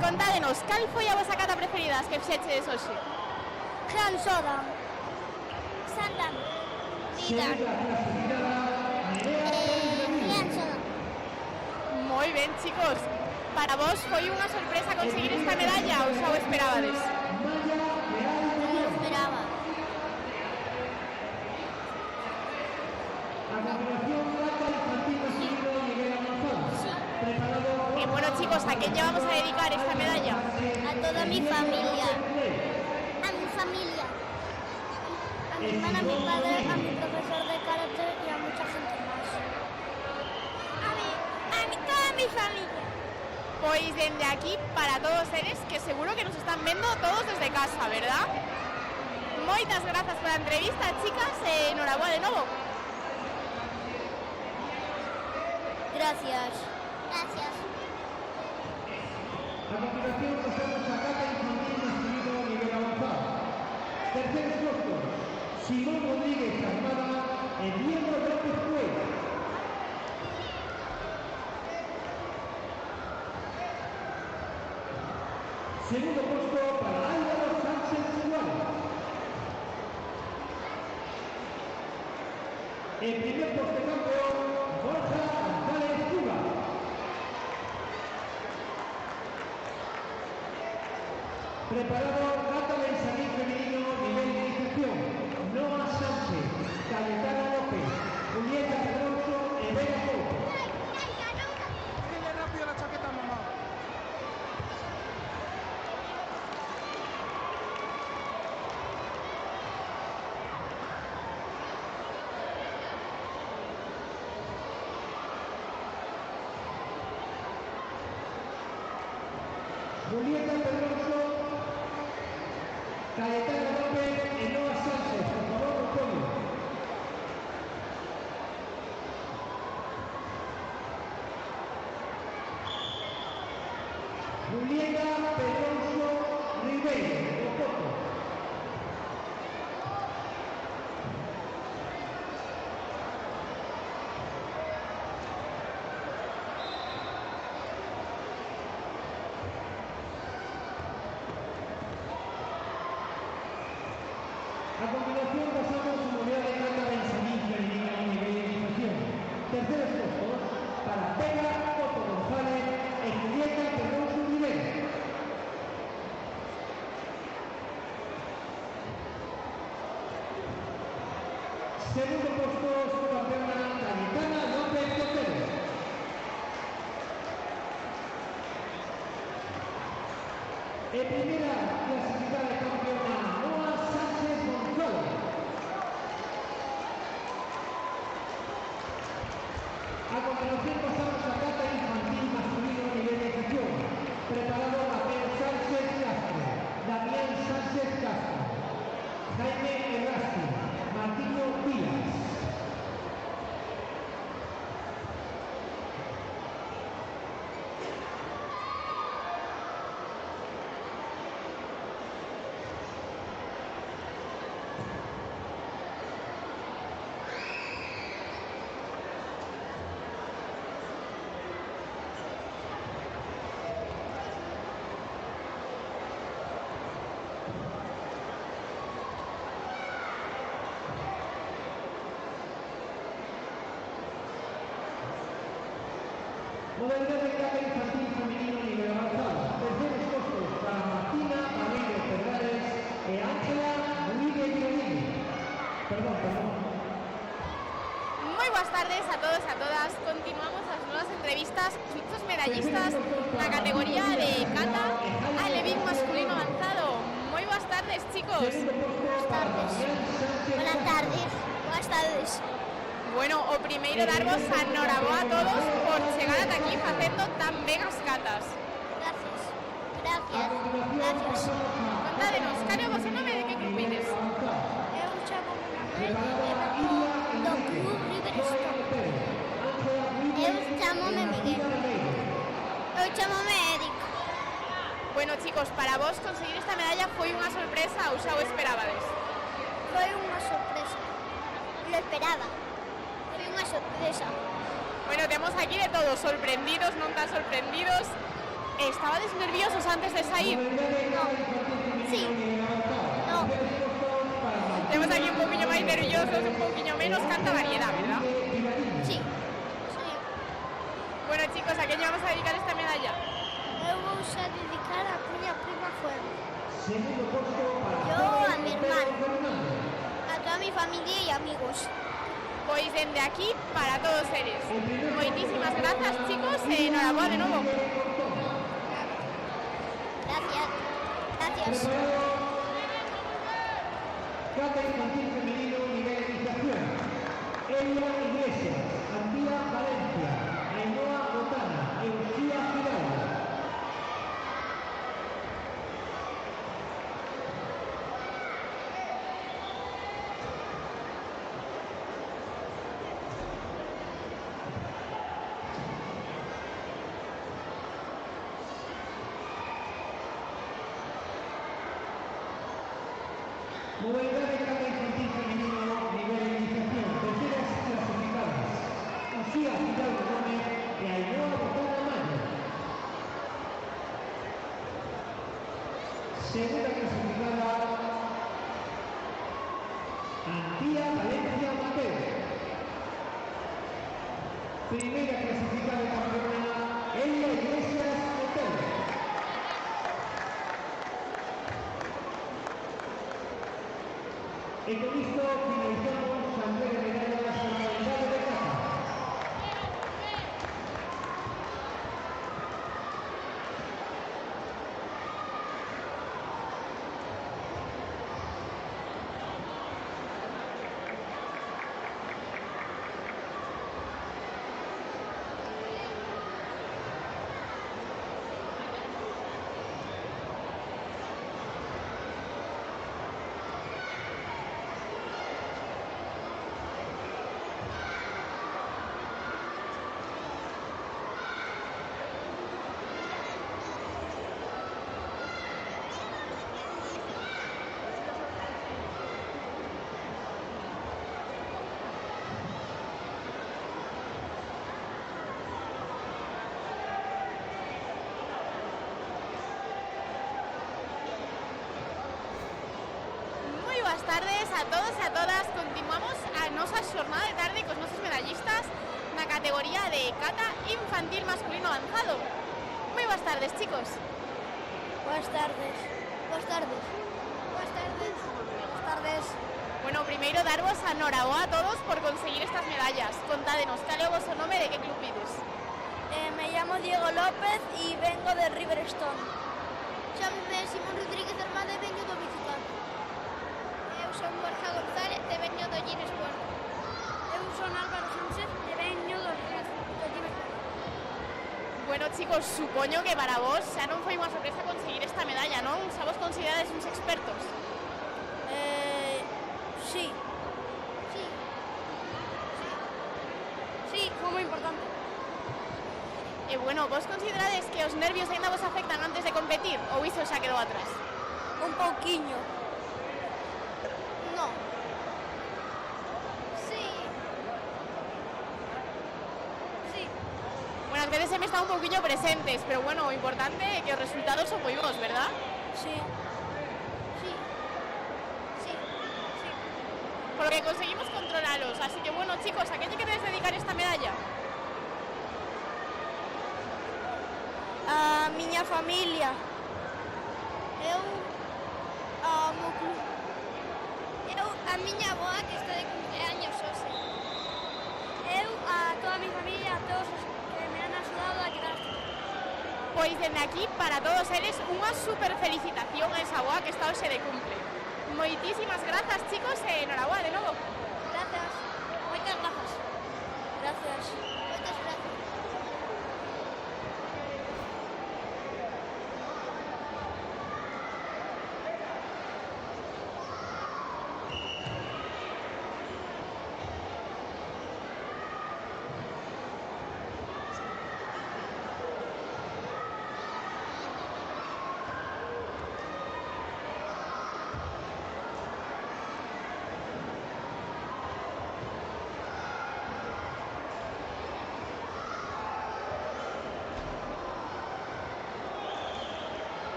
Contádenos, cal foi a vosa cata preferida que fixeches hoxe? Clan Soda. Sandam. Vidal. Clan Soda. Moi ben, chicos. Para vos foi unha sorpresa conseguir esta medalla ou xa o esperabades? No me lo esperaba. Y bueno, chicos, ¿a quién llevamos a dedicar esta medalla? A toda mi familia. A mi familia. A mi hermana, a mi padre, a mi profesor de karate y a mucha gente más. Toda mi familia. Pois dende aquí para todos eles que seguro que nos están vendo todos desde casa, ¿verdad? Moitas grazas pola entrevista, chicas, e enhoraboa de novo. Gracias. Gracias. A continuación pasamos a cata infantil masculino nivel avanzado. Terceros puestos, Simón Rodríguez Armada e Diego López Cueva. Segundo puesto para Álvaro Sánchez Suárez. El primer puesto campeón, Borja González Cuba. Preparado cata Benjamín femenino nivel de iniciación. Noa Sánchez, Cayetana López, Julieta Pedroso e Vera Couto. Dile rápido la chaqueta, mamá. Julieta Pedroso, Cayetana López y Noa Sánchez, por favor, por podio. Julieta Pedroso Ribeiro, por poco. A continuación pasamos a unidad de cata Benjamín femenina a nivel de iniciación. Terceros puestos para Pega Coto González e Julieta Pedroso Rivera. Segundo puesto su campeona Cayetana López Cotero. En primera clasificada campeona Noa Sánchez González. A continuación pasamos a cata infantil masculino nivel de iniciación. Preparado Rafael Sánchez Castro, Damián Sánchez Castro, Jaime Errasti, Martino Díaz. Modalidad de cata infantil femenino nivel avanzado. Terceros puestos para Martina Maneiro Ferrares e Ángela Luide Rodríguez. Perdón. Moi boas tardes a todos e a todas. Continuamos as novas entrevistas cos nuestros medallistas na categoría de cata alevín masculino avanzado. Moi boas tardes, chicos. Buenas tardes. Buenas tardes. Buenas tardes. Bueno, o primeiro darvos a enhoraboa a todos por chegar ata aquí facendo tan ben as catas. Gracias. Gracias. Gracias. Contádenos, cal é o vosso nome e de que grupo ides? Eu chamo Manuel Everest. Eu chamome Miguel. Eu chamome Eric. Bueno, chicos, para vos conseguir esta medalla foi unha sorpresa ou xa o esperabades? Foi unha sorpresa. Lo esperaba. Foi unha sorpresa. Bueno, temos aquí de todo, sorprendidos, non tan sorprendidos. Estabades nerviosos antes de sair? No. Sí. No. Temos aquí un poquinho máis nerviosos, un poquinho menos, canta variedad, ¿verdad? Sí. Sí. Bueno, chicos, ¿a quen lle vamos a dedicar esta medalla? Eu vou xa dedicar a miña prima Fuego. Segundo puesto para Yo a mi hermano. Fernández. A toda mi familia y amigos. Pois dende aquí para todos eles. Moitísimas grazas, chicos, e enhoraboa de novo. Gracias. Gracias. Cata infantil femenino nivel iniciación. Elia Iglesias, Antía Valencia, Ainhoa Botana, Euskía Fidalgo. Modalidad de cata infantil femenino nivel iniciación. Terceras clasificadas. Lucía Fidalgo Gómez y Ainhoa Botana Mayo. Segunda clasificada. Antía Valencia Mateo. Primera clasificada campeona Elia Iglesias Otero. Y con esto finalizamos la entrega de medallas a la modalidad de cata. Boas tardes a todos e a todas. Continuamos a nosa xornada de tarde cos nosos medallistas na categoría de cata infantil masculino avanzado. Moi boas tardes, chicos. Buenas tardes. Buenas tardes. Buenas tardes. Buenas tardes. Bueno, primeiro darvos a noraboa a todos por conseguir estas medallas. Contádenos, cal é o vosso nome e de que club vides? Me llamo Diego López y vengo de Riverstone. Chámame Simón Rodríguez Armada e veño do Bicicata. Eu son Borja González e veño do Ginesport. Eu son Álvaro Sánchez e veño do Riverstone. Bueno, chicos, supoño que para vos xa non foi unha sorpresa conseguir esta medalla, non? Xa vos considerades uns expertos. Sí. Sí. Sí, fue muy importante. E bueno, vos considerades que os nervios ainda vos afectan antes de competir ou iso xa quedou atrás? Un pouquiño. No. Sí. Sí. Bueno, ás veces se me está un pouquiño presentes, pero bueno, o importante é que os resultados son moi bons, verdad? Sí. Sí. Sí. Sí. Por lo que conseguimos controlalos, así que bueno, chicos, ¿a qué te queréis dedicar esta medalla? A miña familia. Eu ao meu club. Eu a miña avoa que está de cumpleaños hoxe. Eu a toda mi familia, a todos os que me han axudado a quedar. Pois dende aquí, para todos eles, unha super felicitación a esa boa que está hoxe de cumple. Moitísimas grazas, chicos, e enhoraboa de novo. Grazas. Moitas grazas. Gracias. Moitas grazas.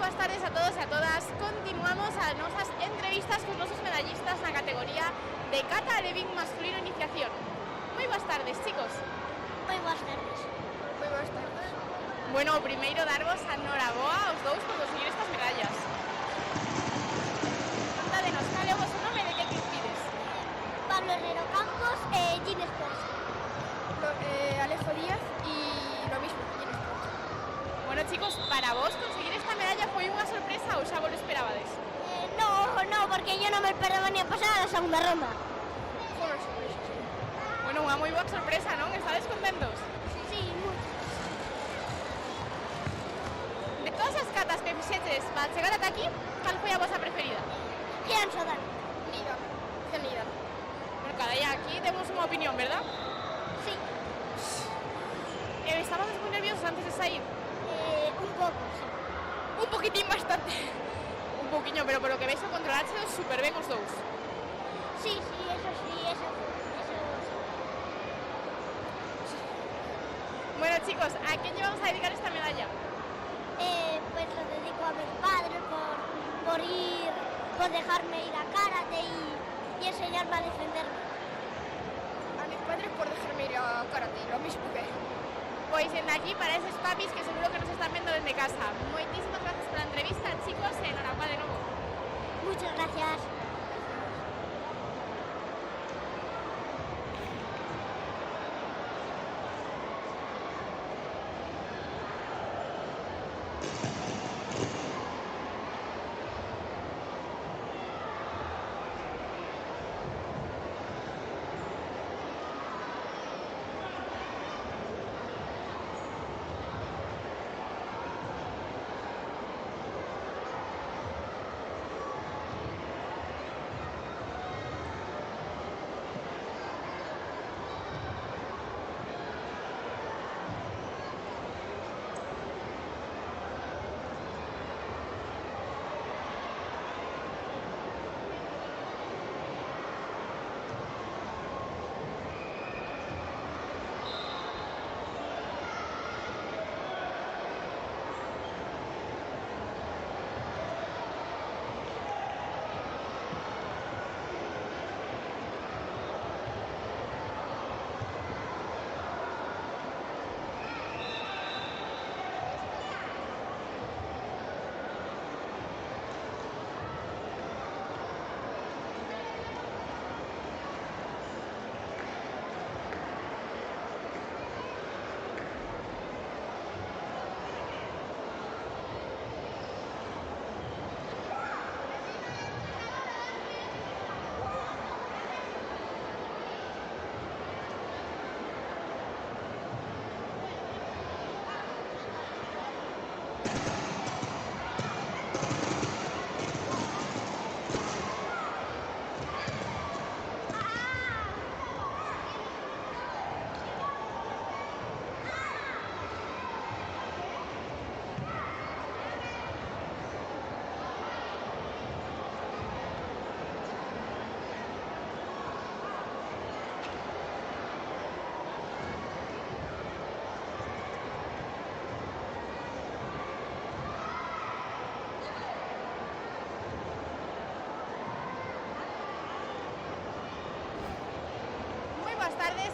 boas tardes a todos e a todas. Continuamos as nosas entrevistas cos nosos medallistas na categoría de kata alevín masculino iniciación. Moi boas tardes, chicos. Moi boas tardes. Moi boas tardes. Bueno, primeiro darvos a noraboa aos dous por conseguir estas medallas. Contádenos, cal é o vosso nome e de que equipo pides? Pablo Herrero Campos e Gin Sports. Alejo Díaz y lo mismo, Gin Sports. Bueno, chicos, para vos conseguir esta medalla foi unha sorpresa ou xa vos lo esperabades? No, porque yo no me esperaba ni a pasar a la segunda ronda. Fue una sorpresa, sí. Bueno, unha moi boa sorpresa, non? Estades contentos? Sí, mucho. De todas as catas que fixeches para chegar ata aquí, cal foi a vosa preferida? Gian Sodan. Nida. Genida. Bueno, cada día aquí temos unha opinión, verdad? Sí, Estábamos moi nerviosos antes de sair. un poco, sí. Un poquitín bastante. Un poquinho, pero polo que vexo controlaxe super ben os dous. Sí, eso sí. Bueno, chicos, ¿a quién llevamos a dedicar esta medalla? Pues lo dedico a mis padres por dejarme ir a karate y enseñarme a defenderme. A mis padres por dejarme ir a karate, lo mismo que... Pois dende aquí para eses papis que seguro que nos están vendo desde casa. Moitísimas gracias pola entrevista, chicos, e enhorabuena de novo. Muchas gracias.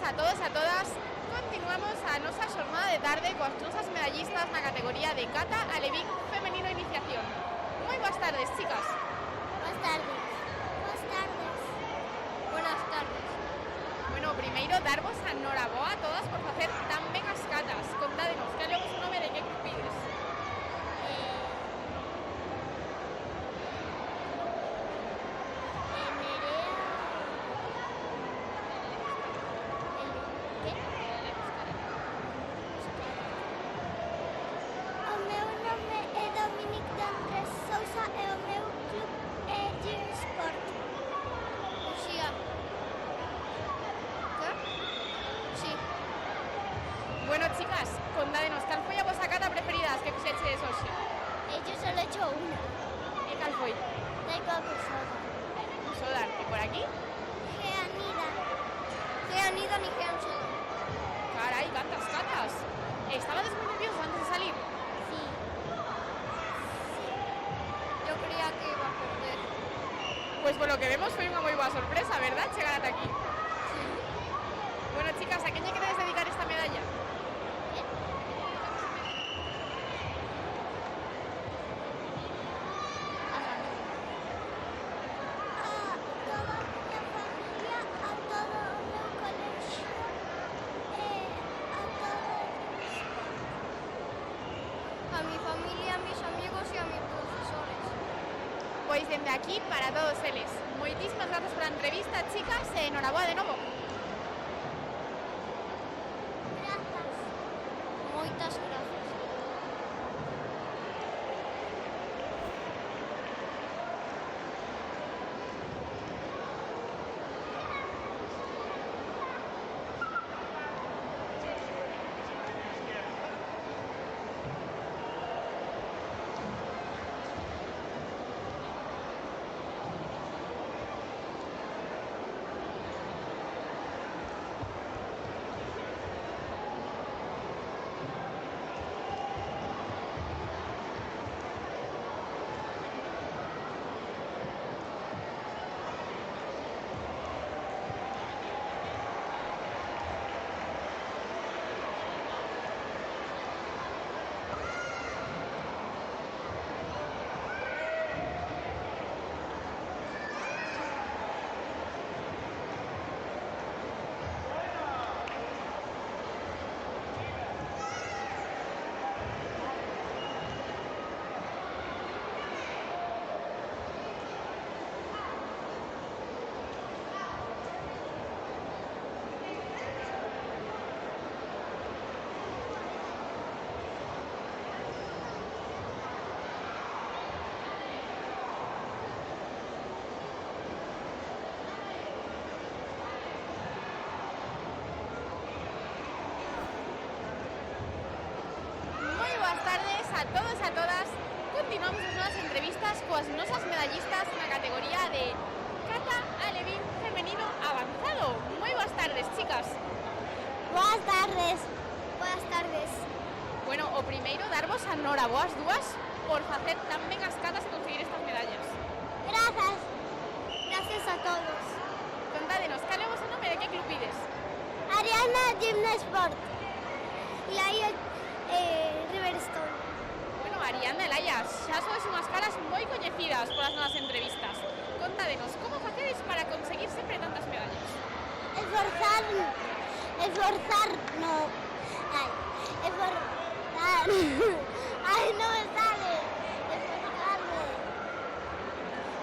a todos e a todas. Continuamos a nosa xornada de tarde coas nosas medallistas na categoría de kata alevín femenino iniciación. Moi boas tardes, chicas. Buenas tardes. Buenas tardes. Buenas tardes. Bueno, primeiro darvos a noraboa a todas por facer tan ben as catas. Contádenos, que é o vosso nome de que pides? Bueno, chicas, contádenos, cal foi a vosa cata preferida as que fixeches hoxe? Yo solo he hecho una. E cal foi? Tengo acusada. Sodan, e por aquí? Geanida. Geanida ni Gean Sodan. Carai, cantas catas. Estabades moi nerviosos antes de salir? Sí. dende aquí para todos eles. Moitísimas grazas pola entrevista, chicas, e enhoraboa de novo. Grazas. Moitas grazas. Boas tardes a todos e a todas. Continuamos as nosas entrevistas coas nosas medallistas na categoría de kata alevín femenino avanzado. Moi boas tardes, chicas. Boas tardes. Boas tardes. Bueno, o primeiro darvos a enhoraboa as dúas por facer tan ben as catas e conseguir estas medallas. Grazas. Gracias a todos. Contádenos, cal é o vosso nome e de que club ides? Ariana Gymnasport. Laia Riverstone. Bueno, Ariana e Laia, xa sois unhas caras moi coñecidas polas nosas entrevistas. Contádenos, como facedes para conseguir sempre tantas medallas? Esforzar no. Ay, esforzar. Ay, no me sale.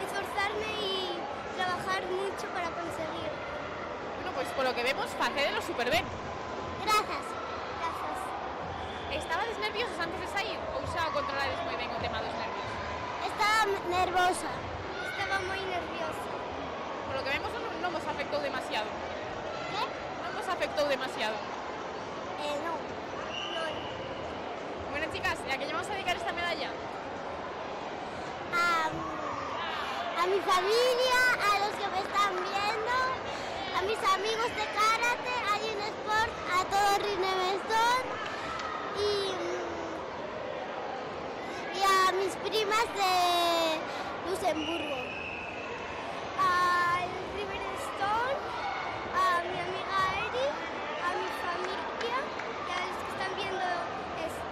Esforzarme y trabajar mucho para conseguir. Bueno, pois polo que vemos, facedelo super ben. Gracias. Gracias. Estabades nerviosos antes de sair ou xa controlades moi ben o tema dos nervios? Estaba nervosa. Estaba muy nerviosa. Polo que vemos non vos afectou demasiado. ¿Qué? Non vos afectou demasiado. No. Bueno, chicas, ¿y a qué vamos a dedicar esta medalla? A mi familia, a los que me están viendo, a mis amigos de karate, a Gymnasport, a todo Rinemestón y a mis primas de Luxemburgo. Al Riverstone, a mi amiga Eri, a mi familia y a los que están viendo esto.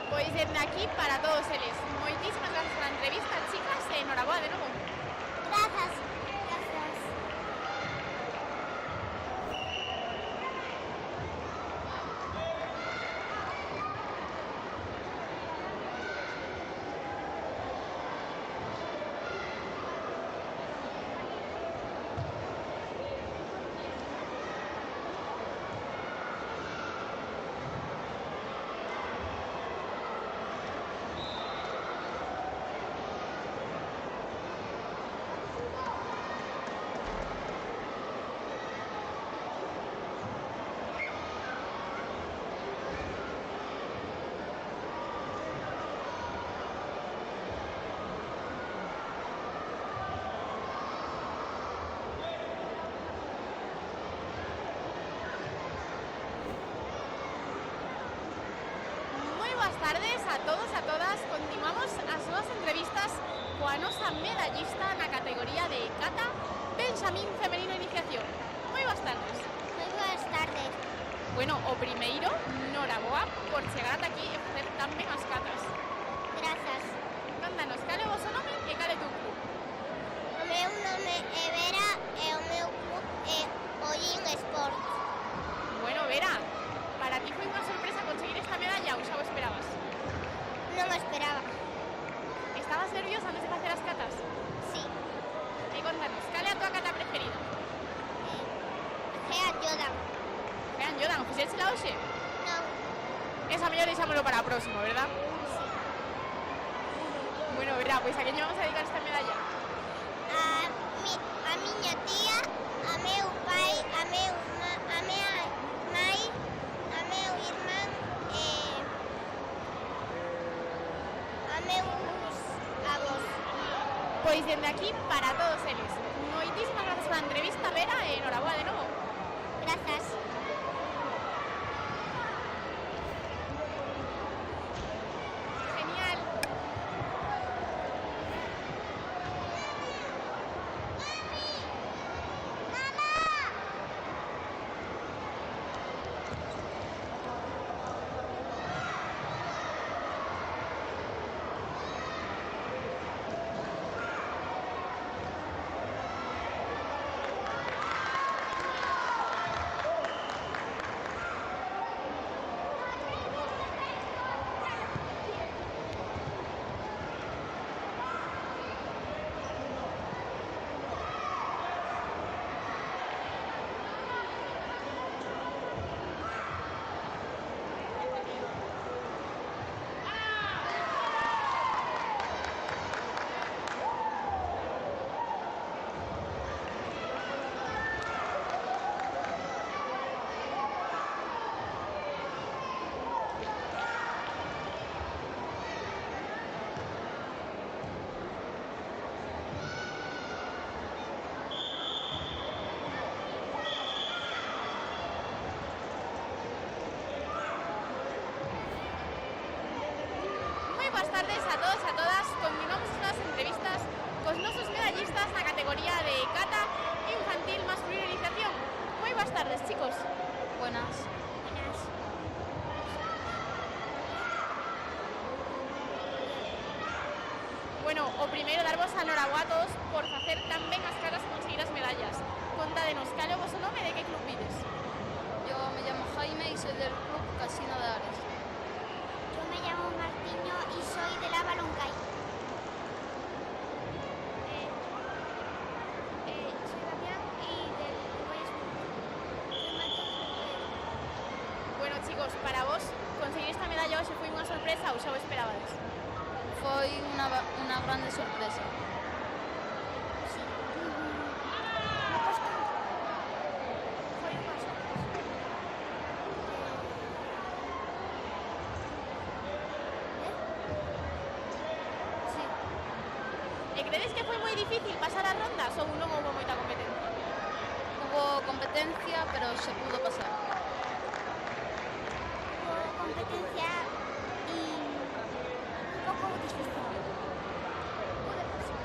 Pois desde aquí para todos eles. Moitísimas gracias pola entrevista, chicas, e enhoraboa de novo. Gracias. Gracias. Boas tardes a todos e a todas. Continuamos as nosas entrevistas coa nosa medallista na categoría de kata Benjamín femenino iniciación. Moi boas tardes. Muy buenas tardes. Bueno, o primeiro, noraboa por chegar ata aquí e facer tan ben as catas. Gracias. Contanos, cal é o vosso nome e cal é tu club? O meu nome é Vera e o meu club é o Gymnasport. Bueno, Vera, para ti foi unha sorpresa conseguir esta medalla ou xa o esperabas? Non o esperaba. Estabas nerviosa antes de facer as catas? Jordan. Vean, Jordan, fixeche la hoxe? Non. Esa mellor deixámoslo para a próxima, verdad? Bueno, verá, pois a quen lle vamos a dedicar esta medalla? A miña tía, a meu pai, a mea mai, a meu irmán e a meus avós. Pois dende aquí para todos eles. Moitísimas grazas pola entrevista, Vera, e enhoraboa de novo. Grazas. Genial. Boas tardes a todos e a todas. Continuamos as nosas entrevistas cos nosos medallistas na categoría de kata infantil masculino iniciación. Moi boas tardes, chicos. Buenas. Buenas. Bueno, o primeiro darvos a enhoraboa a todos por facer tan ben as caras e conseguir as medallas. Contádenos, cal é o vosso nome e de que club vides? Yo me llamo Jaime y soy del club Casino de Ares. Yo me llamo Martiño y soy de la Baloncay. Soy Damián y del Bueno, chicos, para vos conseguir esta medalla hoxe foi unha sorpresa ou xa o esperabades? Fue una grande sorpresa. E credes que foi moi difícil pasar as rondas ou non houve moita competencia? Hubo competencia, pero se pudo pasar. Hubo competencia y un poco difícil. Pude pasar.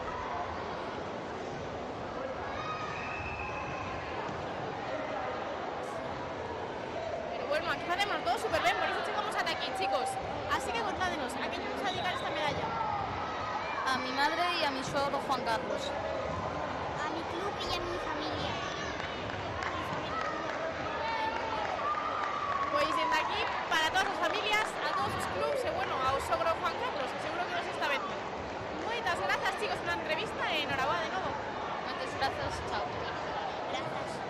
Pero bueno, aquí facemos todo super ben, por iso chegamos ata aquí, chicos. Así que contádenos, a quen vamos a dedicar esta medalla? A mi madre y a mi suegro Juan Carlos. A mi club y a mi familia. Pois dende aquí, para todas as familias, a todos os clubs e, bueno, ao sogro Juan Carlos, que seguro que nos está vendo. Moitas grazas, chicos, pola entrevista e enhoraboa de novo. Muchas gracias, chao. Gracias.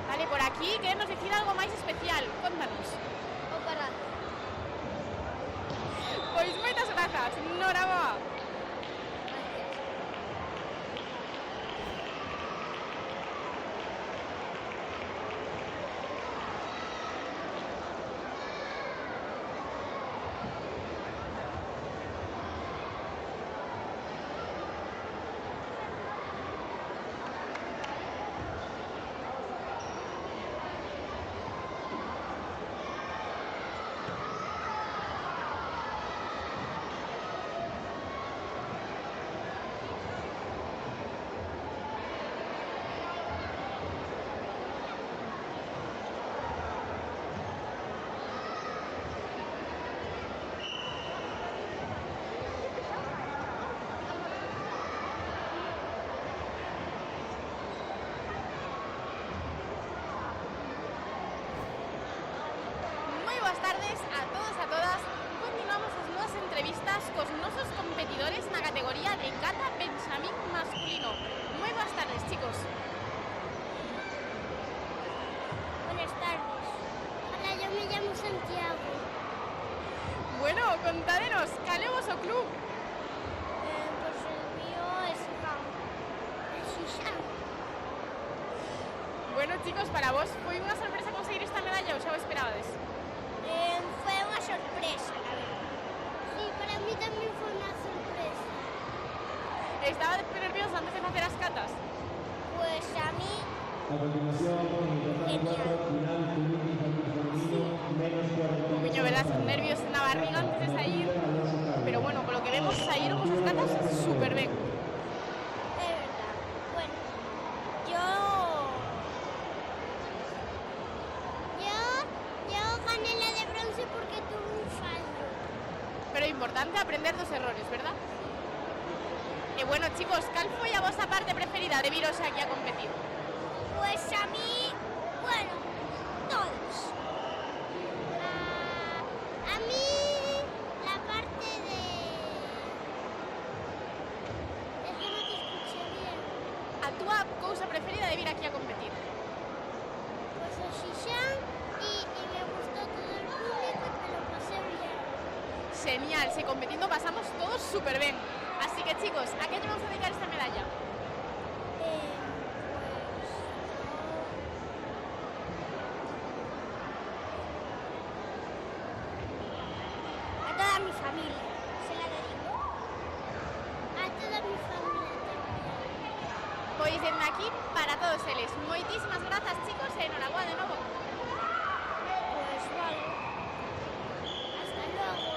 Vale, por aquí queremos decir algo máis especial. Contanos. O parado. Pois moitas grazas. Enhoraboa. chicos, para vos foi unha sorpresa conseguir esta medalla ou xa o esperabades? Fue una sorpresa, la verdad. Sí, para mí también fue una sorpresa. Estaba nervioso antes de facer as catas? Pues a mí, A continuación, en el total 4, final, Turín infantil femenino, menos 40. Miño, verás, nervios na barriga antes de sair, pero bueno, polo que vemos, saíron as catas super ben. es verdad. Bueno, yo gané la de bronce porque tuve un fallo. Pero é importante aprender dos errores, verdad? E bueno, chicos, cal foi a vosa parte preferida de viros aquí a competir? Pues a mí, bueno, todos. A mí la parte de... Es que no te escuché bien. A túa cousa preferida de vir aquí a competir? Pues el Xixán y me gustó todo el público y me lo pasé bien. Genial, si competindo pasamos todos super ben. Así que chicos, ¿a qué lle vamos a dedicar esta medalla? A toda mi familia, se la dedico. A toda mi familia también. Pois dende aquí para todos eles. Moitísimas grazas, chicos, e enhorabuá de novo. Pues vale. Hasta luego.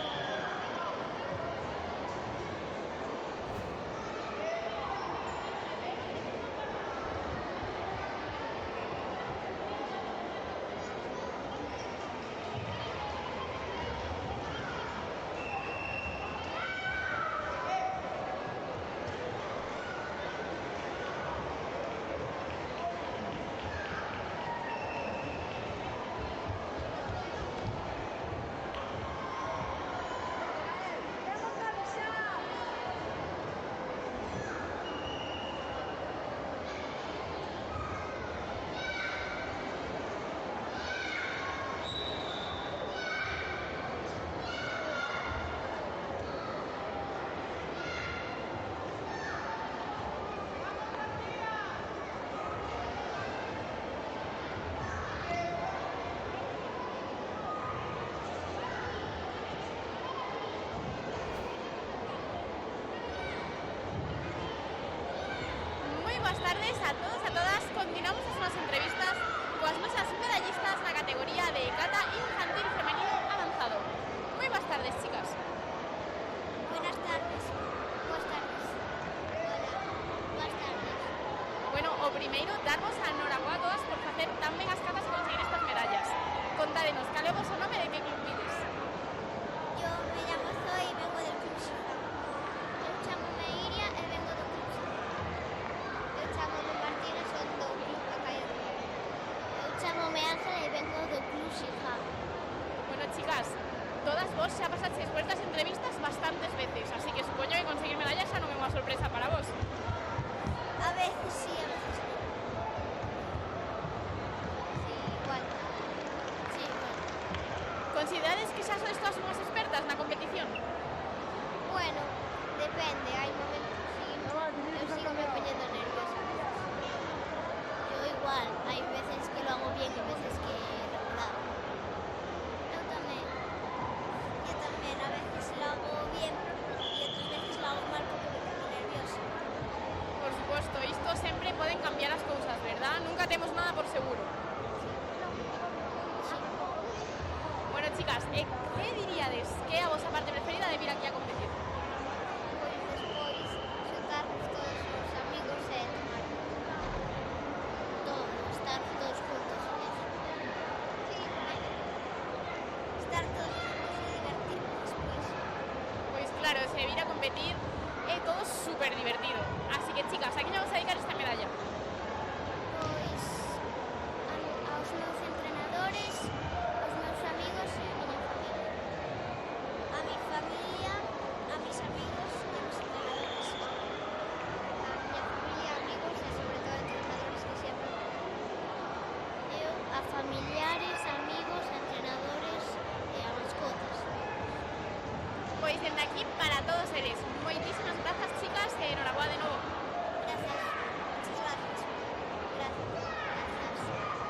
Boas tardes a todos e a todas. Continuamos as nosas entrevistas coas nosas medallistas na categoría de cata infantil femenino avanzado. Moi boas tardes, chicas. Buenas tardes. Buenas tardes. Hola. Buenas tardes. Bueno, o primeiro, darvos a enhorabuá a todas por facer tan ben as catas e conseguir estas medallas. Contádenos, cal é o voso nome e de que club vides? Yo me llamo Zoe y vengo del Club Shifa. Eu chamo-me Iria e vengo do Club Shifa. Eu chamo-me Martínez, son do Club Academy. Eu chamo-me Ángela e vengo do Club Shifa. Bueno, chicas, todas vos xa pasaches por estas entrevistas bastantes veces, así que supoño que conseguir medallas xa non é unha sorpresa para vos. A veces sí, a veces no. Sí, igual. Sí, igual. Considerades que xa sois todas unhas expertas na competición? Bueno, depende, hai momentos que sí, eu sigo me poñendo nerviosa. Yo igual, hai veces que lo hago bien y veces que regular. Eu tamén, a veces lo hago bien y otras veces lo hago mal porque me pongo nerviosa. Por suposto, isto sempre poden cambiar as cousas, verdad? Nunca temos nada por seguro. Sí. Bueno, chicas, que diríades que é a vosa parte preferida de vir aquí a competir? Pois despois xuntarnos todos os amigos e tomar todo, estar todos juntos e eso. Sí, estar todos juntos e divertirnos despois. Pois claro, se vir a competir é todo super divertido. Así que, chicas, a que lle vamos a dedicar esta medalla? Pois aos meus entrenadores, aos meus amigos e a miña familia. A mi familia, a mis amigos e a mis entrenadores. A miña familia, amigos e sobre todo entrenadores que sempre. Eu a familiares, amigos, entrenadores e a mascotas. Pois dende aquí para todos eles. Moitísimas grazas, chicas, e enhorabuá de novo. Gracias. Muchas gracias. Gracias. Gracias.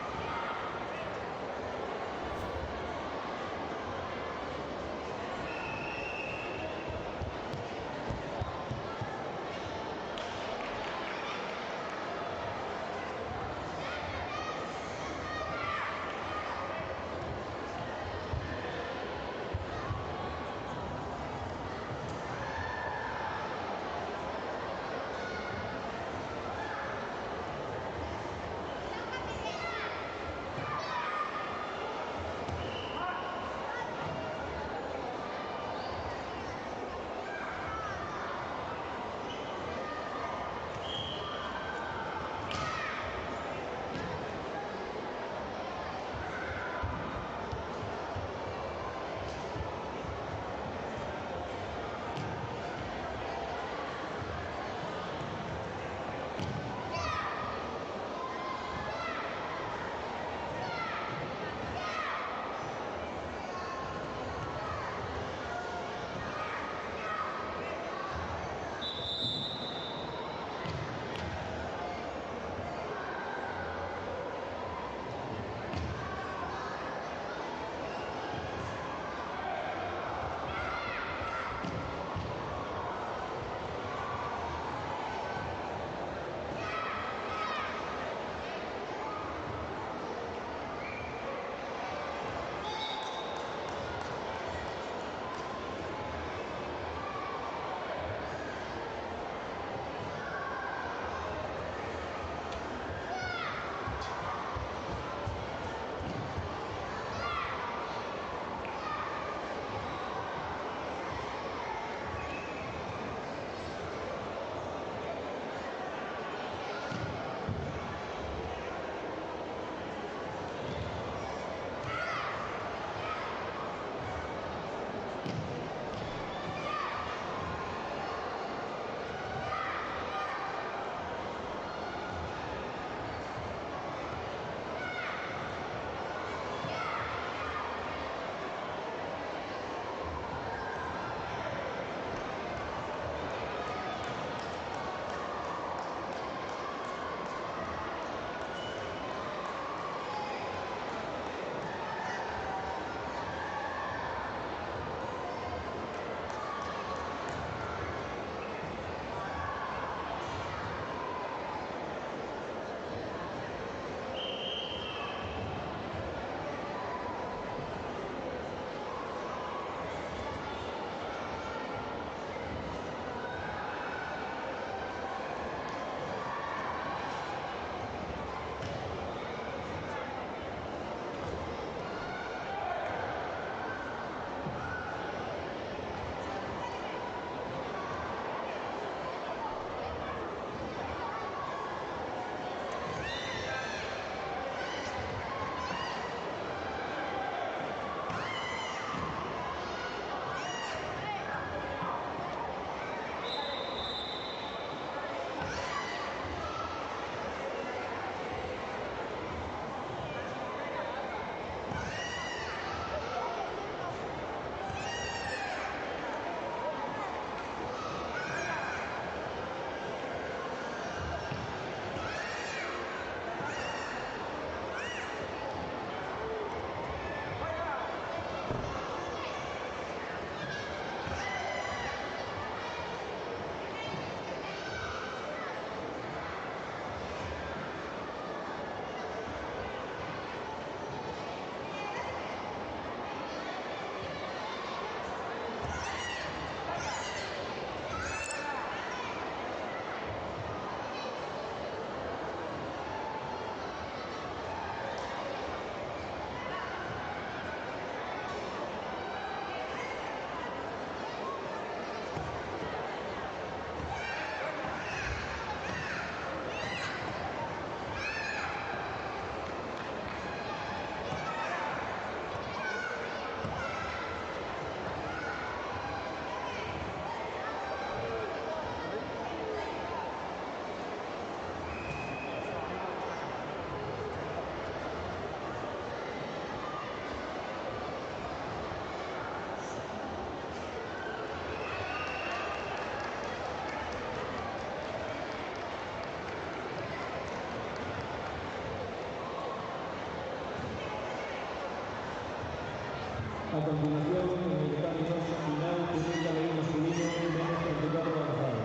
A continuación, en el camino final, Turinda Leí masculino, menos 34 avanzado.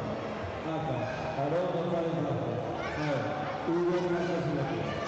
Aka, Aarón González Blanco. Hugo Casas López.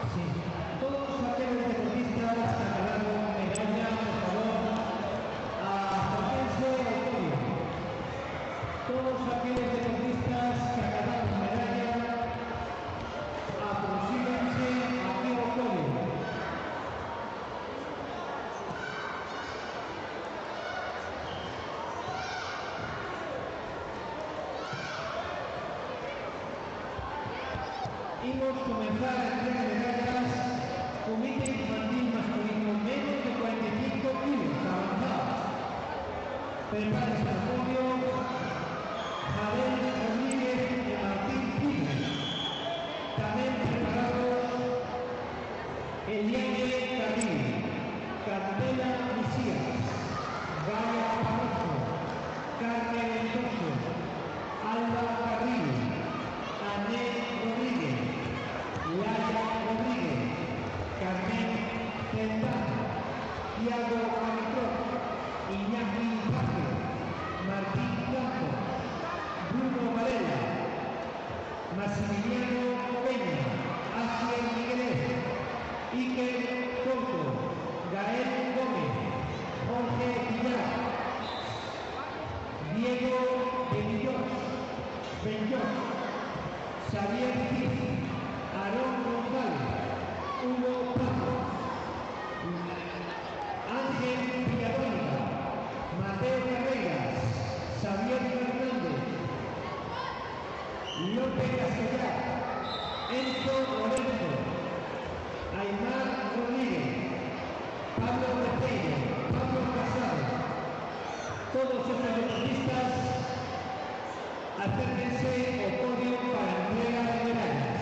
Sí. Todos aquellos deportistas que han ganado medalla, por favor, acérquense al podio. Todos aquellos deportistas que han ganado medalla, aproxímense aquí al podio. Hemos comenzado a entregar medallas. Comité infantil masculino menos de 45 kilos avanzados. Prepárense al podio. Javier Rodríguez y Martín Pires. También preparados Eliane Carril, Candela Misías, Gaia Barroso, Carmen Mendoza, Alba Carril, Ané Rodríguez, Laia Rodríguez, Carmen Zendana, Tiago Anicrón, Iñaki Vázquez, Martín Blanco, Bruno Varela, Massimiliano Peña, Asier Migueles, Iker Porto, Gael Gómez, Jorge Villar, Diego Benjós, Xavier Cid, Aarón González, Hugo Paco, Ángel Villadónica, Mateo Carreras, Xavier Fernández, López Castellar, Enzo Lorenzo, Aymar Rodríguez, Pablo Receiro, Pablo Casado. Todos estos deportistas acérquense al podio para entrega de medallas.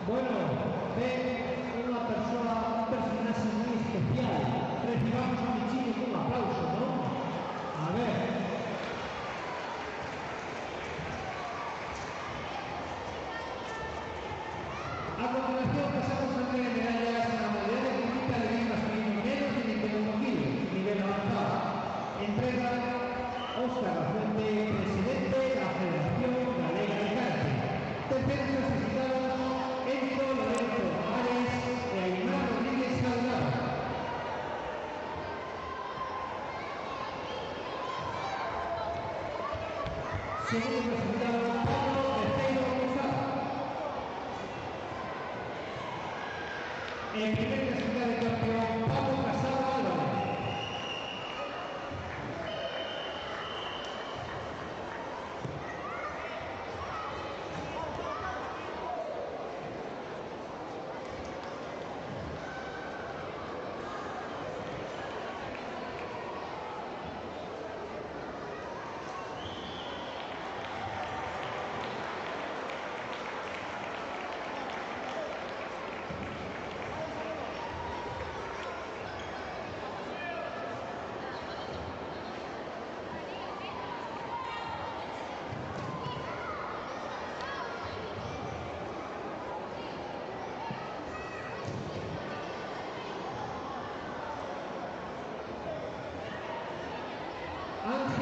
Bueno, ven un personaje muy especial. Recibamos a mi chico con un aplauso, ¿no? A ver. A continuación pasamos a entregar medallas a la modalidad de conquista de bien masculino menos de 21 kilos, nivel avanzado. Entrega Óscar Lafuente, presidente de la Federación Galega de Karate. Terceros clasificados Enzo Lorenzo Ares y Aymar Rodríguez Salgado. Segundo clasificado Pablo Receiro González. El primer clasificado de campeón Pablo Casado Álvarez.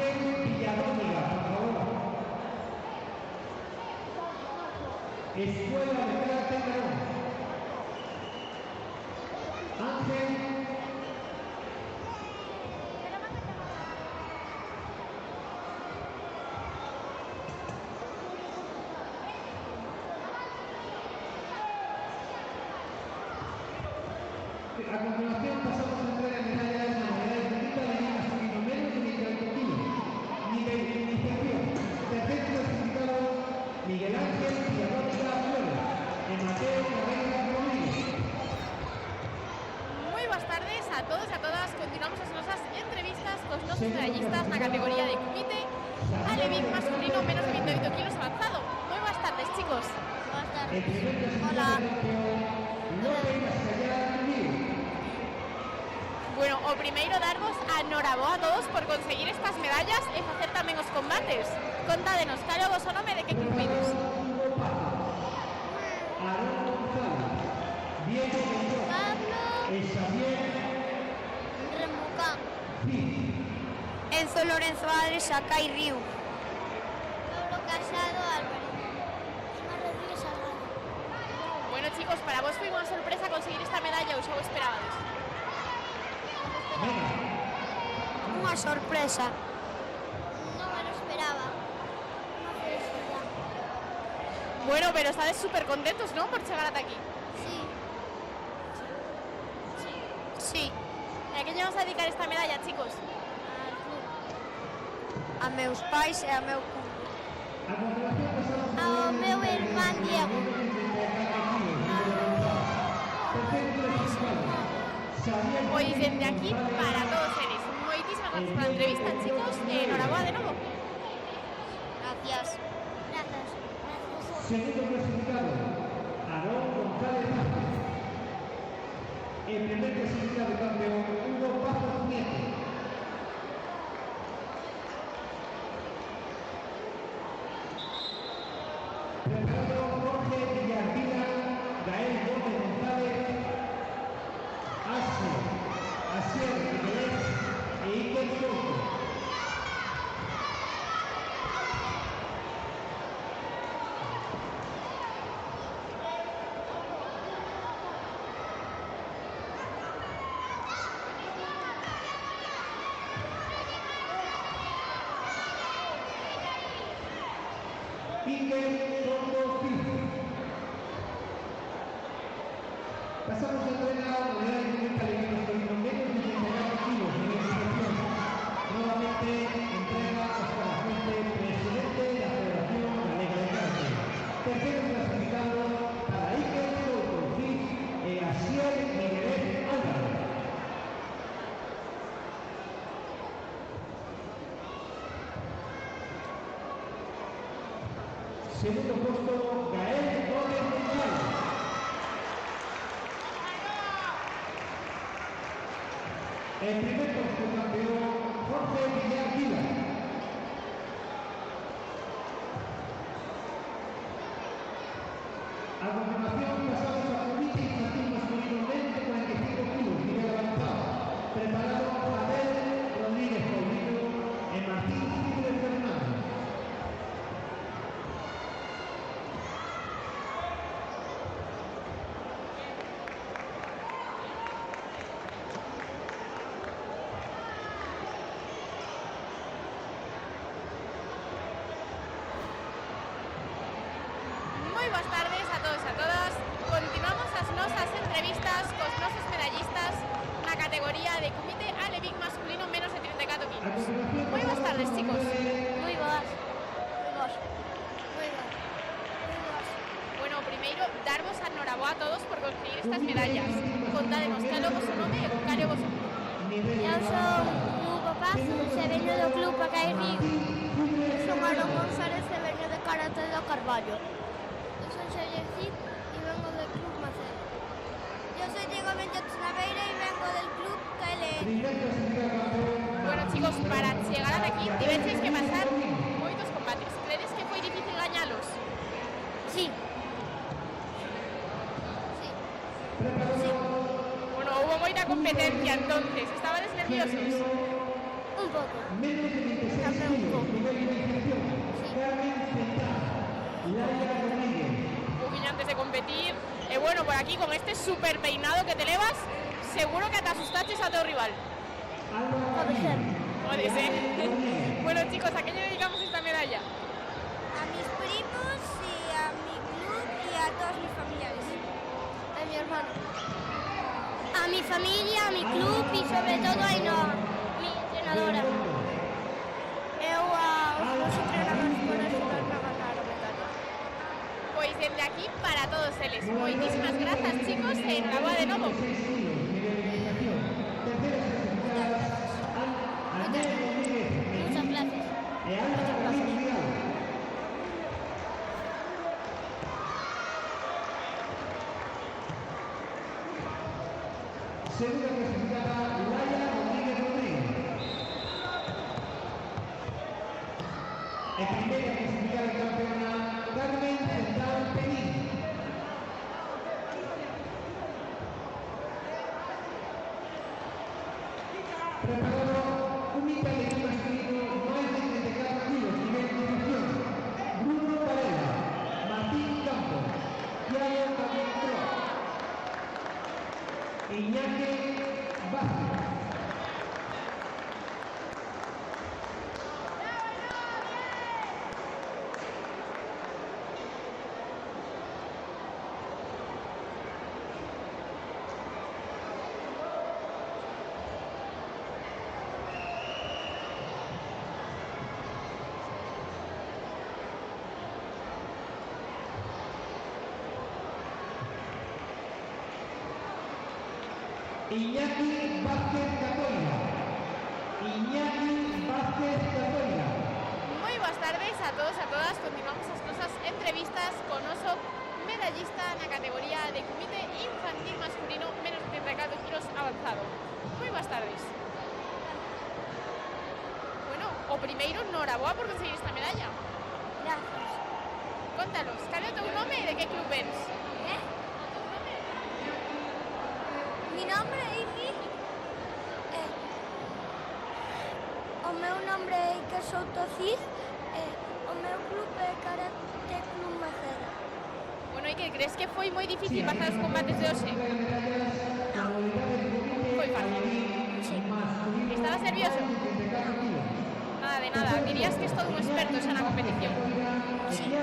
Ángel Villadóniga, por favor. Escuela de Karate Narón. Ángel A continuación pasamos a entregar medallas a modalidades de quinta de liga masculino menos de 28 kilos. Nivel de iniciación. Tercer clasificado Miguel Ángel Villadóniga Flores. En Mateo Carrera Rodríguez. Muy buenas tardes a todos y a todas. Continuamos as nosas entrevistas cos nosos medallistas na categoría de kumite alevín masculino menos de 28 kilos avanzado. Muy buenas tardes, chicos. Buenas El tardes. primer clasificado Hola. López Cascallá Miguel. Bueno, o primeiro darvos a noraboa a todos por conseguir estas medallas e facer tamén os combates. Contádenos, cal é o vosso nome e de que club ides? Aarón González, Diego Mendoza, Pablo Xavier Remucán. Cid, Enzo Lorenzo Adres, Sacai Río. Pablo Casado Álvarez. Emma Rodríguez Salgado. Bueno, chicos, para vos foi unha sorpresa conseguir esta medalla ou xa o esperabades? Mega, Unha sorpresa. No me lo esperaba. Una felicidad. Bueno, pero estades súper contentos, non? Por chegar ata aquí. Sí. Sí. Sí, E a que lle vamos a dedicar esta medalla, chicos? Al club. a meus pais e a meu cumple. a continuación pasamos Ao meu irmán Diego. tercer clasificado Xavier Pois dende aquí para todos eles. Moitísimas gracias pola entrevista, chicos, e noraboa de novo. Gracias. Gracias. Gracias. Segundo clasificado Aarón González Vázquez. El primer clasificado campeón Hugo Pazos Nieto. Preparado Jorge Villarvila, Gael Gómez González, Asier Miguelés e Iker Souto. Iker Souto Cid. Pasamos a entrenar la unidad de 50 libras con menos de 34 kilos de investigación. Nuevamente entrega Oscar Fuente, presidente de la Federación Galega de Karate. Tercero clasificado para Iker Souto Cid e Asier Miguelés Álvarez. Segundo puesto, Gael Gómez González. El primer puesto campeón, Jorge Villarvila. A continuación pasamos a Comité Infantil Masculino menos de 45 kilos, nivel avanzado. Preparado Abel Rodríguez Paulino y Martín Tigre Fernández. Moi boas tardes a todos e a todas. Continuamos as nosas entrevistas cos nosos medallistas na categoría de kumite alevín masculino menos de 34 kilos. Moi boas tardes, chicos. Moi boas. Muy boas. Muy boas. Muy boas. Bueno, primeiro, darvos a noraboa a todos por conseguir estas medallas. Contádenos cal é o voso nome e cal é o voso club. Eu son Hugo Pazos e veño do club Sacai Río. Eu son Aarón González e veño de Karate do Carballo. Eu son Xavier Cid e vengo del club Macero. Eu soy Diego Mendoza Naveira e vengo del club KLN. Primer clasificado campeón. Bueno, chicos, para chegar ata aquí tiveches que pasar moitos combates. Credes que foi difícil gañalos? Sí. Sí. Bueno, hubo moita competencia entonces. Estabades nerviosos? Un pouco. Menos de 26 Sempre un pouco. Carmen Central, Laia Rodríguez. Un poquillo antes de competir. Bueno, por aquí con este super peinado que te levas, seguro que te asustaste a tu rival. Pode ser. Puede ser. Bueno, chicos, ¿a qué le dedicamos esta medalla? A mis primos y a mi club y a todos mis familiares. A mi hermano. A mi familia, a mi club y sobre todo a Ainhoa, mi entrenadora. Eu aos meus entrenadores por axudarme a ganar a medalla. Pues desde aquí para todos eles. Muchísimas gracias, chicos, e enhorabuena de nuevo. Muchas gracias. Segunda clasificada, Laia Rodríguez. En primera clasificada campeona, Carmen Central Penín. Preparado un italiano masculino, más de 34 kilos, nivel de iniciación. Bruno Varela, Martín Campos, Thiago Camintro, Iñaki Vázquez. Iñaki Vázquez Catoira. Muy buenas tardes a todos, a todas. Continuamos las cosas entrevistas con oso medallista en la categoría de comité infantil masculino menos de 34 kilos avanzado. Muy buenas tardes. Bueno, o primeiro, enhorabuena por conseguir esta medalla. Gracias. Contanos, ¿cuál es tu nombre y de qué club eres? Mi nombre é Iri. O meu nombre é Iker Souto Cid. O meu club é Karate Club Maceda. Bueno, ¿y qué crees que fue muy difícil pasar los combates de hoxe? Foi fácil. Sí. ¿Estabas nervioso? Nada de nada. Dirías que es todo un experto en la competición. Sí.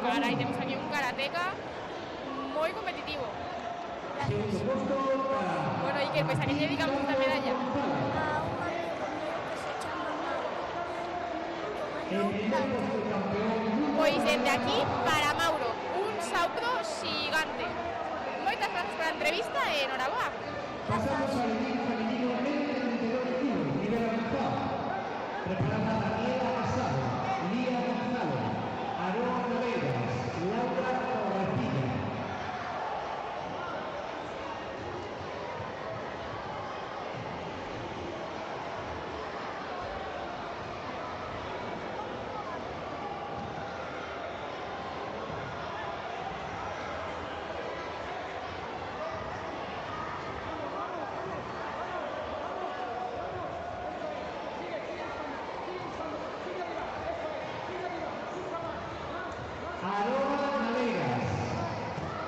Caray, tenemos aquí un karateca muy competitivo. Gracias. Bueno, Iker, pues ¿a qué le dedicamos esta medalla? A un amigo mío que se chama Mauro. Pues desde aquí para Mauro, un saludo gigante. Muchas gracias por la entrevista y enhorabuena. Pasamos al equipo femenino menos de 32 kilos, nivel avanzado. Preparada Daniela Casado, Lía González, Aroa Navegas, Laura Torrecilla.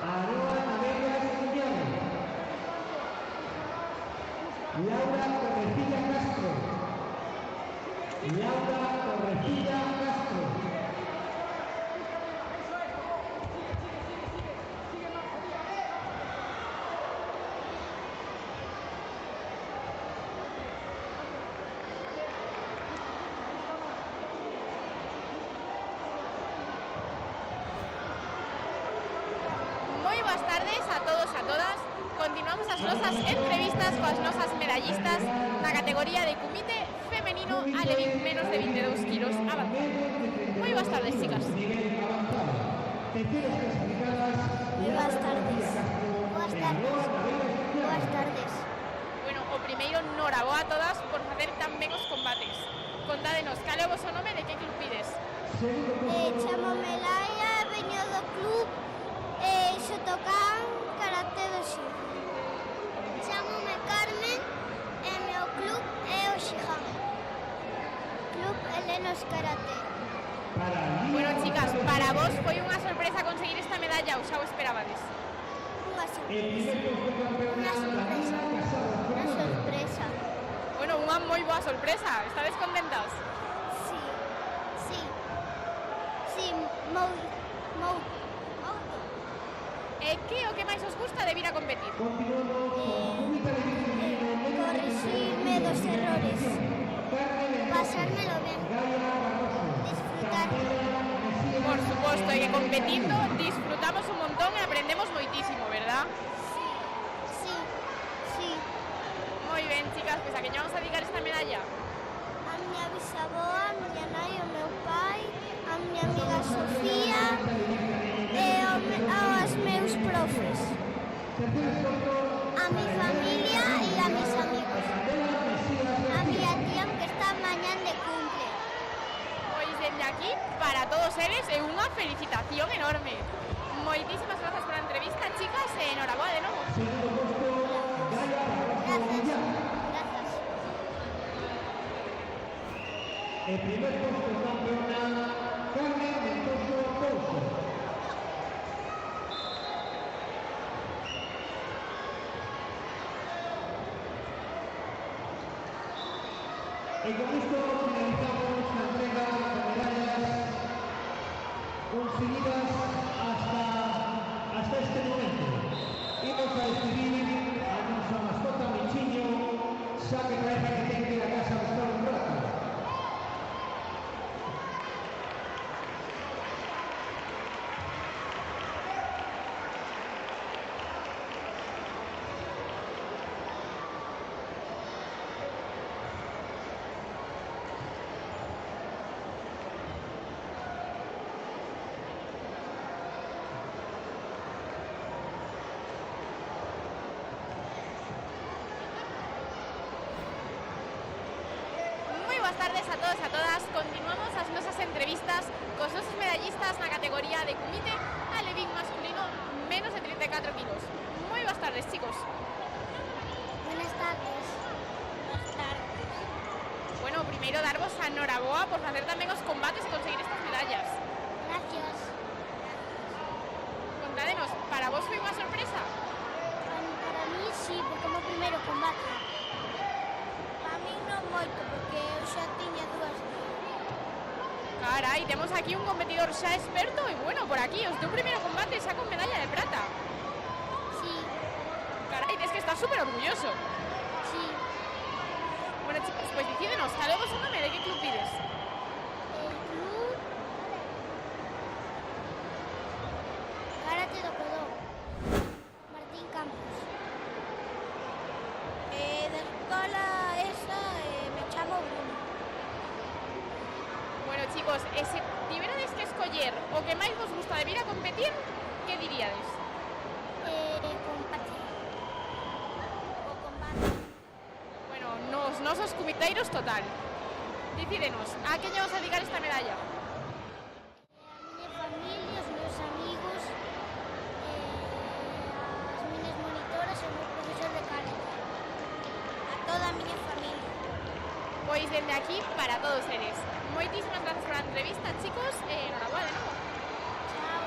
Aroa Navegas Guillermo. Laura Torrecilla Castro. Muy buenas tardes a todos, a todas. Continuamos las nosas entrevistas con las nosas medallistas en la categoría de comité femenino a menos de 22 kilos avanzado. Muy buenas tardes, chicas. Muy buenas tardes. Buenas tardes. Bueno, o primeiro, enhorabuena a todas por hacer tan benos combates. Contádenos, cal é o vosso nome e de que club pides? Chamome Laia, veño do club Xotocan Karate do Xi. Chamome Carmen e meu club é o Xihan. Club El menos karate. Bueno, chicas, para vos foi unha sorpresa conseguir esta medalla ou xa o esperabades? Unha sorpresa. Unha sorpresa. Bueno, unha moi boa sorpresa. Estades contentas? Sí. Sí. Sí, moito. Que o que máis os gusta de vir a competir? Corrixirme dos errores. Pasármelo ben. Disfrutar. Por suposto, que competindo disfrutamos un montón e aprendemos moitísimo, verdad? Sí. Moi ben, chicas, pois a que lle vamos a dedicar esta medalla? A miña bisaboa, a miña nai, o meu pai, a miña amiga Sofía e aos meus profes. A mi familia e a mis amigos. A miña tía que está mañá de cumple. Pois dende aquí, para todos eles, é unha felicitación enorme. Moitísimas grazas pola entrevista, chicas, e enhoraboa de novo. Gracias. El primer puesto campeona Carmen Ventoso Couso. Y con esto finalizamos la entrega de medallas conseguidas hasta este momento. Vamos a despedir a nuestra mascota Michiño, xa que parece que ten que ir a casa a buscar un rato. Boas tardes a todos e a todas. Continuamos as nosas entrevistas cos nosos medallistas na categoría de kumite alevín masculino menos de 34 kilos. Moi boas tardes, chicos. Buenas tardes. Bueno, primeiro darvos a enhoraboa por facer tamén os combates e conseguir estas medallas. Gracias. Contádenos, para vos foi unha sorpresa? Para mí sí, porque é o meu primeiro combate. Para mí non moito, porque eu xa tiña dúas. Carai, temos aquí un competidor xa experto e bueno, por aquí, os teu primeiro combate xa con medalla de prata. Sí, Carai, tes que estar super orgulloso. sí. Bueno, chicos, pues decídenos, cal é o vosso nome, de que club pides? El club Karate do Codó. Martín Campos. Da escola esa me chamo Bruno. Bueno, chicos, e se tiverades que escoller o que máis vos gusta de vir a competir, que diríades? Combate. O combate. Bueno, nos nosos cumiteiros total. Decídenos, a que lle vamos a dedicar esta medalla? A miña familia, os meus amigos, as miñas monitoras e o meu profesor de karate. A toda a miña familia. Pois dende aquí para todos eles. Moitísimas grazas pola entrevista, chicos, e enhoraboa de novo. Chao.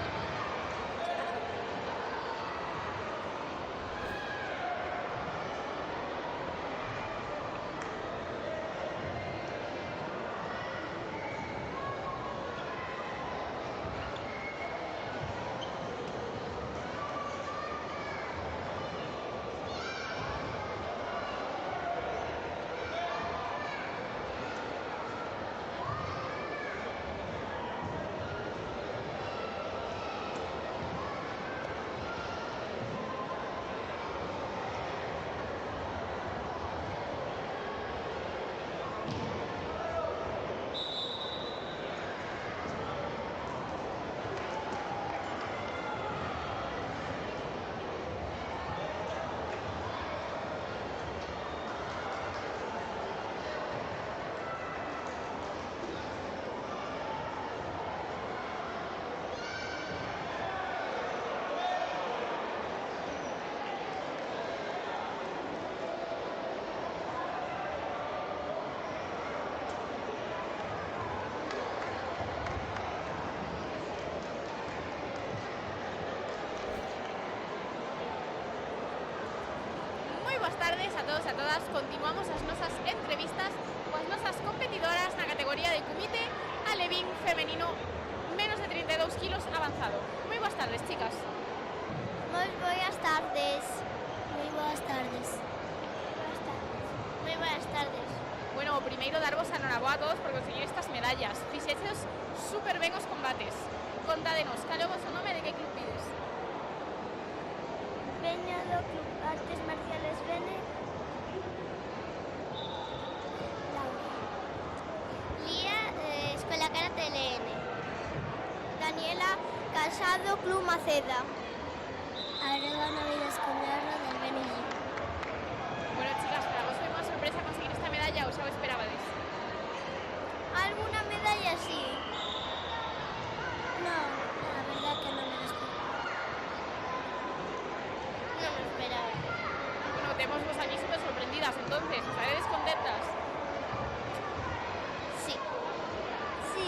tardes a todos e a todas. Continuamos as nosas entrevistas coas nosas competidoras na categoría de kumite alevín femenino menos de 32 kilos avanzado. Moi boas tardes, chicas. Moi boas tardes. Moi boas tardes. Moi boas tardes. Bueno, o primeiro darvos a noraboa a todos por conseguir estas medallas. Fixeches super ben os combates. Contádenos, cal é o vosso nome e de que club pides? Veño do Club Artes Marciales Bene. Laura. Lía, Escola Karate LN. Daniela Casado, Club Maceda. Areva Navidas Condarro del Benillo. Bueno, chicas, para vos foi unha sorpresa conseguir esta medalla ou xa o esperabades? ¿Alguna medalla sí? No, la verdad que no me lo esperaba. No me lo esperaba. Bueno, temos vos allí super sorprendidas, entonces, estaredes contentas? Sí. Sí.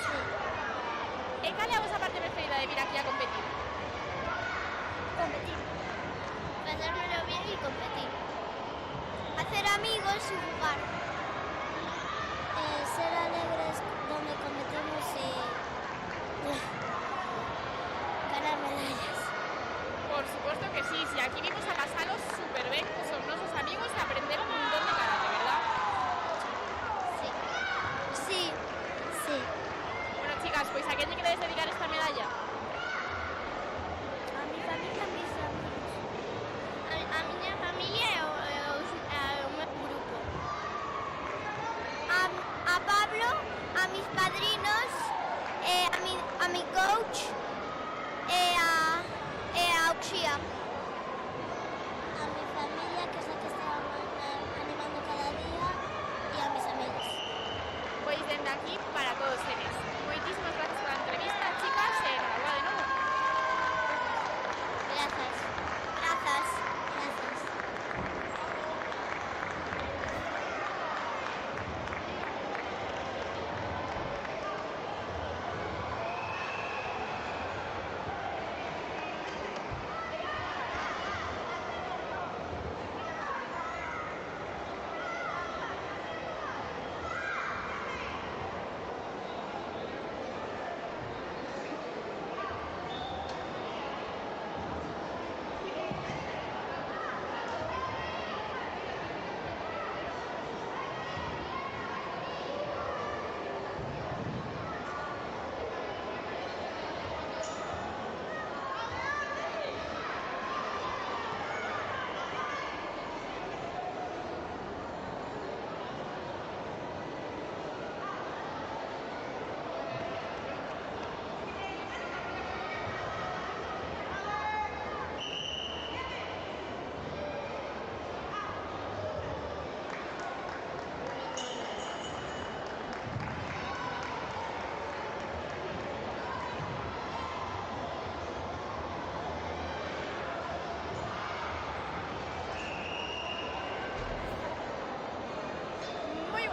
Sí. E cal é a vosa parte preferida de vir aquí a competir? Competir. Pasármelo bien y competir. Hacer amigos y jugar. Ser alegres donde cometemos y ganar medallas. Por supuesto que sí, si aquí vimos a pasaros super ben con nosos amigos e aprender un montón de karate, ¿verdad? Sí. Sí. Sí. Bueno, chicas, pois a que lle queredes dedicar esta medalla? A mi familia, a mis amigos. A miña familia e ao meu grupo. A Pablo, a mis padrinos, a mi coach e a Uxía. A mi familia, que es la que está animando cada día, y a mis amigos. Pois dende aquí para todos eles. Moitísimas gracias pola entrevista, chicas, e enhorabuena de novo. Gracias. Gracias. Gracias.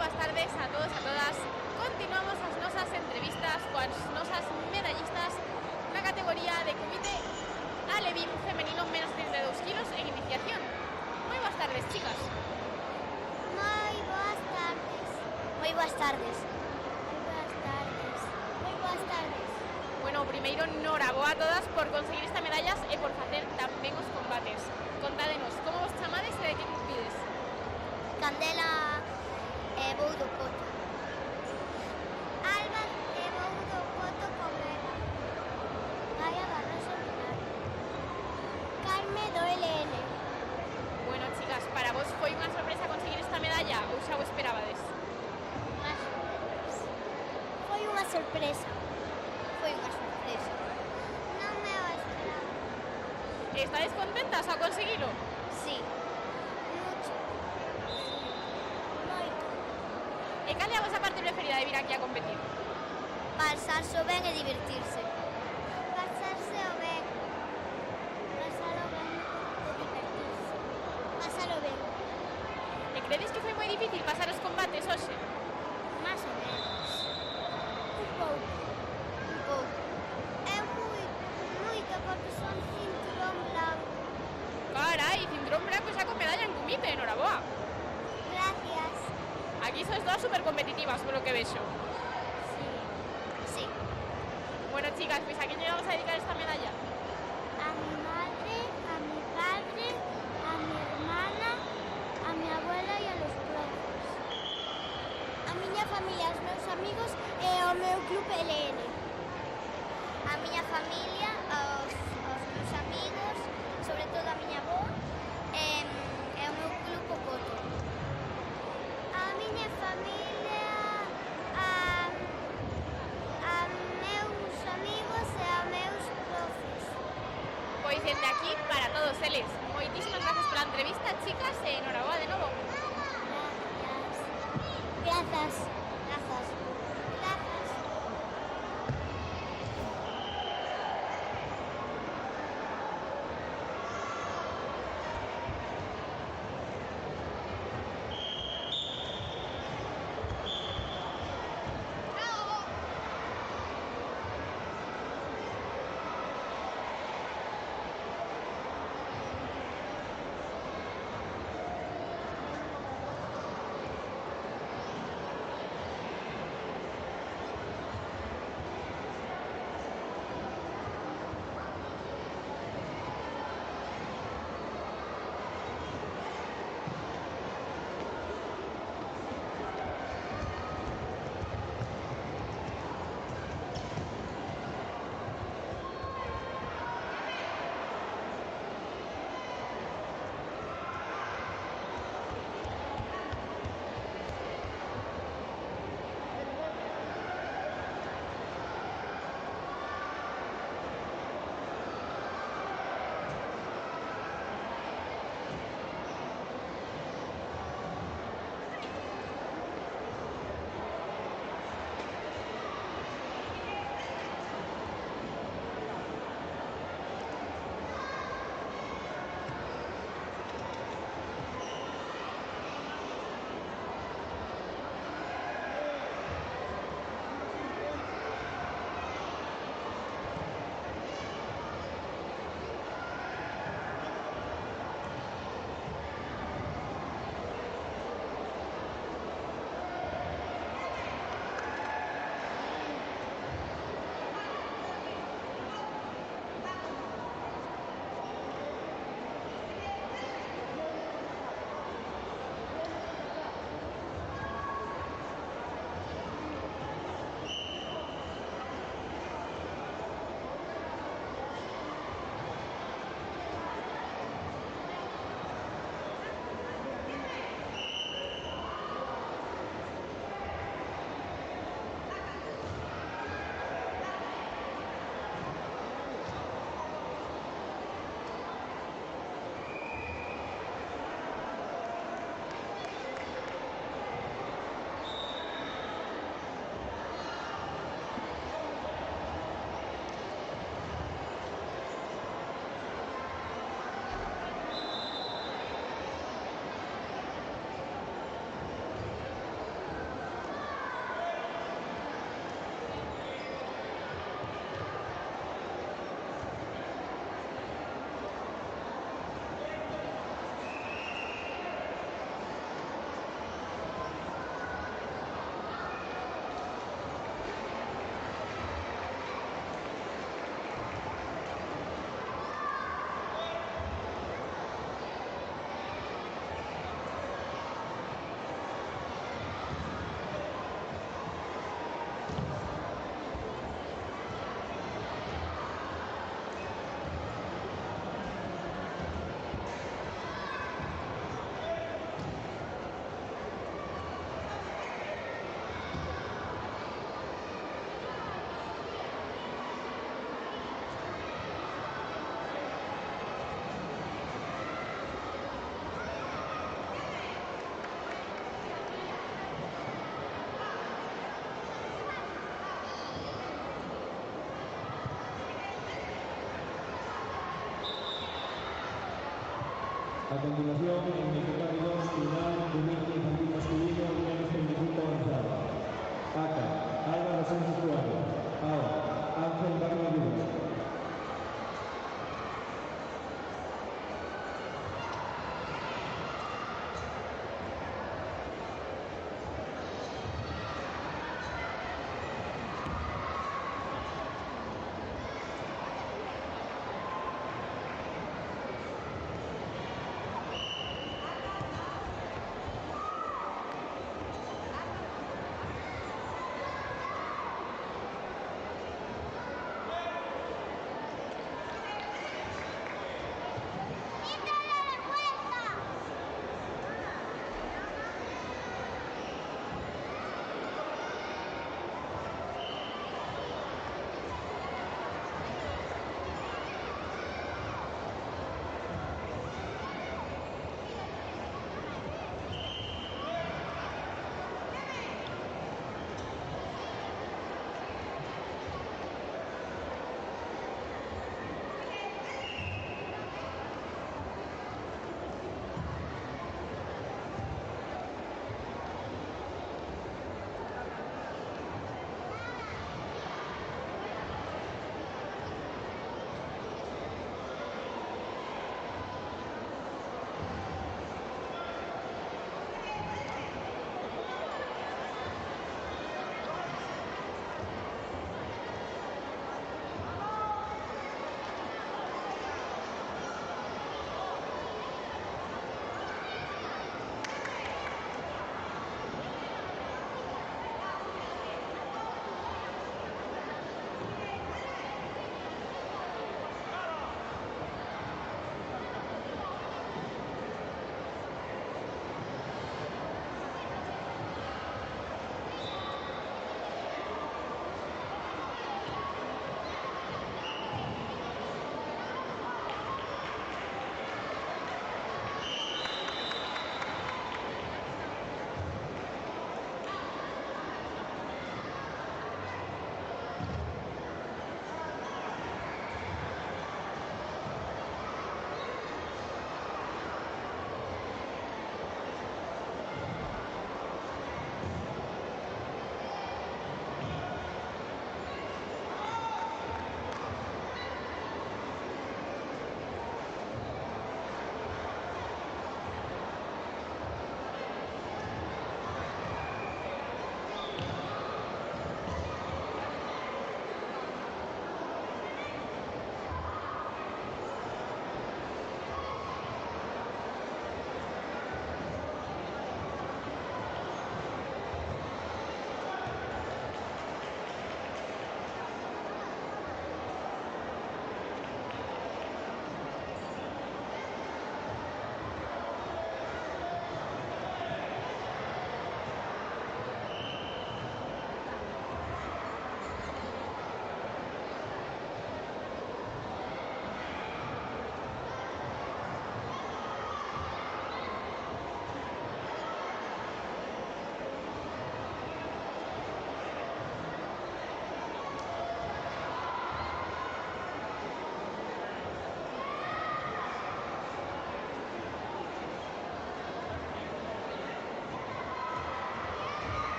Boas tardes a todos e a todas. Continuamos as nosas entrevistas coas nosas medallistas na categoría de kumite alevín femenino menos 32 kilos en iniciación. Moi boas tardes, chicas. Muy buenas tardes. Muy buenas tardes. Muy buenas tardes. Muy buenas tardes. Bueno, primeiro, noraboa a todas por conseguir esta medallas e por facer tan ben os combates. Contádenos, como vos chamades e de que club pides? Candela Boudo Coto. Alba Boudo Coto Comera. Gaia Barroso Pinar. Carme do LN. Bueno, chicas, para vos foi unha sorpresa conseguir esta medalla ou xa o esperabades? Foi unha sorpresa. Foi unha sorpresa. Non me o esperaba. Estades contentas ao conseguilo? Sí. Mucho. Moito. E cal é a vosa parte preferida de vir aquí a competir? Pasarse o ben e divertirse. Pasarse o ben. Pasalo ben e divertirse. Pasalo ben. E credes que foi moi difícil pasar os combates hoxe? Más o menos. Un pouco. Un pouco. É moito porque son cinturón blanco. Carai, cinturón branco xa con medalla en kumite. deportivas, por lo que veo. Sí. Bueno, chicas, pues ¿a quién le vamos a dedicar esta medalla? A mi madre, a mi padre, a mi hermana, a mi abuela e a los profes. A miña familia, aos meus amigos e ao meu club LN. A miña familia, aos meus amigos, sobre todo a miña avó e ao meu club Cocoto. A miña familia, a meus amigos e a meus profes. Pois dende aquí, para todos eles. Moitísimas gracias pola entrevista, chicas, e enhoraboa de novo. Gracias. Gracias. Gracias. A continuación, en el carril final, juvenil infantil masculino, nivel 35 avanzado. ACA, Álvaro Sánchez Suárez. AO, Ángel Barba Luz.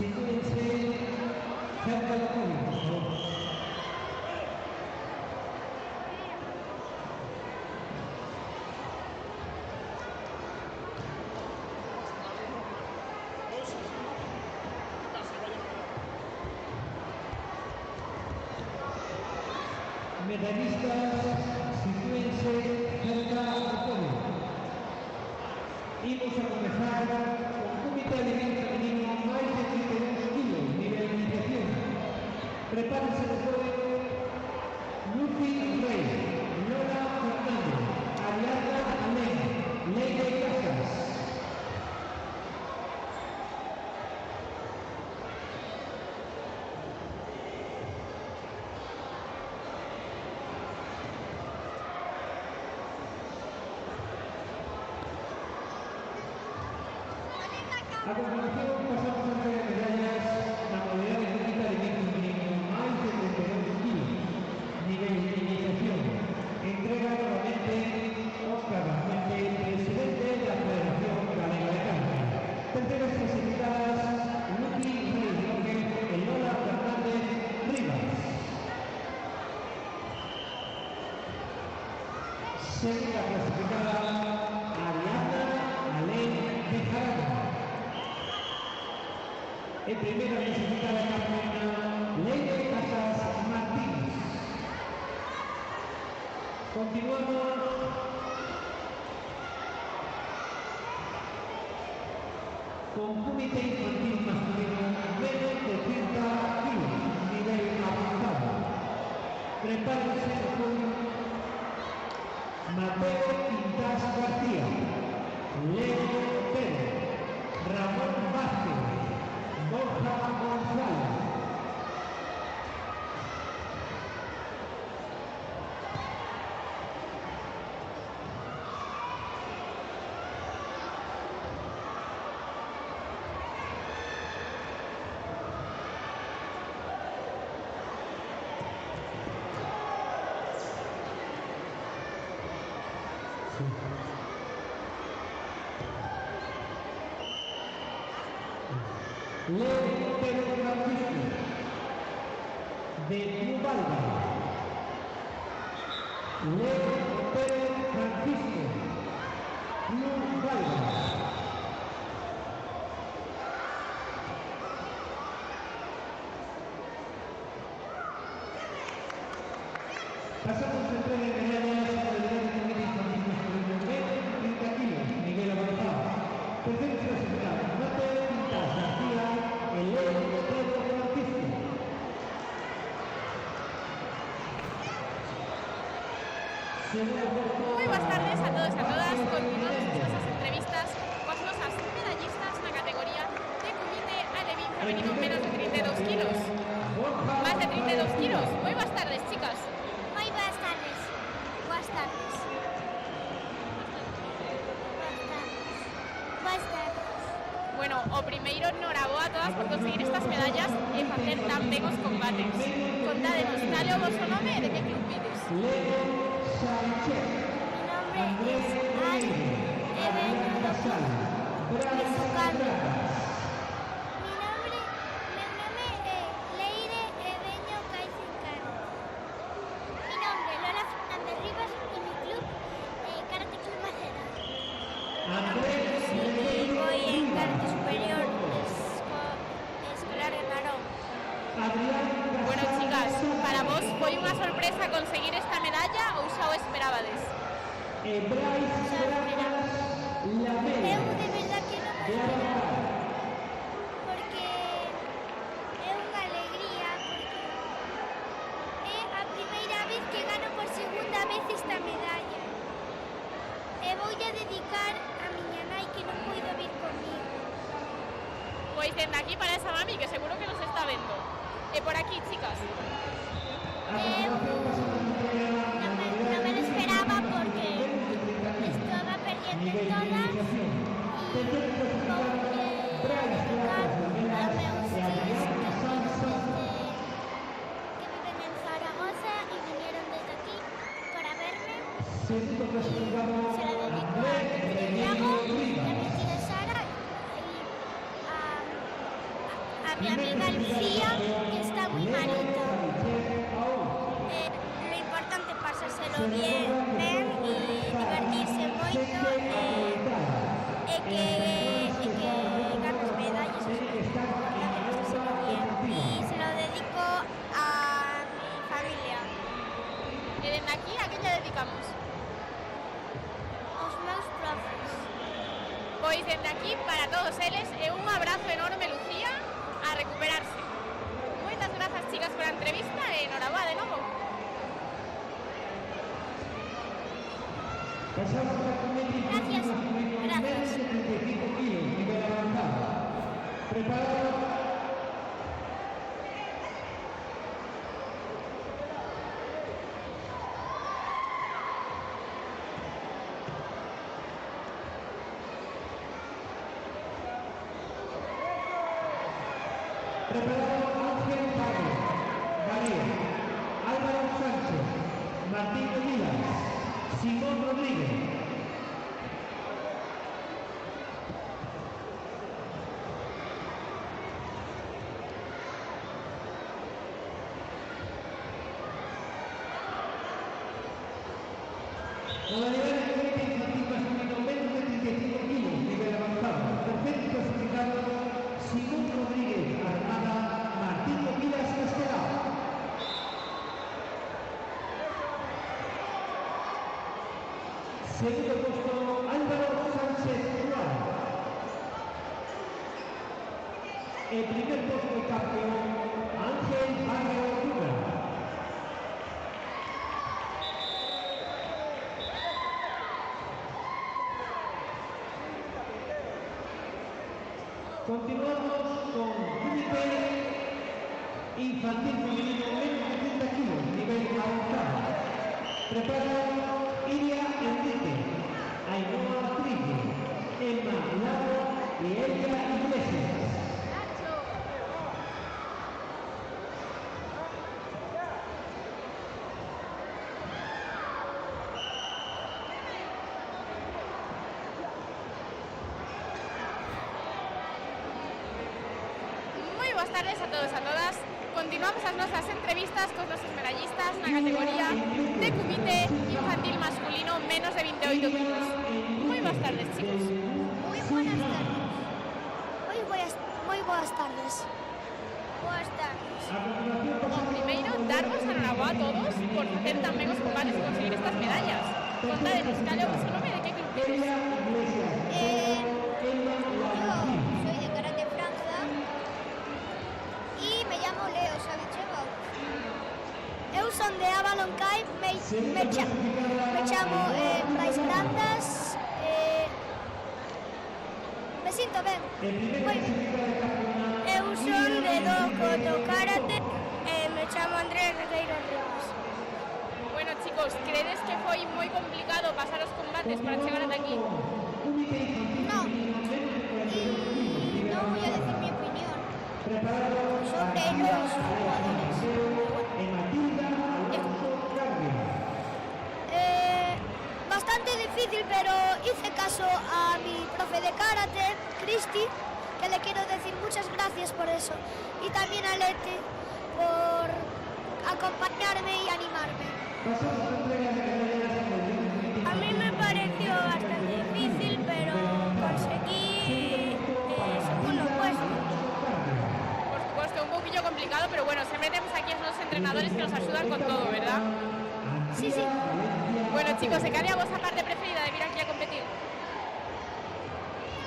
Sitúense cerca del público, por favor. Medallistas, sitúense cerca del público. Y vamos a comenzar con comité de evento femenino más de 32 kilos, nivel de iniciación. Prepárense de juego Lucy Rey, Lola Fernández, Ariadna Alén, Leire Casas. A continuación pasamos a entregar medallas a la modalidad de comité de evento femenino más de 32 kilos, nivel de iniciación. Entrega nuevamente Óscar Vázquez, presidente de la Federación Galega de Carne. Terceras clasificadas Lucy Rey Roque y Lola Fernández Rivas. Segunda clasificada Ariadna Alén de Jarama. En primera clasificada campeona Leire Casas Martínez. Continuamos con comité infantil masculino menos de 30 kilos, nivel avanzado. Prepárense con Mateo Quintas García, Leo Pérez, Ramón Vázquez, Borja González. Leo Pedro Francisco, de Ubalda. Leo Pedro Francisco, Ubalda. Pasamos a entrega de medallas a la modalidad de comité infantil masculino menos 30 kilos, nivel avanzado. Tercera clasificada Mateo Quintas García, el Leo Pedro Francisco. Muy buenas tardes a todos y a todas. Continuamos nuestras entrevistas con nuestras medallistas en la categoría de comité alevín femenino menos de 32 kilos. Más de 32 kilos. Muy buenas tardes, chicas. Muy buenas tardes. Buenas tardes. Buenas tardes. Bueno, o primeiro, noraboa a todas por conseguir estas medallas e facer tan ben os combates. Contádenos, cal é o vosso nome e de que club vides? Mi nombre es Ari Evelio López. Mi nombre es Leire Eveño Caicencano. Mi nombre es Lola Fernández Rivas y mi club Karate Club Maceda. Voy en Karate Superior Escolar de Narón. Bueno, chicas, para vos foi unha sorpresa conseguir esta medalla ou xa o esperabades? Eu de verdad que non me esperaba, porque é unha alegría, porque é a primeira vez que gano por segunda vez esta medalla. E voulle dedicar a miña nai que non puido vir comigo. Pois dende aquí para esa mami que seguro que nos está vendo. E por aquí, chicas. No me lo esperaba porque estaba perdiendo todas y que viven en Zaragoza y vinieron desde aquí para verme. Se la dedico a Santiago, a mi tía Sara y a mi amiga Lucía, que está muy malita. Lo importante es pasárselo bien y divertirse moito e que ganes medallas, eso é importante pasárselo bien. Y se lo dedico a mi familia, E dende aquí, a quen lle dedicamos? aos meus profes. Pois dende aquí, para todos eles, e un abrazo enorme, Lucía, a recuperarse. Moitas grazas, chicas, pola entrevista e enhoraboa de novo. Pasamos a competir Gracias. menos de 35 kilos, nivel avanzado. Preparado. Preparado Ángel Pablo, Galea, Álvaro Sánchez, Martín Díaz, Simón Rodríguez. Modalidad de comité infantil masculino menos de 35 kilos, nivel avanzado. Tercer clasificado, Simón Rodríguez, Armada, Martín Díaz Castelao. Segundo puesto, Álvaro Sánchez Juárez. El primer puesto de campeón, Ángel Barrio Rubén. Continuamos con Comité Infantil Femenino menos de 30 kilos, nivel avanzado. Preparado Iria Enrique, Ainhoa Trillo, Emma Lago y Elia Iglesias. Moi boas tardes a todos e a todas. Continuamos as nosas entrevistas cos nosos medallistas na categoría de comité infantil masculino menos de 28 kilos. Moi boas tardes, chicos. Muy buenas tardes. Muy buenas tardes. Buenas tardes. O primeiro, darvos a enhoraboa a todos por facer tan ben os combates e conseguir estas medallas. Contades, cal é o vosso nome e de que club tedes? Yo soy de Karate Franza y me llamo Leo Savicheva. Eu son de Avalon Kai, me chamo Brais Grandas. Me sinto ben. Moi ben. Eu son de Dokoto Karate e me chamo Andrés Regueiro Rivas. Bueno, chicos, credes que foi moi complicado pasar os combates para chegar ata aquí? No. Y no voy a decir mi opinión sobre los jugadores. Bastante difícil, pero hice caso a mi profe de karate, Cristi, que le quiero decir muchas gracias por eso. Y también a Leti por acompañarme y animarme. A mí me pareció bastante difícil, pero conseguí segundo puesto. Por supuesto, un poquillo complicado, pero bueno, siempre tenemos aquí a los entrenadores que nos ayudan con todo, ¿verdad? Sí, sí. Bueno, chicos, ¿se cambia vuestra parte preferida de vir aquí a competir?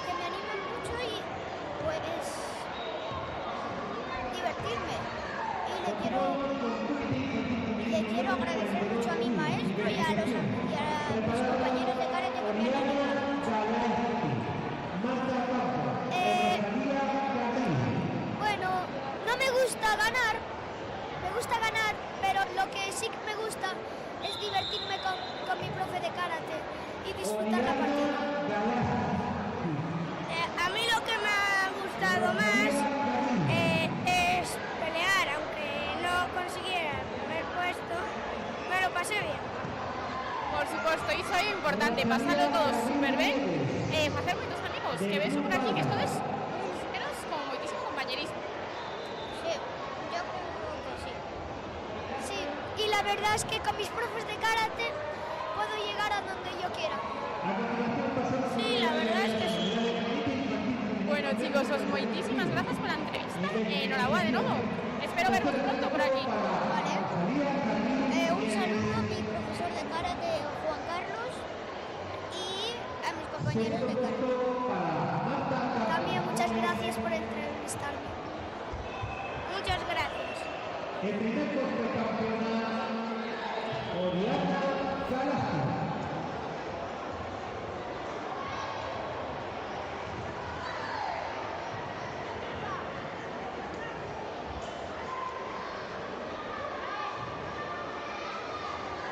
Que me animan mucho y pues divertirme. Y le quiero agradecer mucho a mi maestro y a los compañeros de karate que me han animado mucho. Bueno, no me gusta ganar, pero lo que sí que me gusta es divertirme con mi profe de karate y disfrutar la partida. A mí lo que me ha gustado más es pelear, aunque no consiguiera el primer puesto, me lo pasé bien. Por supuesto, iso é importante, pasalo todo super ben, facer moitos amigos, que ves por aquí que esto es uns con moitísimo compañerismo. verdad es que con mis profes de karate puedo llegar a donde yo quiera. Sí, la verdad es que sí. Bueno, chicos, os moitísimas gracias pola entrevista e enhoraboa de novo. Espero vervos pronto por aquí. Vale. Un saludo a mi profesor de karate, Juan Carlos, y a mis compañeros de karate. También muchas gracias por entrevistarme. Muchas gracias. El primer puesto de campeona, Oriana Galasco.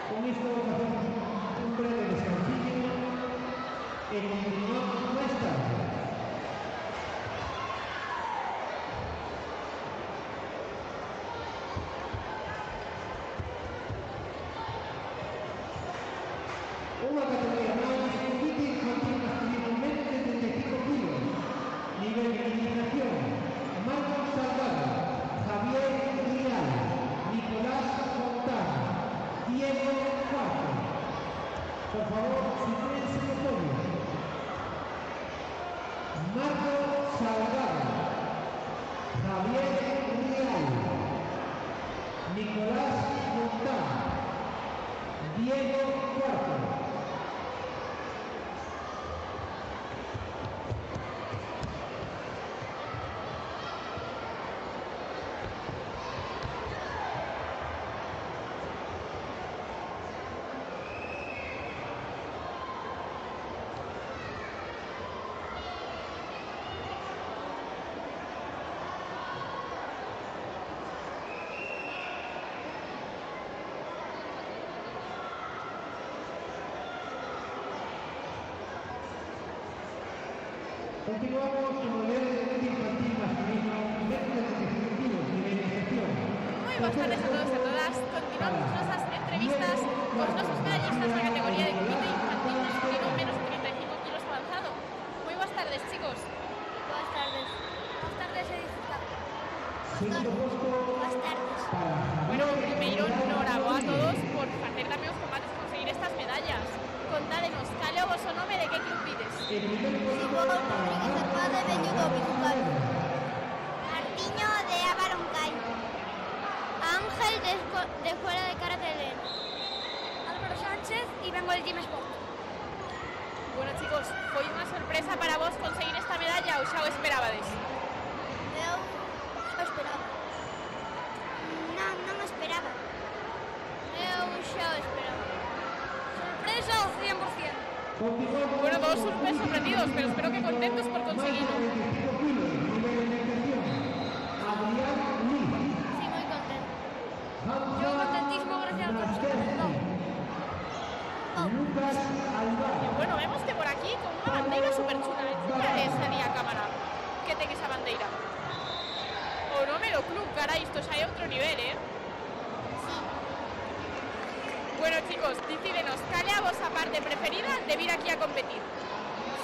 Con esto vamos a hacer un breve descansillo y continuamos más tarde. Una categoría más, compite infantil masculino menos de 35 kilos. Nivel de eliminación, Marcos Salgado, Javier Rial, Nicolás Fontana, Diego Cuarto. Por favor, sitúense en el podio. Marcos Salgado, Javier Rial, Nicolás Fontana, Diego Cuarto. Continuamos con el nivel infantil masculino, menos de 35 kilos, nivel de gestión. Moi boas tardes a todos e a todas. Continuamos nosas entrevistas cos nosos medallistas na categoría de comité infantil masculino menos de 35 kilos avanzado. Moi boas tardes, chicos. Buenas tardes. Buenas tardes, he disfrutado. Segundo puesto Buenas tardes. para Bueno, primeiro, enhoraboa a todos por facer tamén os combates e conseguir estas medallas. Contádenos, cal é o vosso nome e de que club pides? el primer puesto Simón para Rodríguez Armada de Ñudo Bizcal. Martiño de Avaroncay. Ángel de Escuela de Karate de Lena. Álvaro Sánchez y vengo del Team Sport. Bueno, chicos, foi unha sorpresa para vos conseguir esta medalla ou xa o esperabades? Eu esperaba. Non esperaba. Eu xa o esperaba. Sorpresa ao 100%. continuamos Bueno, todos súper sorprendidos, pero espero que contentos por más de conseguirlo. 25 kilos, nivel de gestión. Adrián Luis, Sí, moi contento. Hamza Yo contentísimo, gracias a todos. Nasterki, Lucas Alvar. Bueno, vemos que por aquí con unha bandeira super chula. Enseñales ali a cámara que ten esa bandeira. O nome do club, cara, isto xa é outro nivel, Bueno, chicos, decídenos, cal é a vosa parte preferida de vir aquí a competir?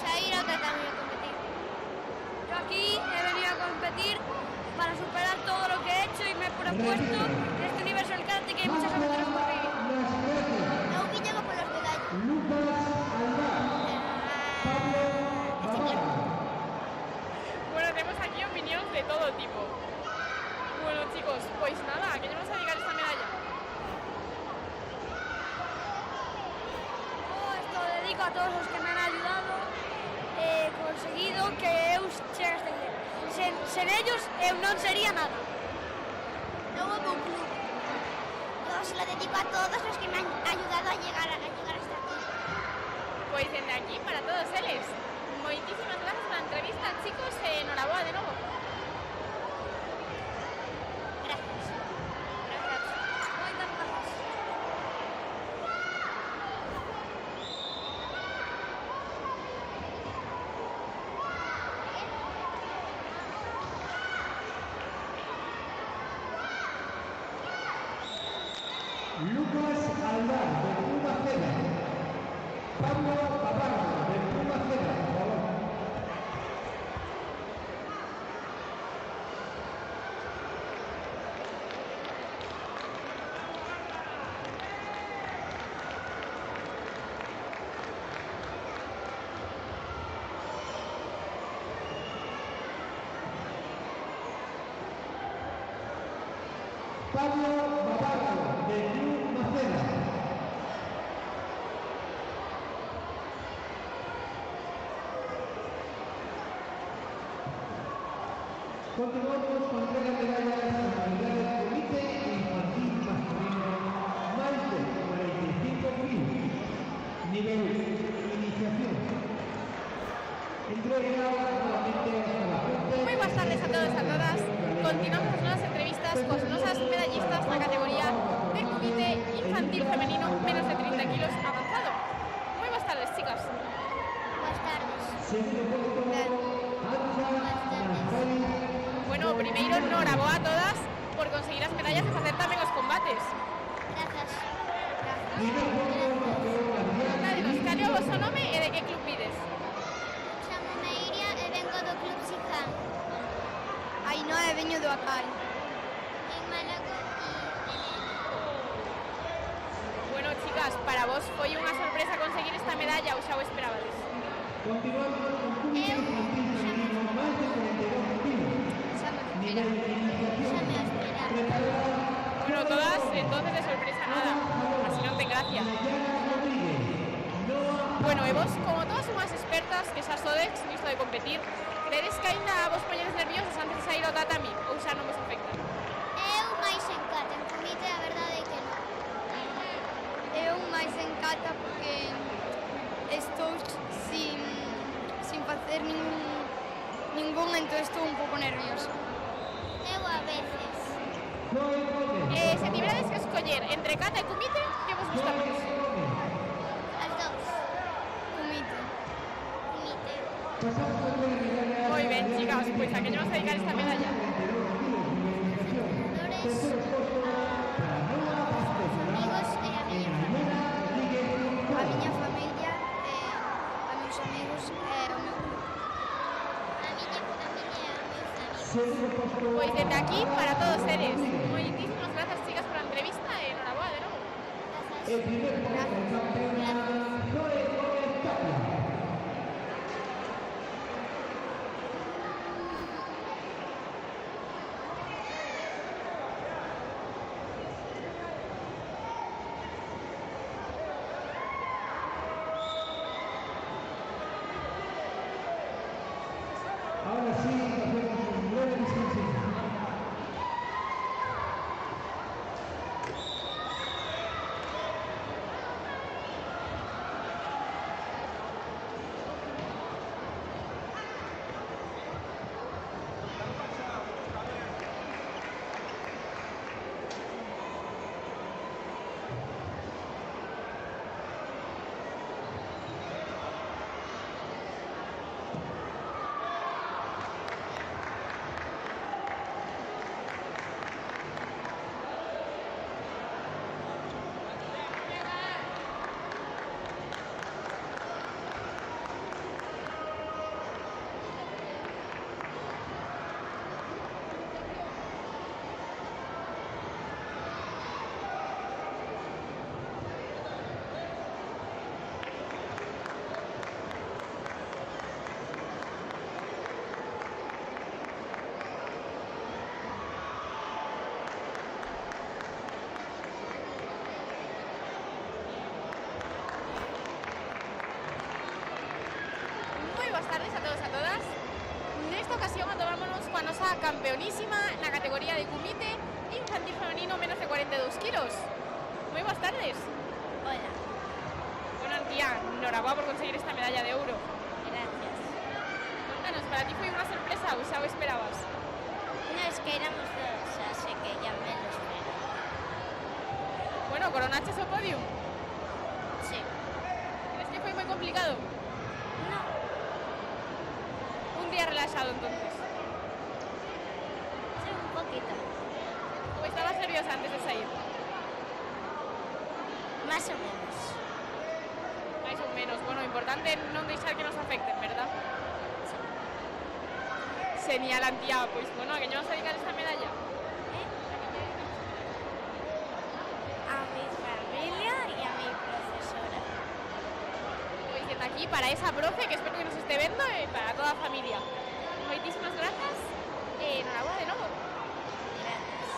Sair a también a competir. Yo aquí he venido a competir para superar todo lo que he hecho y me he propuesto en este Universal Karate que hay muchas aventuras por vivir. Nasterki, No que llego por los medallas. Lucas Alvar, Pablo Navarro. Bueno, tenemos aquí opinións de todo tipo. Bueno, chicos, pois nada, que lle vamos a dedicar esta medalla. Esto lo dedico a todos los que me han ayudado. He conseguido que eu chegue hasta aquí. Sen ellos eu non sería nada. Non houve un club. Yo se lo dedico a todos los que me han ayudado a llegar hasta aquí. Pois dende aquí para todos eles. Moitísimas gracias pola entrevista, chicos, e enhoraboa de novo. Gracias. Gracias. Moitas gracias. Lucas Alvar, de Puma Cera. Pablo Navarro, de Puma Cera, por favor. Pablo Babardo, del Club Maceda. Continuamos con entrega de medallas a la modalidad del comité infantil masculino más de 45 kilos. Nivel iniciación. Entrega nuevamente a la gente. Muy buenas tardes a todos y a todas. Continuamos as nosas entrevistas cos nosas medallistas na categoría de comité infantil femenino menos de 30 kilos avanzado. Muy buenas tardes, chicas. Buenas tardes. Segundo puesto, Ancha Nazari. Bueno, primeiro, noraboa a todas por conseguir as medallas e facer tamén os combates. Gracias. Primer puesto, campeón Adrián. Dinos, cal é o vosso nome e de que club vides? Chámome Iria e vengo do Club Siján. Ainhoa e veño do Acal. En Málaga Bueno, chicas, para vos foi unha sorpresa conseguir esta medalla ou xa o esperabades? Continuamos con comité infantil femenino más de 42 kilos. Nivel iniciación. xa me esperaba. Preparada. Bueno, todas entonces de sorpresa nada, así non ten gracia. Yana Rodríguez. Noa. Bueno, e vos, como todas unhas expertas que xa sodes nisto de competir, credes que aínda vos poñedes nerviosos antes de sair ao tatami ou xa non vos afecta? Eu máis en cata, en comité a verdade é que non. Eu máis en cata porque estou sin facer ningún, entón estou un pouco nerviosa. Eu a veces. Joel Gómez. Se tiverades que escoller entre kata e kumite, que vos gusta máis? As dous. Comité. Comité. Pasamos con la medalla. Moi ben, chicas, pois a que lle vamos a dedicar esta medalla? Flores Tercer puesto para Noa Vázquez. amigos e a miña familia. Yana Rodríguez. A miña familia, a meus amigos e o meu club. A miña familia e a meus amigos. Segundo puesto. Pois dende aquí para todos eles. Moitísimas grazas, chicas, por a entrevista e enhoraboa de novo. Grazas. El primer puesto, campeona Joel Gómez Tapia. Ahora sí, hacemos un breve descanso. Boas tardes a todos e a todas. Nesta ocasión atomámonos coa nosa campeonísima na categoría de kumite infantil femenino menos de 42 kilos. Moi boas tardes. Hola. Bueno, Antía, enhorabuena por conseguir esta medalla de ouro. Gracias. Contanos, para ti foi unha sorpresa ou xa o esperabas? No, es que éramos dos, así que ya me lo espero. Bueno, coronaches o podium. Sí. Crees que foi moi complicado? No. Un día relaxado, entonces. Sí, un poquito. Ou estabas nerviosa antes de sair? Más o menos. Mais ou menos. Bueno, importante non deixar que nos afecten, verdad? Genial, Antía. Pois, bueno, a que lle vamos a dedicar esta medalla? A mi familia y a mi profesora. Pois dende aquí para esa profe que espero que nos este vendo e para toda a familia. Moitísimas grazas e enhorabuena de novo. Gracias.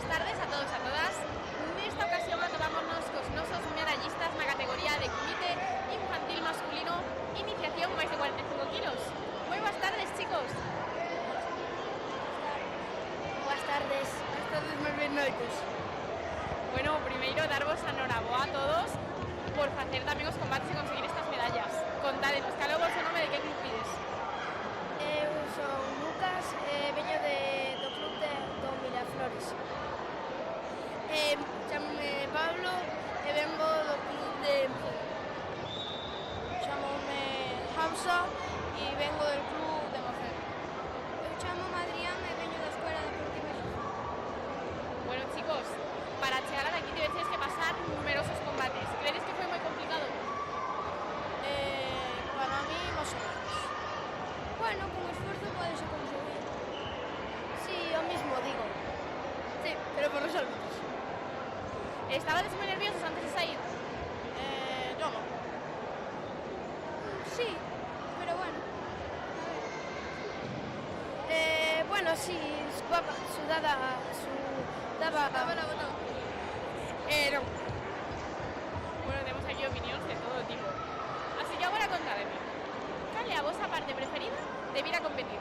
boas tardes a todos e a todas. Nesta ocasión atomámonos cos nosos medallistas na categoría de comité infantil masculino iniciación máis de 45 kilos. Moi boas tardes, chicos. Boas tardes. Boas tardes, moi ben noites. Bueno, primeiro darvos a noraboa a todos por facer tamén os combates e conseguir estas medallas. Contádenos, cal é o vosso nome, de que club pides? Eu son Lucas, veño do club do Miraflores. Chámome Pablo e vengo do club de Empuje. Chamome Hamza e vengo del club de Mafén. Eu chamo Adrián e veño da Escola Deportiva Xixón. Bueno, chicos, para chegar a aquí tiveches que pasar numerosos combates. Credes que foi moi complicado? Para mí, máis ou menos. Bueno, con esforzo podese conseguir. Sí, yo mismo digo. Sí, pero por los árbitros. Estabades moi nerviosos antes de sair? Yo no. Sí, pero bueno. Bueno, sí, sudaba Estaba la botón. No. Bueno, temos aquí opinións de todo tipo. Así que agora contádeme. Cal é a vosa parte preferida de vir a competir?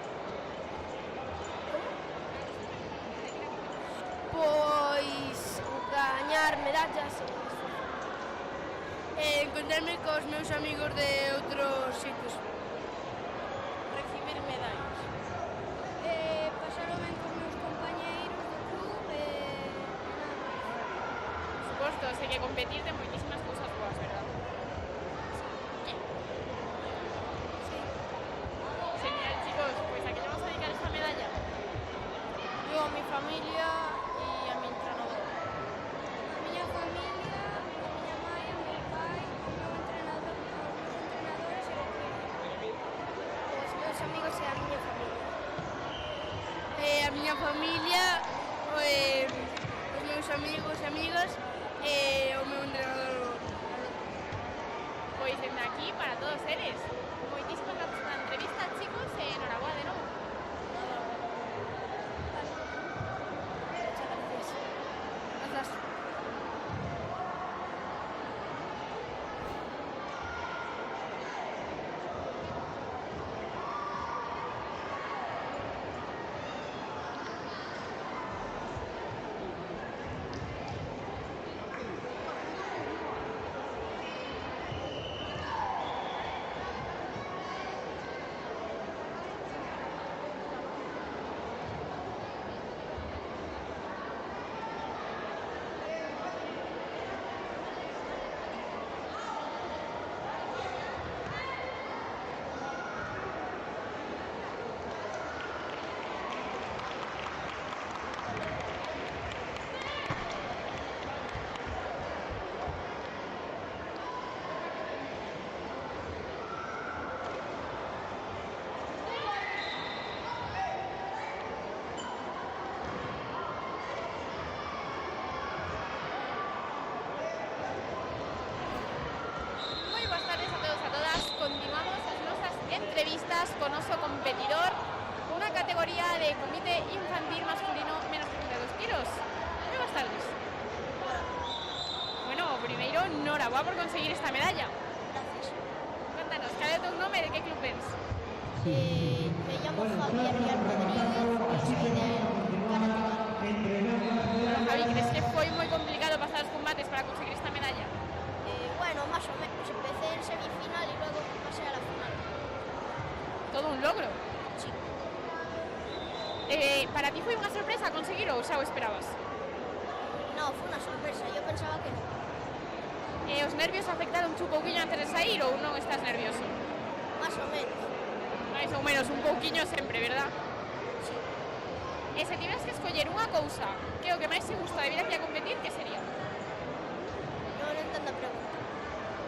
Pois gañar medallas. Encontrarme cos meus amigos de outros sitios. Recibir medallas. Pasalo ben cos meus compañeiros do club e nada máis. Suposto, sei que competir ten moitísimas cousas boas, verdad? Sí. Genial, chicos, pois a que lle vamos a dedicar esta medalla? Yo a mi familia y a mi entrenador. A miña familia, a miña mãe, a meu pai, o meu entrenador, os meus entrenadores e o club. Os meus amigos e a miña familia. A miña familia, os meus amigos e amigas e o meu entrenador. Pois dende aquí para todos eles. Moitísimas gracias pola entrevista, chicos, e enhoraboa de novo. Muchas gracias. Grazas. Moi boas tardes a todos e a todas. Continuamos as nosas entrevistas con noso competidor unha categoría de comité infantil masculino menos de 32 kilos. Moi boas tardes. Bueno, primeiro, noraboa por conseguir esta medalla. Gracias. Contanos, cal é o teu nome e de que club vens? Me llamo Javier Rial Rodríguez y soy de Karate. Javi, crees que foi moi complicado pasar os combates para conseguir esta medalla? Bueno, más o menos. Empecé en semifinal y luego pasé a la final. Todo un logro. Sí. Para ti foi unha sorpresa conseguir ou xa o esperabas? No, fue una sorpresa. Yo pensaba que no. Os nervios afectaron un pouquiño antes de sair ou non estás nervioso? Más o menos. Mais ou menos un pouquiño sempre, verdad? Sí. E se tiveras que escoller unha cousa que é o que máis te gusta de vir aquí a competir, que sería? No entiendo la pregunta.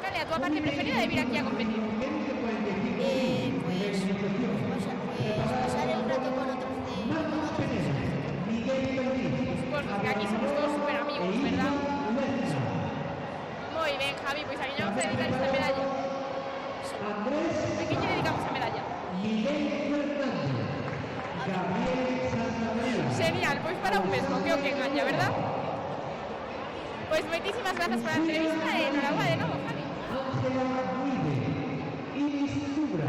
Cal é a tua parte preferida de vir aquí a competir? Pasar el rato con otros de... Suposto que aquí somos todos super amigos, verdad? Moi ben, Javi, pois a que lle vamos a dedicar esta medalla? A que lle dedicamos a medalla? Genial, pois para un mesmo, que o que engaña, verdad? Pues moitísimas grazas pola entrevista e enhorabuena de novo, Javi. Ángela Guide, Iris Zubra.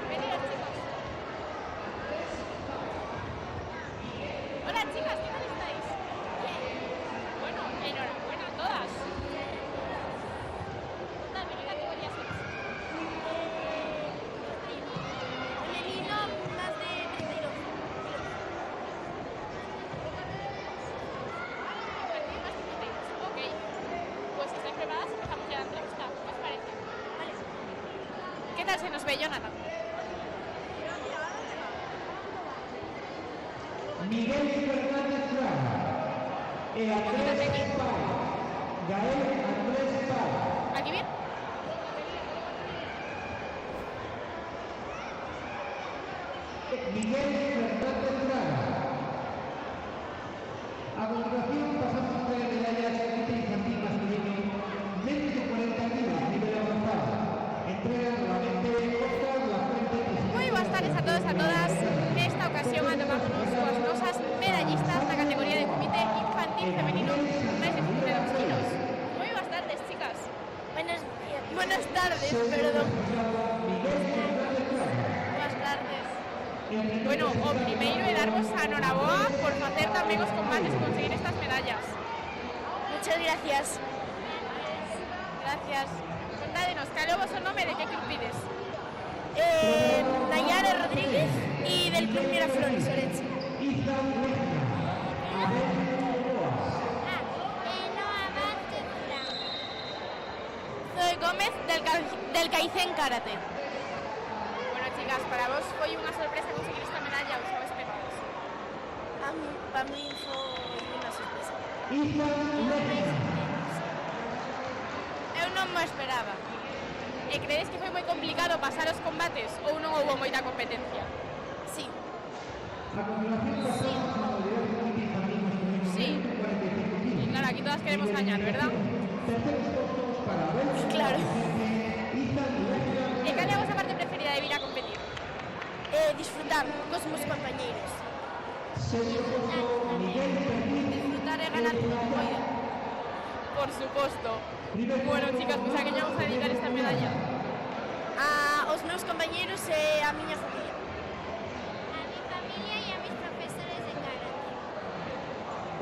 Venidos, chicos. Hola, chicas, ¿qué tal estáis? Bueno, enhorabuena a todas. Dame, ¿qué categoría sois? Femenino, más de 32 kilos. Ok, pues si estáis preparadas, empezamos ya la entrevista. ¿Qué os parece? Vale. ¿Qué tal se nos ve, Jonathan? Miguel Fernández Fraga, Andrés Pau, Gael Andrés Pau, ¿Aquí bien? Miguel Fernández Fraga. A continuación pasamos a traer medallas de comité infantil masculino menos de 40 kilos, nivel avanzado. Entrega nuevamente Óscar Lafuente. Moi boas tardes a todos e a todas. Nesta ocasión atopámonos coas nosas medallistas na categoría de comité infantil femenino máis de 52 kilos. Moi boas tardes, chicas. Buenas tardes, perdón. Boas tardes. Bueno, o primeiro é darvos a noraboa por facer tamén os combates e conseguir estas medallas. Muchas gracias. Gracias. Contádenos, cal é o vosso nome e de que club pides? Nayara Rodríguez y del Club Miraflores, Orense. Zoe Gómez del Caicén Karate. Bueno, chicas, para vos foi unha sorpresa conseguir esta medalla, os habéis esperados. Para mí fue una sorpresa. Eu non me esperaba. E credes que foi moi complicado pasar os combates ou non houve moita competencia? Sí. Sí. Y claro, aquí todas queremos gañar, ¿verdad? Claro. E cal é a vosa parte preferida de vir a competir? Disfrutar con sus compañeros. Disfrutar e ganar moi. Por suposto. Bueno, chicas, pues a que vamos a dedicar esta medalla? A os meus compañeros e a miña familia. A mi familia y a mis profesores de karate.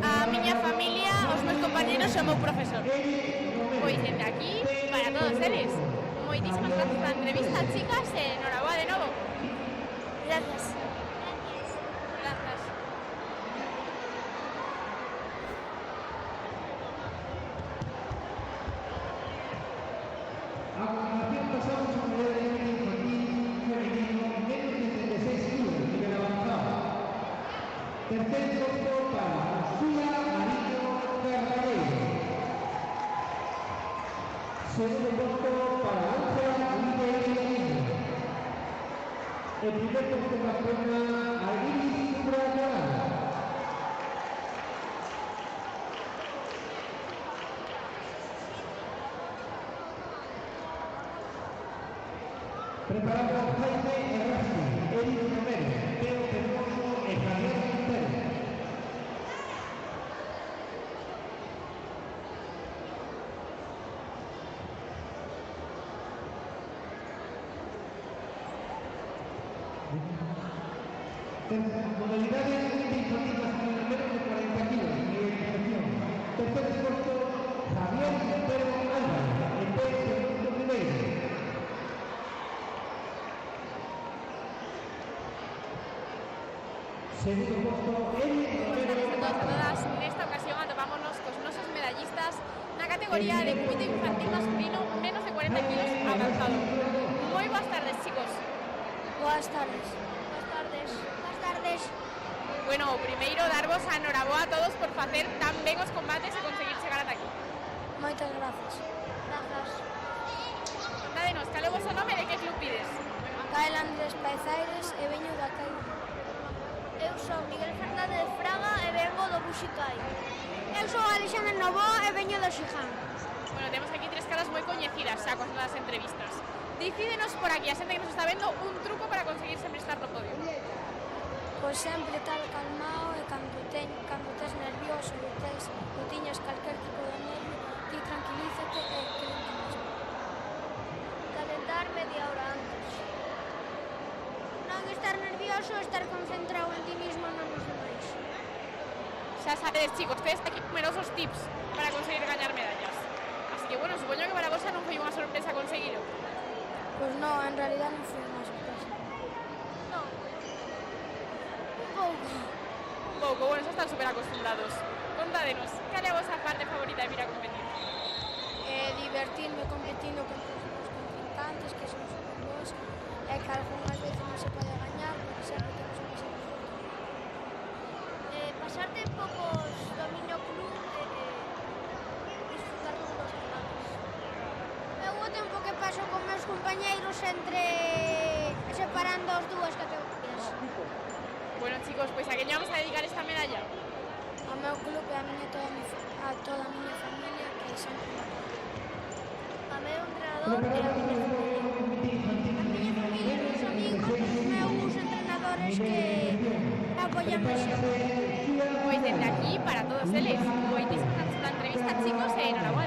A miña familia, os meus compañeros e o meu profesor. Pois desde aquí, para todos eles. Moitísimas gracias pola entrevista, chicas, e enhoraboa de novo. Gracias. Gracias. A continuación pasamos a nivel de comité infantil femenino menos de 36 kilos, nivel avanzado. Tercer puesto para Ursula Mariño Carraleiro. Segundo puesto para Ángela Guide. El primer puesto corresponde a Iris Zubra Morada. Preparamos Jaime Errasti, Eric Romero, Teo Pedroso y Javier Quintero. Modalidades de comité infantil masculino menos de 40 kilos, nivel de gestión. Tercer puesto, Javier Quintero Álvarez, el segundo Ribeiro. Segundo puesto, Eric Romero. Todas, nesta ocasión atopámonos cos nosos medallistas na categoría de comité infantil masculino menos de 40 kilos avanzado. Moi boas tardes, chicos. Buenas tardes. Buenas tardes. Bueno, primeiro darvos a enhoraboa a todos por facer tan ben os combates e conseguir chegar ata aquí. Moitas gracias. Gracias. Contádenos, cal é o voso nome e de que club pides? Gael Andrés Paizaires e veño da Caio. Eu sou Miguel Fernández Fraga e vengo do Buxikai. Eu sou Alexandre Novoa e veño do Xiján. Bueno, temos aquí tres caras moi coñecidas xa coas nosas entrevistas. Dicídenos por aquí, a xente que nos está vendo, un truco para conseguir sempre estar no podio. Pois sempre tal calmado e cando tes nervioso ou tiñas calquer tipo de nervio, ti tranquilízate e quédate mesmo. Calentar media hora antes. Non estar nervioso, estar concentrado en ti mismo e non nos demais. Xa sabedes, chicos, tedes aquí numerosos tips para conseguir gañar medallas. Así que, bueno, supoño que para vos xa non foi unha sorpresa conseguilo. Pois non, en realidad non foi unha sorpresa. Non. Un pouco. Un pouco, bueno, xa están super acostumbrados. Contádenos, cal é a vosa parte favorita de vir a competir? Divertirme competindo con os meus contrincantes, que son super bons, e que algunhas veces non se pode gañar, porque sempre temos que ser os outros. Pasarte poucos dominio club disfrutar con os demais. Eu o tempo que paso con meus compañeiros entre separando as dúas categorías. Bueno, chicos, pois a que lle vamos a dedicar esta medalla? Ao meu club e a toda a miña familia, que sempre me apoia. A meu entrenador e a miña familia. A miña familia, meus amigos, os meus entrenadores que apoianme sempre. Pois desde aquí, para todos eles, moitísimas gracias pola entrevista, chicos, e enhorabuena.